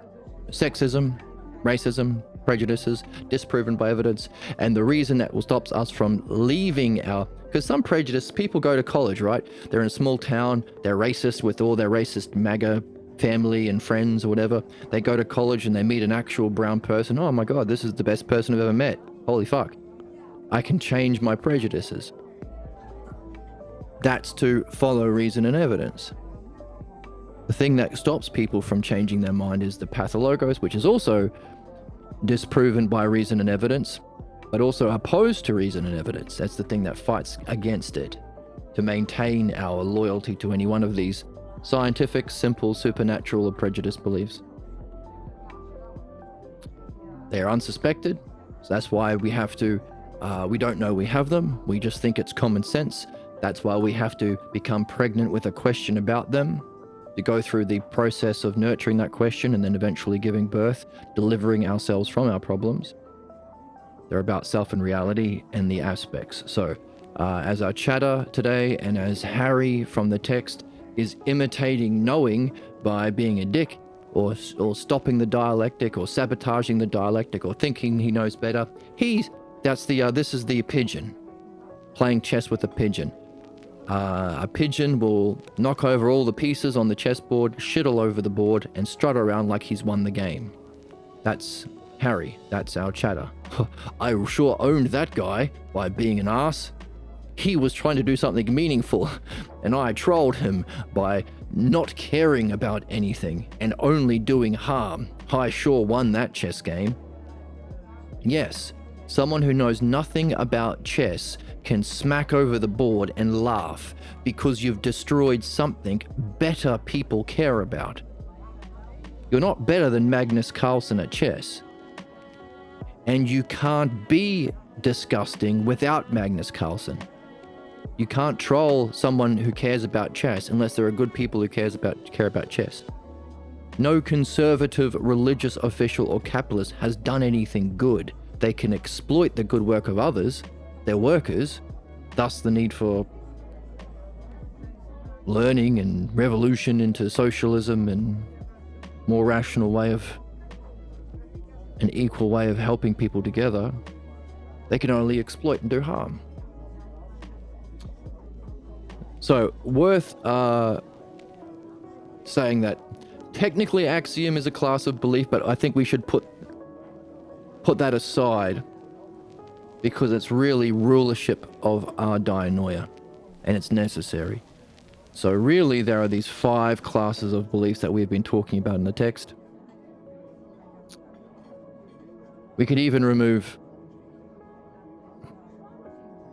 Sexism, racism, prejudices, disproven by evidence, and the reason that stops us from leaving because some prejudice, people go to college, right? They're in a small town, they're racist with all their racist MAGA family and friends or whatever. They go to college and they meet an actual brown person. Oh my God, this is the best person I've ever met. Holy fuck. I can change my prejudices. That's to follow reason and evidence. The thing that stops people from changing their mind is the pathologos, which is also disproven by reason and evidence, but also opposed to reason and evidence. That's the thing that fights against it, to maintain our loyalty to any one of these scientific, simple, supernatural, or prejudiced beliefs. They are unsuspected, so that's why we have to, we don't know we have them, we just think it's common sense. That's why we have to become pregnant with a question about them, to go through the process of nurturing that question and then eventually giving birth, delivering ourselves from our problems. They're about self and reality and the aspects. So, as our chatter today and as Harry from the text is imitating knowing by being a dick or stopping the dialectic or sabotaging the dialectic or thinking he knows better, this is the pigeon, playing chess with a pigeon. A pigeon will knock over all the pieces on the chessboard, shit all over the board, and strut around like he's won the game. That's Harry. That's our chatter. I sure owned that guy by being an ass. He was trying to do something meaningful, and I trolled him by not caring about anything and only doing harm. I sure won that chess game. Yes, someone who knows nothing about chess can smack over the board and laugh because you've destroyed something better people care about. You're not better than Magnus Carlsen at chess. And you can't be disgusting without Magnus Carlsen. You can't troll someone who cares about chess unless there are good people who care about chess. No conservative religious official or capitalist has done anything good. They can exploit the good work of others, their workers, thus the need for learning and revolution into socialism and more rational way of, an equal way of helping people together. They can only exploit and do harm. So, worth saying that technically Axiom is a class of belief, but I think we should put that aside because it's really rulership of our dianoia, and it's necessary. So really, there are these 5 classes of beliefs that we've been talking about in the text. We could even remove...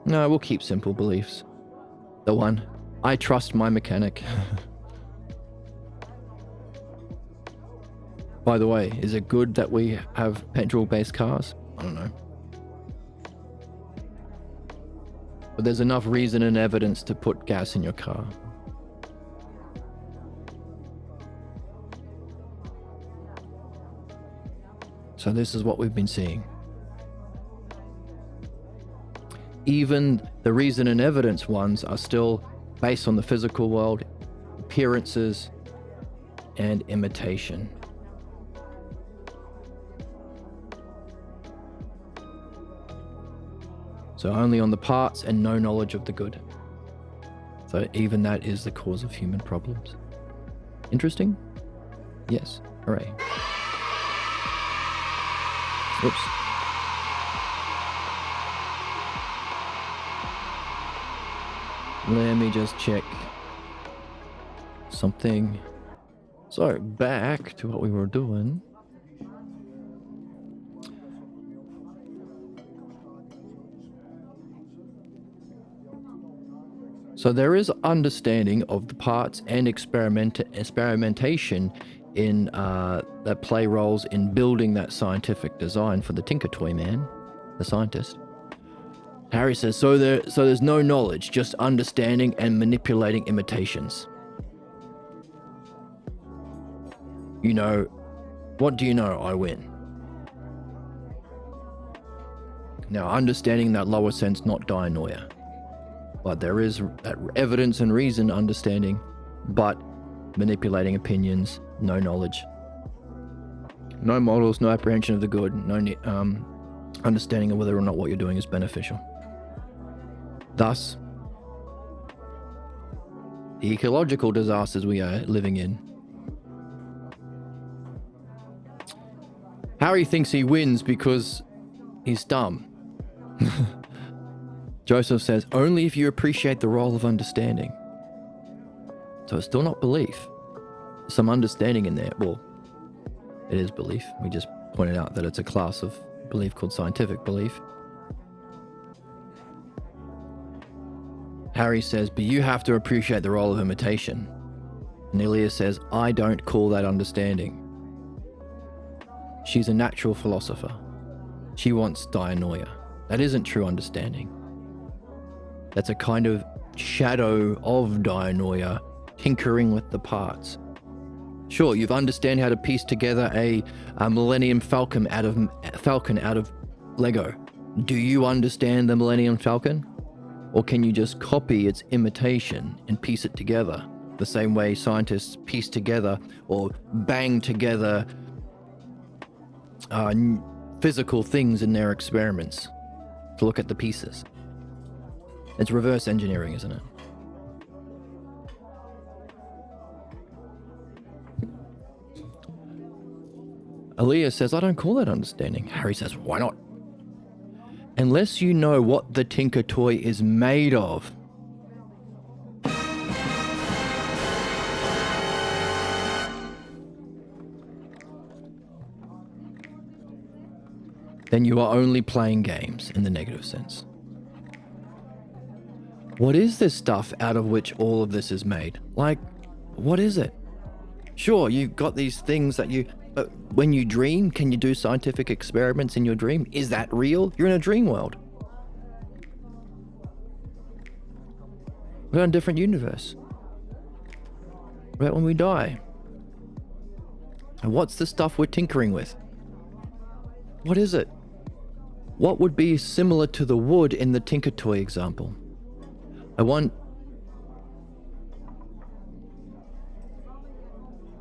No, we'll keep simple beliefs. The one, I trust my mechanic. By the way, is it good that we have petrol-based cars? I don't know. But there's enough reason and evidence to put gas in your car. So this is what we've been seeing. Even the reason and evidence ones are still based on the physical world, appearances, and imitation. So only on the parts and no knowledge of the good. So even that is the cause of human problems. Interesting? Yes. Hooray. Oops. Let me just check something. So back to what we were doing. So there is understanding of the parts and experimentation in that play roles in building that scientific design for the Tinker Toy Man, the scientist. Harry says, so there's no knowledge, just understanding and manipulating imitations. You know, what do you know? I win. Now, understanding that lower sense, not dianoia. But there is evidence and reason understanding, but manipulating opinions, no knowledge. No models, no apprehension of the good, no understanding of whether or not what you're doing is beneficial. Thus, the ecological disasters we are living in. Harry thinks he wins because he's dumb. Joseph says, only if you appreciate the role of understanding. So it's still not belief. Some understanding in there. Well, it is belief. We just pointed out that it's a class of belief called scientific belief. Harry says, but you have to appreciate the role of imitation. And Elias says, I don't call that understanding. She's a natural philosopher. She wants dianoia. That isn't true understanding. That's a kind of shadow of dianoia, tinkering with the parts. Sure, you understand how to piece together a Millennium Falcon out of Lego. Do you understand the Millennium Falcon? Or can you just copy its imitation and piece it together the same way scientists piece together or bang together physical things in their experiments to look at the pieces? It's reverse engineering, isn't it? Elias says, I don't call that understanding. Harry says, why not? Unless you know what the Tinker Toy is made of. Then you are only playing games in the negative sense. What is this stuff out of which all of this is made? Like, what is it? Sure, you've got these things that you... when you dream, can you do scientific experiments in your dream? Is that real? You're in a dream world. We're in a different universe. What about when we die? And what's the stuff we're tinkering with? What is it? What would be similar to the wood in the Tinker Toy example? I want...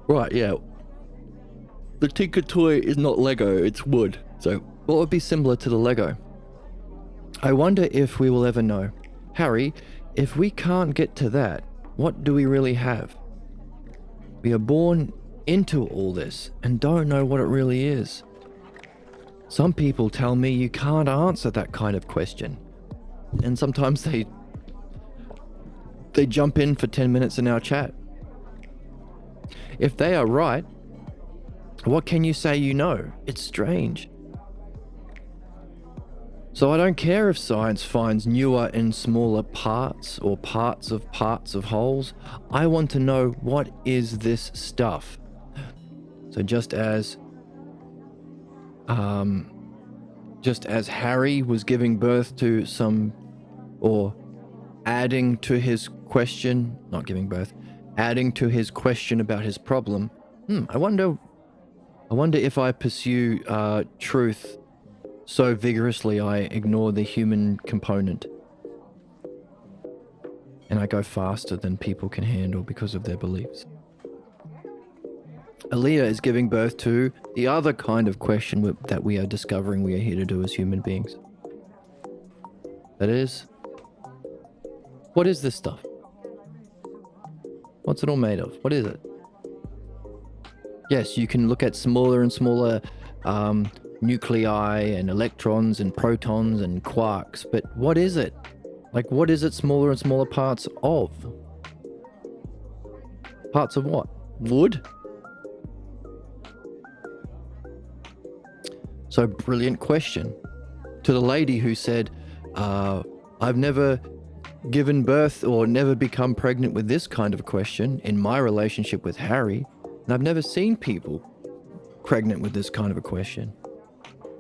Right, yeah. The Tinker Toy is not Lego, it's wood. So what would be similar to the Lego? I wonder if we will ever know. Harry, if we can't get to that, what do we really have? We are born into all this and don't know what it really is. Some people tell me you can't answer that kind of question. And sometimes they jump in for 10 minutes in our chat. If they are right, what can you say you know? It's strange. So I don't care if science finds newer and smaller parts or parts of wholes. I want to know, what is this stuff? So just as Harry was giving birth to some, or adding to his question, not giving birth, adding to his question about his problem, I wonder if I pursue truth so vigorously I ignore the human component. And I go faster than people can handle because of their beliefs. Aaliyah is giving birth to the other kind of question that we are discovering we are here to do as human beings. That is, what is this stuff? What's it all made of? What is it? Yes, you can look at smaller and smaller nuclei and electrons and protons and quarks, but what is it? Like, what is it smaller and smaller parts of? Parts of what? Wood? So, brilliant question. To the lady who said, I've never given birth or never become pregnant with this kind of question in my relationship with Harry, and I've never seen people pregnant with this kind of a question.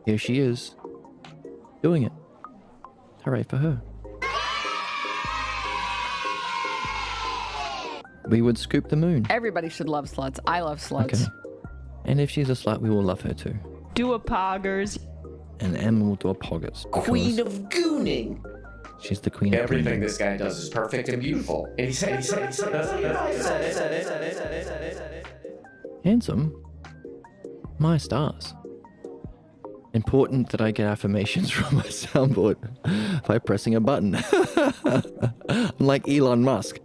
Here she is, doing it. Hooray for her. We would scoop the moon. Everybody should love sluts. I love sluts. Okay. And if she's a slut, we will love her too. Do a poggers. And Emma will do a poggers. Queen of gooning. She's the queen of Everything gooning. this guy does is perfect and beautiful. And he said it. Handsome? My stars. Important that I get affirmations from my soundboard by pressing a button. I'm like Elon Musk.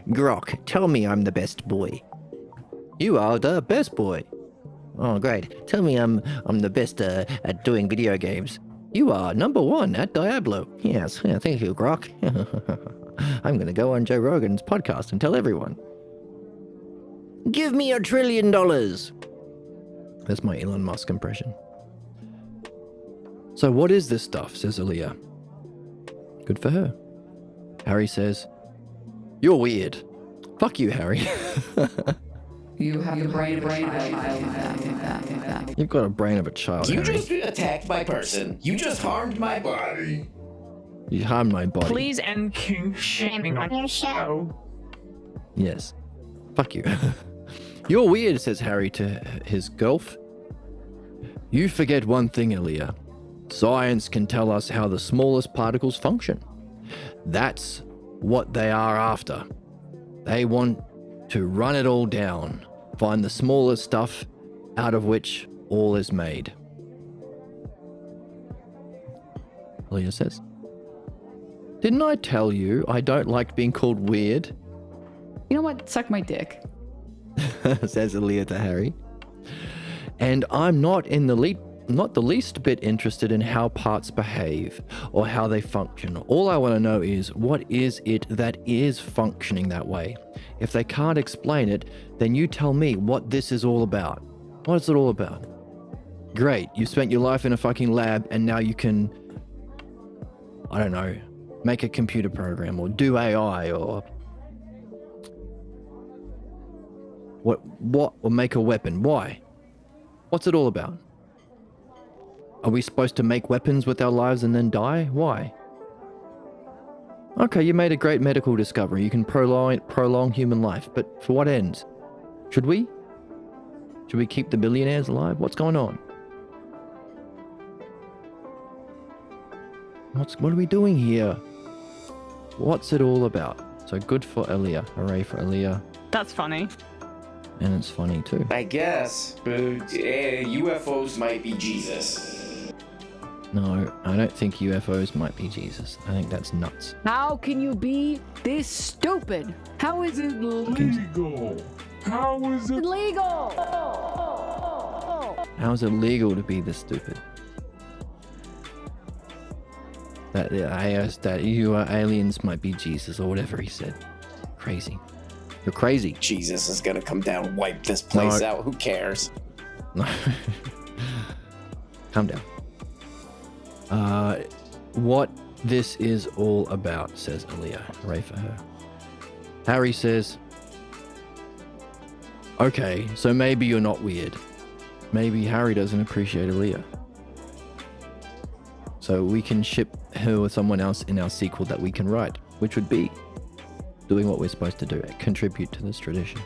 Grok, tell me I'm the best boy. You are the best boy. Oh, great. Tell me I'm the best at doing video games. You are number one at Diablo. Yes, yeah, thank you, Grok. I'm going to go on Joe Rogan's podcast and tell everyone. Give me $1 trillion. That's my Elon Musk impression. So what is this stuff, says Aaliyah. Good for her. Harry says, you're weird. Fuck you, Harry. You have the brain of a child. You've got a brain of a child, You Harry. just attacked my person. You just harmed my body. You harmed my body. Please end kink shaming on your show. Yes. Fuck you. You're weird, says Harry to his gulf. You forget one thing, Aaliyah. Science can tell us how the smallest particles function. That's what they are after. They want to run it all down, find the smallest stuff out of which all is made. Aaliyah says, didn't I tell you I don't like being called weird? You know what? Suck my dick. Says Aaliyah to Harry. And I'm not the least bit interested in how parts behave or how they function. All I want to know is, what is it that is functioning that way? If they can't explain it, then you tell me what this is all about. What is it all about? Great, you spent your life in a fucking lab and now you can, I don't know, make a computer program or do AI or what or make a weapon. Why? What's it all about? Are we supposed to make weapons with our lives and then die? Why? Okay, you made a great medical discovery. You can prolong human life, but for what ends? Should we? Should we keep the billionaires alive? What's going on? What are we doing here? What's it all about? So good for Aaliyah. Hooray for Aaliyah. That's funny. And it's funny too. I guess, but UFOs might be Jesus. No, I don't think UFOs might be Jesus. I think that's nuts. How can you be this stupid? How is it Legal. How is it? legal? How is it legal to be this stupid? That you are aliens might be Jesus or whatever he said. Crazy. You're crazy. Jesus is gonna come down and wipe this place No. out. Who cares? Calm down. What this is all about, says Aaliyah. Hooray for her. Harry says, okay, so maybe you're not weird. Maybe Harry doesn't appreciate Aaliyah. So we can ship her with someone else in our sequel that we can write, which would be doing what we're supposed to do, contribute to this tradition.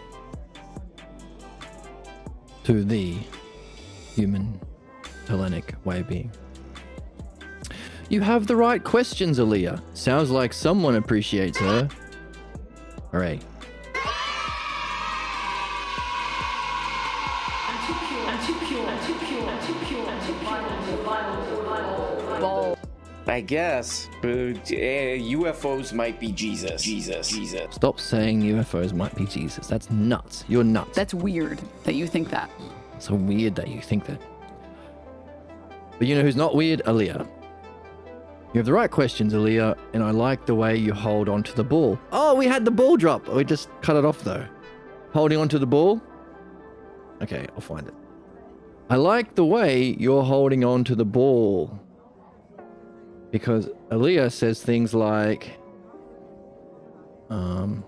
To the human Hellenic way of being. You have the right questions, Aaliyah. Sounds like someone appreciates her. Hooray. I guess. UFOs might be Jesus. Jesus. Stop saying UFOs might be Jesus. That's nuts. You're nuts. That's weird that you think that. So weird that you think that. But you know who's not weird? Aaliyah. You have the right questions, Aaliyah, and I like the way you hold on to the ball. Oh, we had the ball drop. We just cut it off though. Holding on to the ball? Okay, I'll find it. I like the way you're holding on to the ball. Because Aaliyah says things like, In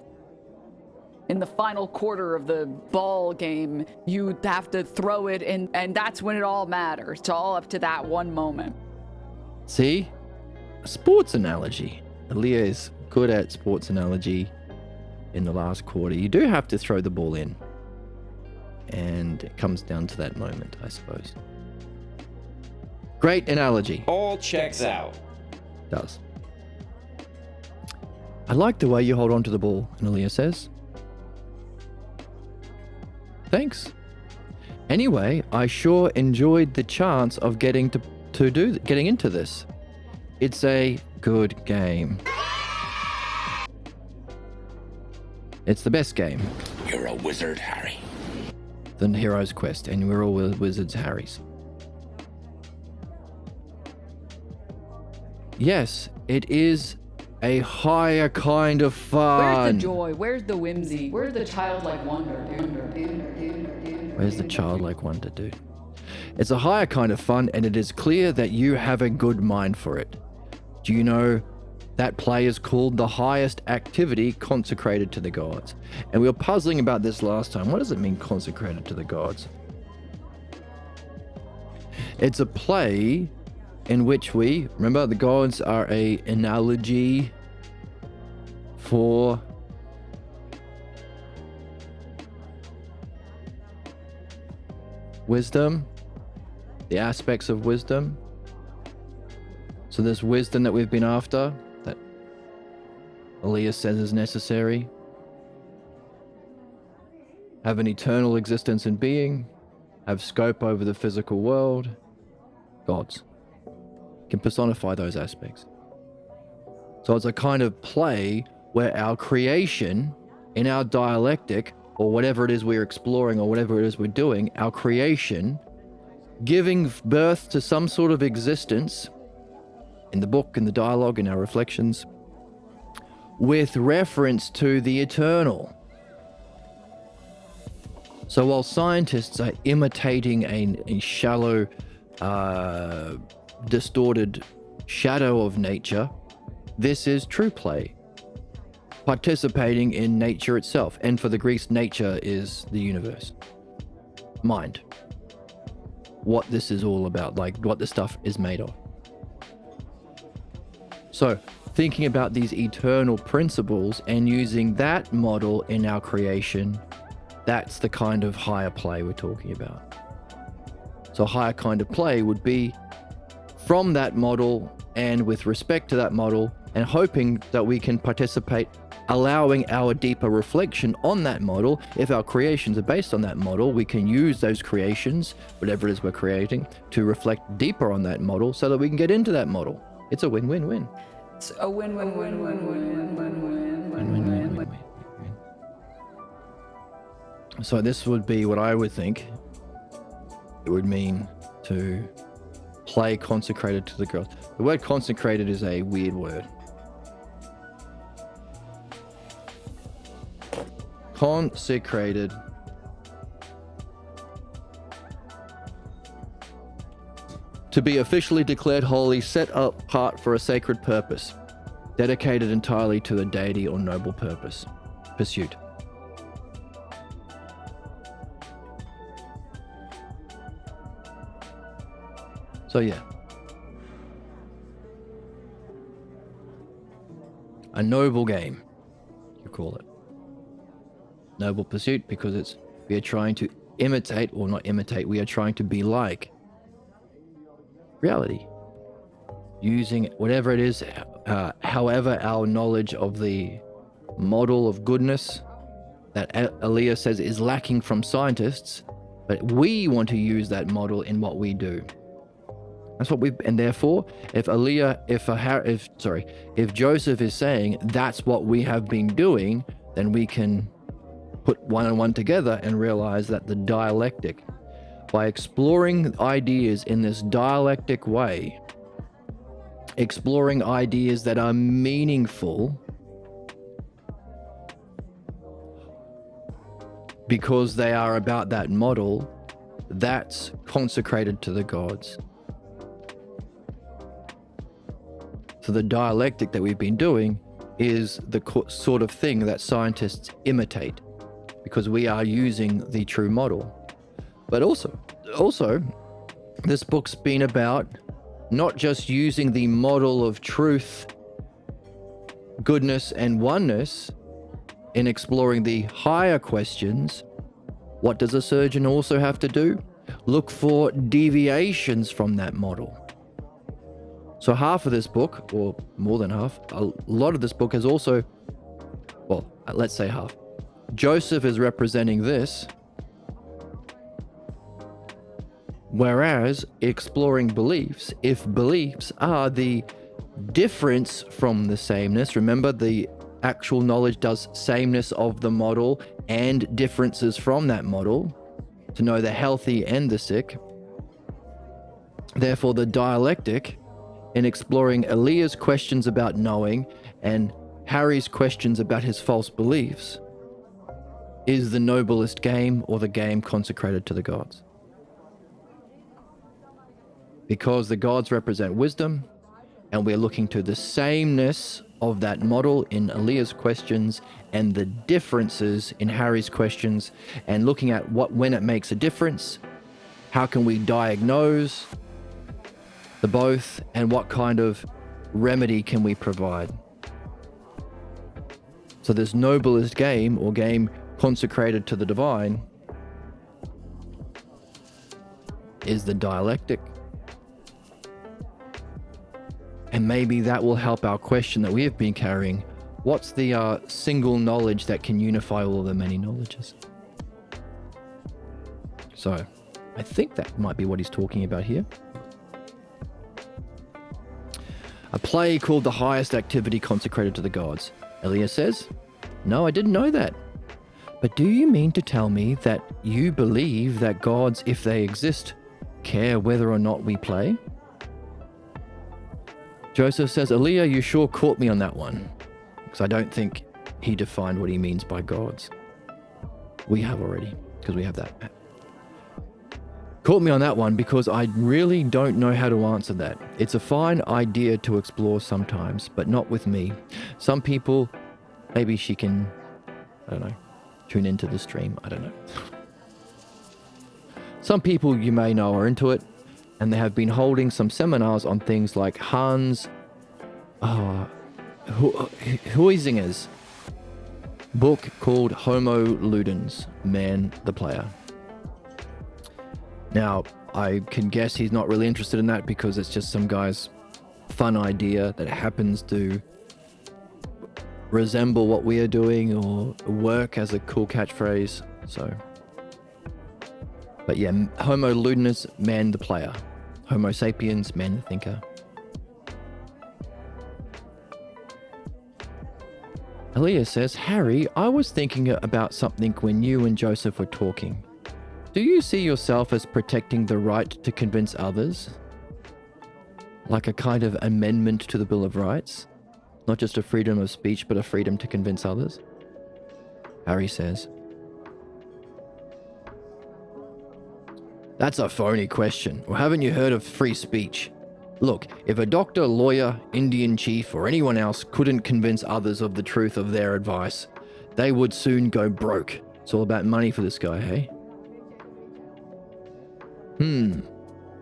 the final quarter of the ball game, you have to throw it, and that's when it all matters. It's all up to that one moment. see? A sports analogy. Aaliyah is good at sports analogy in the last quarter. You do have to throw the ball in. And it comes down to that moment, I suppose. Great analogy. All checks out. Does. I like the way you hold on to the ball, Aaliyah says. Thanks. Anyway, I sure enjoyed the chance of getting into this. It's a good game. It's the best game. You're a wizard, Harry. The Hero's Quest, and we're all wizards, Harrys. Yes, it is a higher kind of fun. Where's the joy? Where's the whimsy? Where's the childlike wonder? Where's the childlike wonder, dude? It's a higher kind of fun, and it is clear that you have a good mind for it. Do you know that play is called the highest activity consecrated to the gods? And we were puzzling about this last time. What does it mean, consecrated to the gods? It's a play in which remember, the gods are an analogy for wisdom, the aspects of wisdom. So this wisdom that we've been after, that Aaliyah says is necessary, have an eternal existence and being, have scope over the physical world, gods can personify those aspects. So it's a kind of play where our creation, in our dialectic, or whatever it is we're exploring, or whatever it is we're doing, our creation, giving birth to some sort of existence, in the book, in the dialogue, in our reflections, with reference to the eternal. So while scientists are imitating a shallow, distorted shadow of nature, this is true play, participating in nature itself. And for the Greeks, nature is the universe, mind, what this is all about, like what this stuff is made of. So thinking about these eternal principles and using that model in our creation, that's the kind of higher play we're talking about. So a higher kind of play would be from that model and with respect to that model, and hoping that we can participate allowing our deeper reflection on that model. If our creations are based on that model, we can use those creations, whatever it is we're creating, to reflect deeper on that model so that we can get into that model. It's a win-win-win. It's a win-win-win-win-win-win-win. Win-win-win-win-win. So this would be what I would think it would mean to play consecrated to the gods. The word consecrated is a weird word. Consecrated. To be officially declared holy, set apart for a sacred purpose, dedicated entirely to the deity or noble pursuit. So yeah. A noble game, you call it. Noble pursuit because we are trying to imitate, or not imitate, we are trying to be like reality. Using whatever it is, however our knowledge of the model of goodness that Aaliyah says is lacking from scientists, but we want to use that model in what we do. That's what and therefore, if Joseph is saying that's what we have been doing, then we can put one and one together and realize that the dialectic, by exploring ideas in this dialectic way, exploring ideas that are meaningful because they are about that model, that's consecrated to the gods. So the dialectic that we've been doing is the sort of thing that scientists imitate, because we are using the true model. But also, this book's been about not just using the model of truth, goodness, and oneness in exploring the higher questions. What does a surgeon also have to do? Look for deviations from that model. So half of this book, or more than half, a lot of this book is also, well, let's say half. Joseph is representing this, whereas exploring beliefs, if beliefs are the difference from the sameness, remember the actual knowledge does sameness of the model and differences from that model to know the healthy and the sick. Therefore, the dialectic in exploring Aaliyah's questions about knowing and Harry's questions about his false beliefs is the noblest game, or the game consecrated to the gods. Because the gods represent wisdom, and we're looking to the sameness of that model in Aaliyah's questions and the differences in Harry's questions, and looking at when it makes a difference, how can we diagnose the both, and what kind of remedy can we provide. So this noblest game, or game consecrated to the divine, is the dialectic. And maybe that will help our question that we have been carrying. What's the single knowledge that can unify all of the many knowledges? So I think that might be what he's talking about here. A play called The Highest Activity Consecrated to the Gods. Aaliyah says, "No, I didn't know that. But do you mean to tell me that you believe that gods, if they exist, care whether or not we play?" Joseph says, "Aaliyah, you sure caught me on that one. Because I don't think he defined what he means by gods. We have already, because we have that. Caught me on that one because I really don't know how to answer that. It's a fine idea to explore sometimes, but not with me. Some people, maybe she can, I don't know, tune into the stream. I don't know. Some people you may know are into it, and they have been holding some seminars on things like Hans Huizinga's book called Homo Ludens, Man the Player. Now, I can guess he's not really interested in that because it's just some guy's fun idea that happens to resemble what we are doing or work as a cool catchphrase. So, but yeah, Homo ludinus, man the player. Homo sapiens, man the thinker. Aaliyah says, Harry, I was thinking about something when you and Joseph were talking. Do you see yourself as protecting the right to convince others? Like a kind of amendment to the Bill of Rights? Not just a freedom of speech, but a freedom to convince others? Harry says, that's a phony question. Or haven't you heard of free speech? Look, if a doctor, lawyer, Indian chief, or anyone else couldn't convince others of the truth of their advice, they would soon go broke. It's all about money for this guy, hey?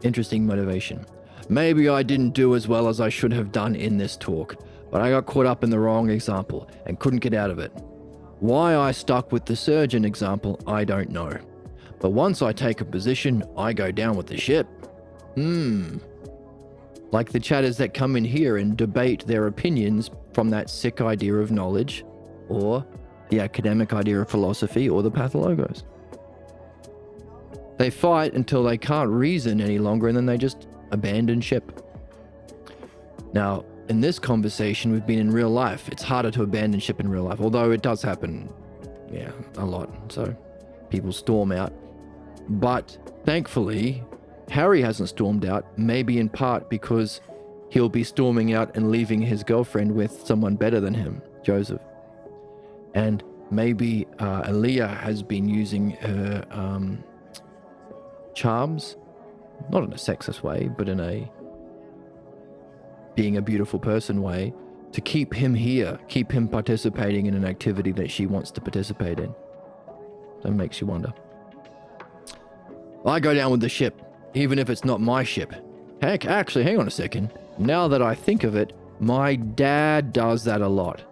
Interesting motivation. Maybe I didn't do as well as I should have done in this talk, but I got caught up in the wrong example and couldn't get out of it. Why I stuck with the surgeon example, I don't know. But once I take a position, I go down with the ship. Like the chatters that come in here and debate their opinions from that sick idea of knowledge, or the academic idea of philosophy, or the pathologos. They fight until they can't reason any longer, and then they just abandon ship. Now, in this conversation, we've been in real life. It's harder to abandon ship in real life, although it does happen, a lot. So people storm out. But thankfully, Harry hasn't stormed out, maybe in part because he'll be storming out and leaving his girlfriend with someone better than him, Joseph. And maybe Aaliyah has been using her charms, not in a sexist way, but in a being a beautiful person way, to keep him here, keep him participating in an activity that she wants to participate in. That makes you wonder. I go down with the ship, even if it's not my ship. Heck, actually, hang on a second. Now that I think of it, my dad does that a lot.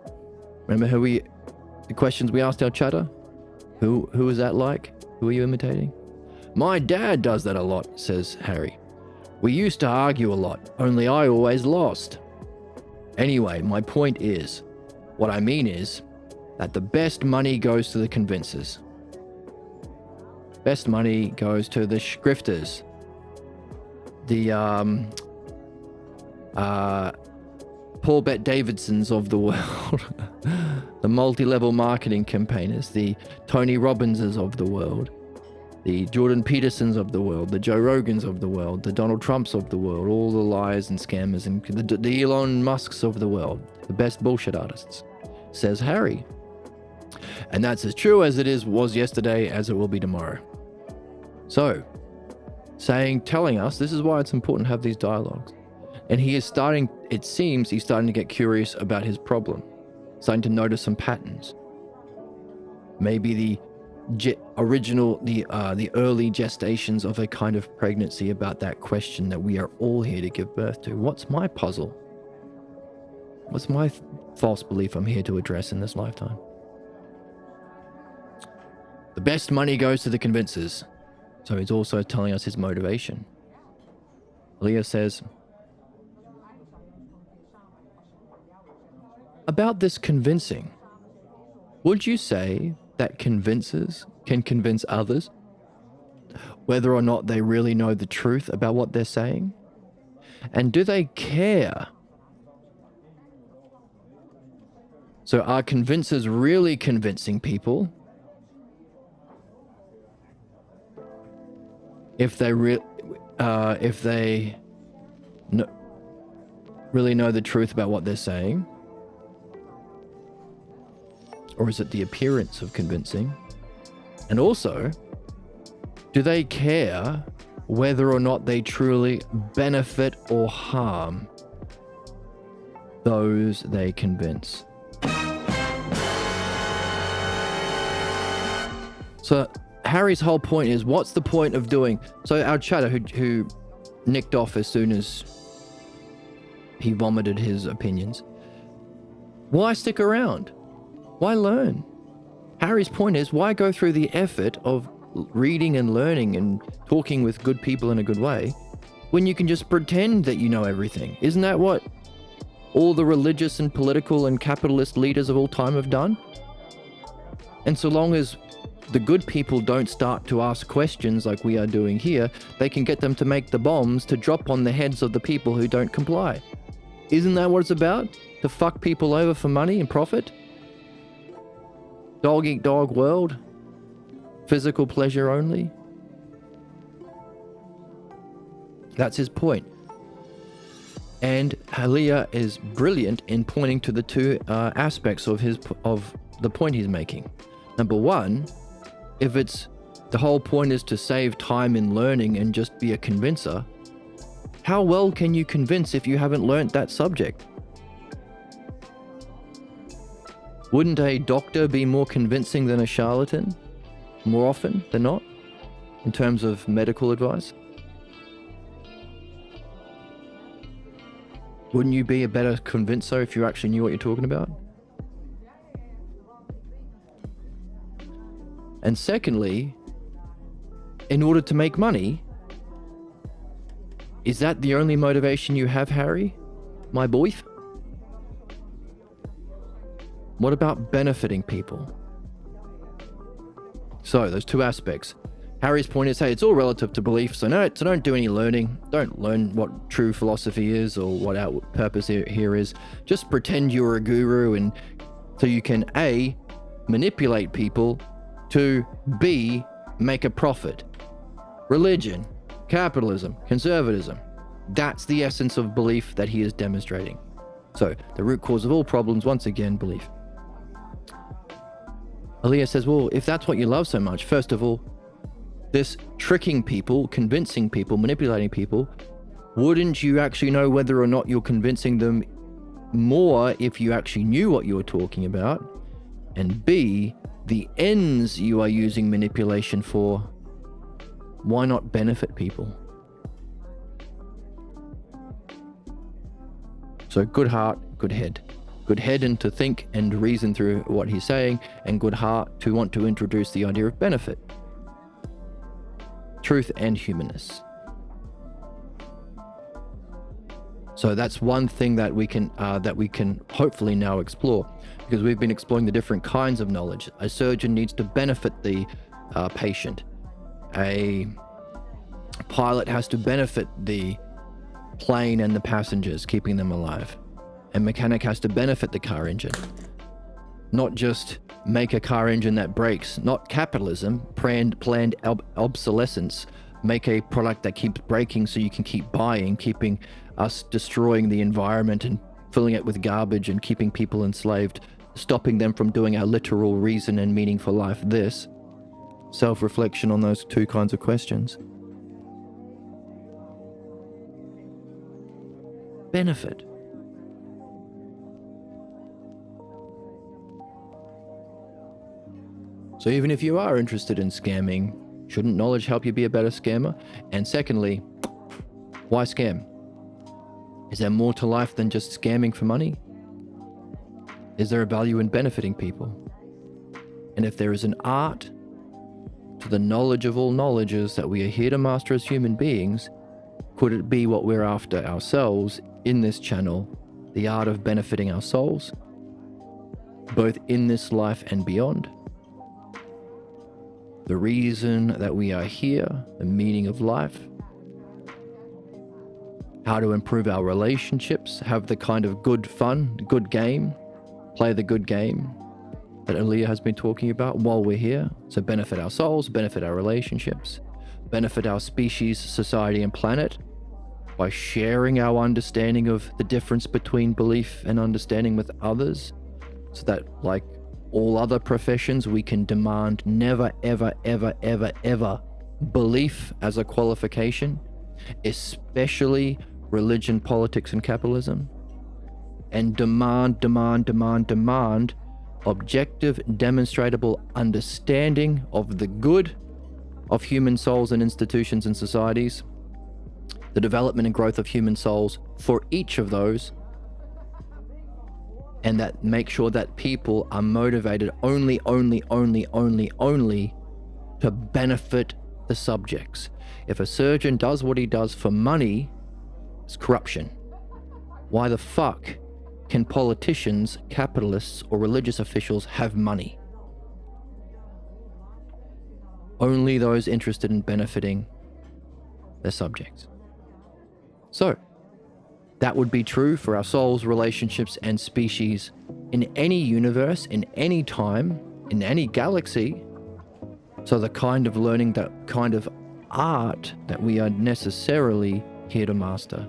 Remember the questions we asked our chatter? Who is that like? Who are you imitating? My dad does that a lot, says Harry. We used to argue a lot, only I always lost. Anyway, my point is, what I mean is, that the best money goes to the convincers. Best money goes to the schrifters. The Paul Bet Davidsons of the world. The multi-level marketing campaigners. The Tony Robbinses of the world. The Jordan Petersons of the world, the Joe Rogans of the world, the Donald Trumps of the world, all the liars and scammers, and the Elon Musks of the world, the best bullshit artists, says Harry. And that's as true as it was yesterday as it will be tomorrow. So, telling us, this is why it's important to have these dialogues. And it seems he's starting to get curious about his problem, starting to notice some patterns. Maybe the early gestations of a kind of pregnancy about that question that we are all here to give birth to. What's my puzzle? What's my false belief I'm here to address in this lifetime? The best money goes to the convincers. So he's also telling us his motivation. Leah says, about this convincing, would you say that convincers can convince others whether or not they really know the truth about what they're saying? And do they care? So are convincers really convincing people if they really know the truth about what they're saying? Or is it the appearance of convincing? And also, do they care whether or not they truly benefit or harm those they convince? So Harry's whole point is, what's the point of doing... So our chatter who nicked off as soon as he vomited his opinions. Why stick around? Why learn? Harry's point is, why go through the effort of reading and learning and talking with good people in a good way when you can just pretend that you know everything? Isn't that what all the religious and political and capitalist leaders of all time have done. And so long as the good people don't start to ask questions like we are doing here, they can get them to make the bombs to drop on the heads of the people who don't comply. Isn't that what it's about? To fuck people over for money and profit? Dog eat dog world? Physical pleasure only? That's his point. And Halia is brilliant in pointing to the two aspects of the point he's making. Number one, if it's the whole point is to save time in learning and just be a convincer, how well can you convince if you haven't learnt that subject? Wouldn't a doctor be more convincing than a charlatan more often than not in terms of medical advice? Wouldn't you be a better convincer if you actually knew what you're talking about? And secondly, in order to make money, is that the only motivation you have, Harry, my boy? What about benefiting people? So, those two aspects. Harry's point is, hey, it's all relative to belief, so don't do any learning. Don't learn what true philosophy is or what our purpose here is. Just pretend you're a guru, and so you can A, manipulate people, to B, make a profit. Religion, capitalism, conservatism. That's the essence of belief that he is demonstrating. So, the root cause of all problems, once again, belief. Halia says, well, if that's what you love so much, first of all, this tricking people, convincing people, manipulating people, wouldn't you actually know whether or not you're convincing them more if you actually knew what you were talking about? And B, the ends you are using manipulation for, why not benefit people? So good heart, good head. Good head and to think and reason through what he's saying, and good heart to want to introduce the idea of benefit. Truth and humanness. So that's one thing that we can hopefully now explore, because we've been exploring the different kinds of knowledge. A surgeon needs to benefit the patient. A pilot has to benefit the plane and the passengers, keeping them alive. A mechanic has to benefit the car engine. Not just make a car engine that breaks. Not capitalism, planned obsolescence. Make a product that keeps breaking so you can keep buying, keeping us destroying the environment and filling it with garbage and keeping people enslaved, stopping them from doing our literal reason and meaning for life. This self-reflection on those two kinds of questions. Benefit. So even if you are interested in scamming, shouldn't knowledge help you be a better scammer? And secondly, why scam? Is there more to life than just scamming for money? Is there a value in benefiting people? And if there is an art to the knowledge of all knowledges that we are here to master as human beings, could it be what we're after ourselves in this channel, the art of benefiting our souls, both in this life and beyond? The reason that we are here, the meaning of life, how to improve our relationships, have the kind of good fun, good game, play the good game that Halia has been talking about while we're here. So benefit our souls, benefit our relationships, benefit our species, society, and planet by sharing our understanding of the difference between belief and understanding with others, so that, like all other professions, we can demand never, ever, ever, ever, ever belief as a qualification, especially religion, politics, and capitalism, and demand objective, demonstrable understanding of the good of human souls and institutions and societies, the development and growth of human souls for each of those, and that make sure that people are motivated only to benefit the subjects. If a surgeon does what he does for money, it's corruption. Why the fuck can politicians, capitalists, or religious officials have money. Only those interested in benefiting their subjects. So, that would be true for our souls, relationships, and species in any universe, in any time, in any galaxy. So the kind of learning, that kind of art that we are necessarily here to master.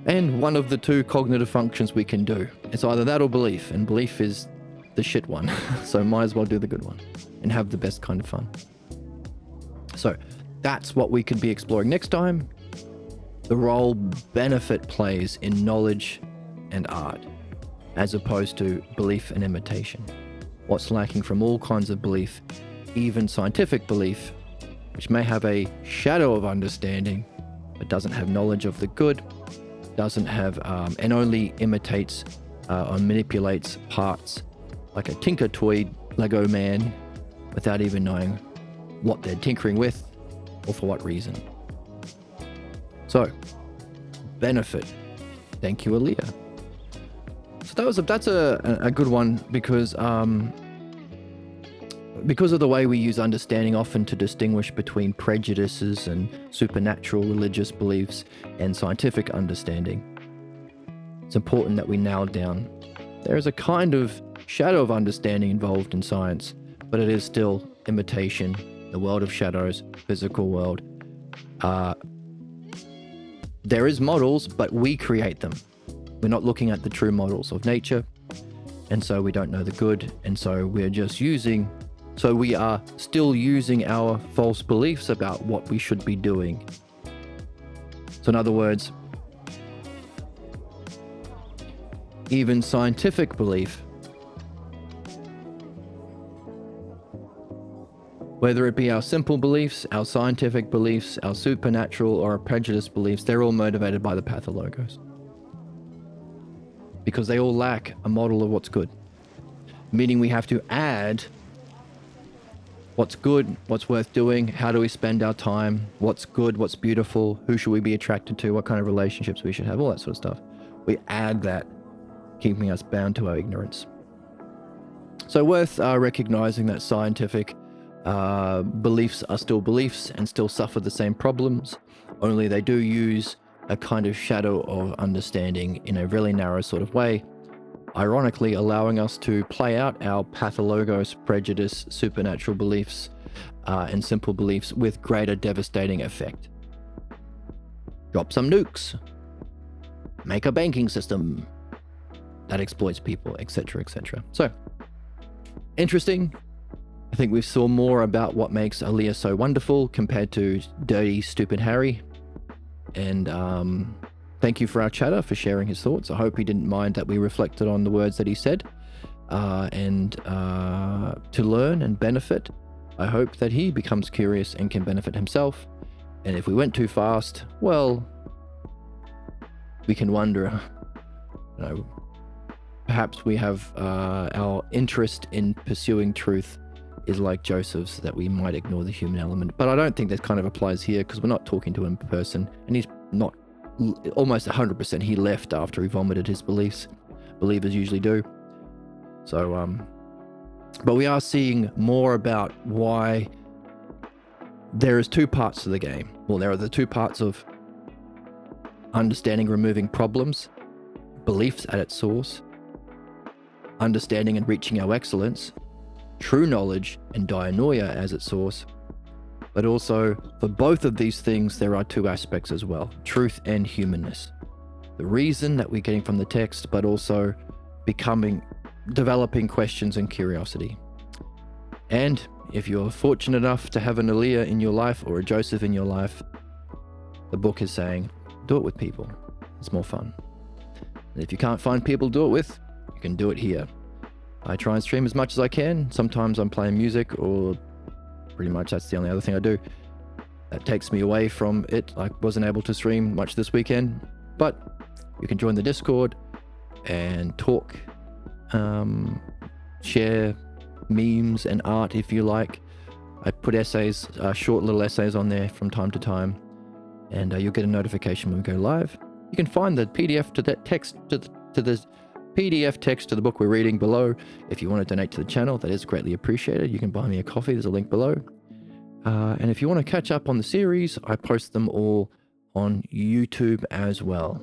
And one of the two cognitive functions we can do. It's either that or belief, and belief is the shit one. So might as well do the good one and have the best kind of fun. So that's what we could be exploring next time. The role benefit plays in knowledge and art, as opposed to belief and imitation. What's lacking from all kinds of belief, even scientific belief, which may have a shadow of understanding, but doesn't have knowledge of the good, doesn't have, and only imitates or manipulates parts like a tinker toy Lego man without even knowing what they're tinkering with or for what reason. So, benefit. Thank you, Aaliyah. So that's a good one because of the way we use understanding often to distinguish between prejudices and supernatural religious beliefs and scientific understanding. It's important that we nail down there is a kind of shadow of understanding involved in science, but it is still imitation, the world of shadows, physical world. There is models, but we create them. We're not looking at the true models of nature, and so we don't know the good, and so we are still using our false beliefs about what we should be doing. So in other words, even scientific belief, whether it be our simple beliefs, our scientific beliefs, our supernatural or our prejudiced beliefs, they're all motivated by the pathologos. Because they all lack a model of what's good. Meaning we have to add what's good, what's worth doing, how do we spend our time, what's good, what's beautiful, who should we be attracted to, what kind of relationships we should have, all that sort of stuff. We add that, keeping us bound to our ignorance. So worth recognizing that scientific beliefs are still beliefs and still suffer the same problems, only they do use a kind of shadow of understanding in a really narrow sort of way, ironically allowing us to play out our pathologos, prejudice, supernatural beliefs, and simple beliefs with greater devastating effect. Drop some nukes, make a banking system that exploits people, etc., etc. So, interesting. I think we saw more about what makes Aaliyah so wonderful compared to dirty, stupid Harry. And thank you for our chatter for sharing his thoughts. I hope he didn't mind that we reflected on the words that he said. And to learn and benefit, I hope that he becomes curious and can benefit himself. And if we went too fast, well, we can wonder, perhaps we have our interest in pursuing truth is like Joseph's, that we might ignore the human element. But I don't think that kind of applies here because we're not talking to him in person, and he's not almost 100%. He left after he vomited his beliefs. Believers usually do. So, but we are seeing more about why there is two parts to the game. Well, there are the two parts of understanding, removing problems, beliefs at its source, understanding and reaching our excellence, true knowledge and dianoia as its source. But also, for both of these things, there are two aspects as well, truth and humanness. The reason that we're getting from the text, but also developing questions and curiosity. And if you're fortunate enough to have an Aaliyah in your life or a Joseph in your life, the book is saying, do it with people. It's more fun. And if you can't find people to do it with, you can do it here. I try and stream as much as I can. Sometimes I'm playing music, or pretty much that's the only other thing I do. That takes me away from it. I wasn't able to stream much this weekend, but you can join the Discord and talk, share memes and art if you like. I put essays, short little essays on there from time to time, and you'll get a notification when we go live. You can find the PDF to that text to the PDF text to the book we're reading below. If you want to donate to the channel, that is greatly appreciated. You can buy me a coffee. There's a link below. And if you want to catch up on the series, I post them all on YouTube as well.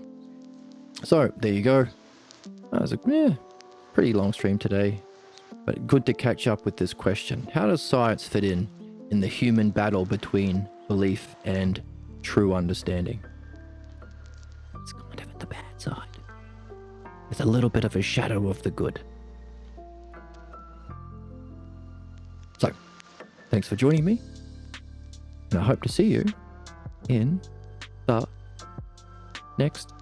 So there you go. That was a pretty long stream today, but good to catch up with this question. How does science fit in the human battle between belief and true understanding? It's kind of at the bad side, with a little bit of a shadow of the good. So, thanks for joining me, and I hope to see you in the next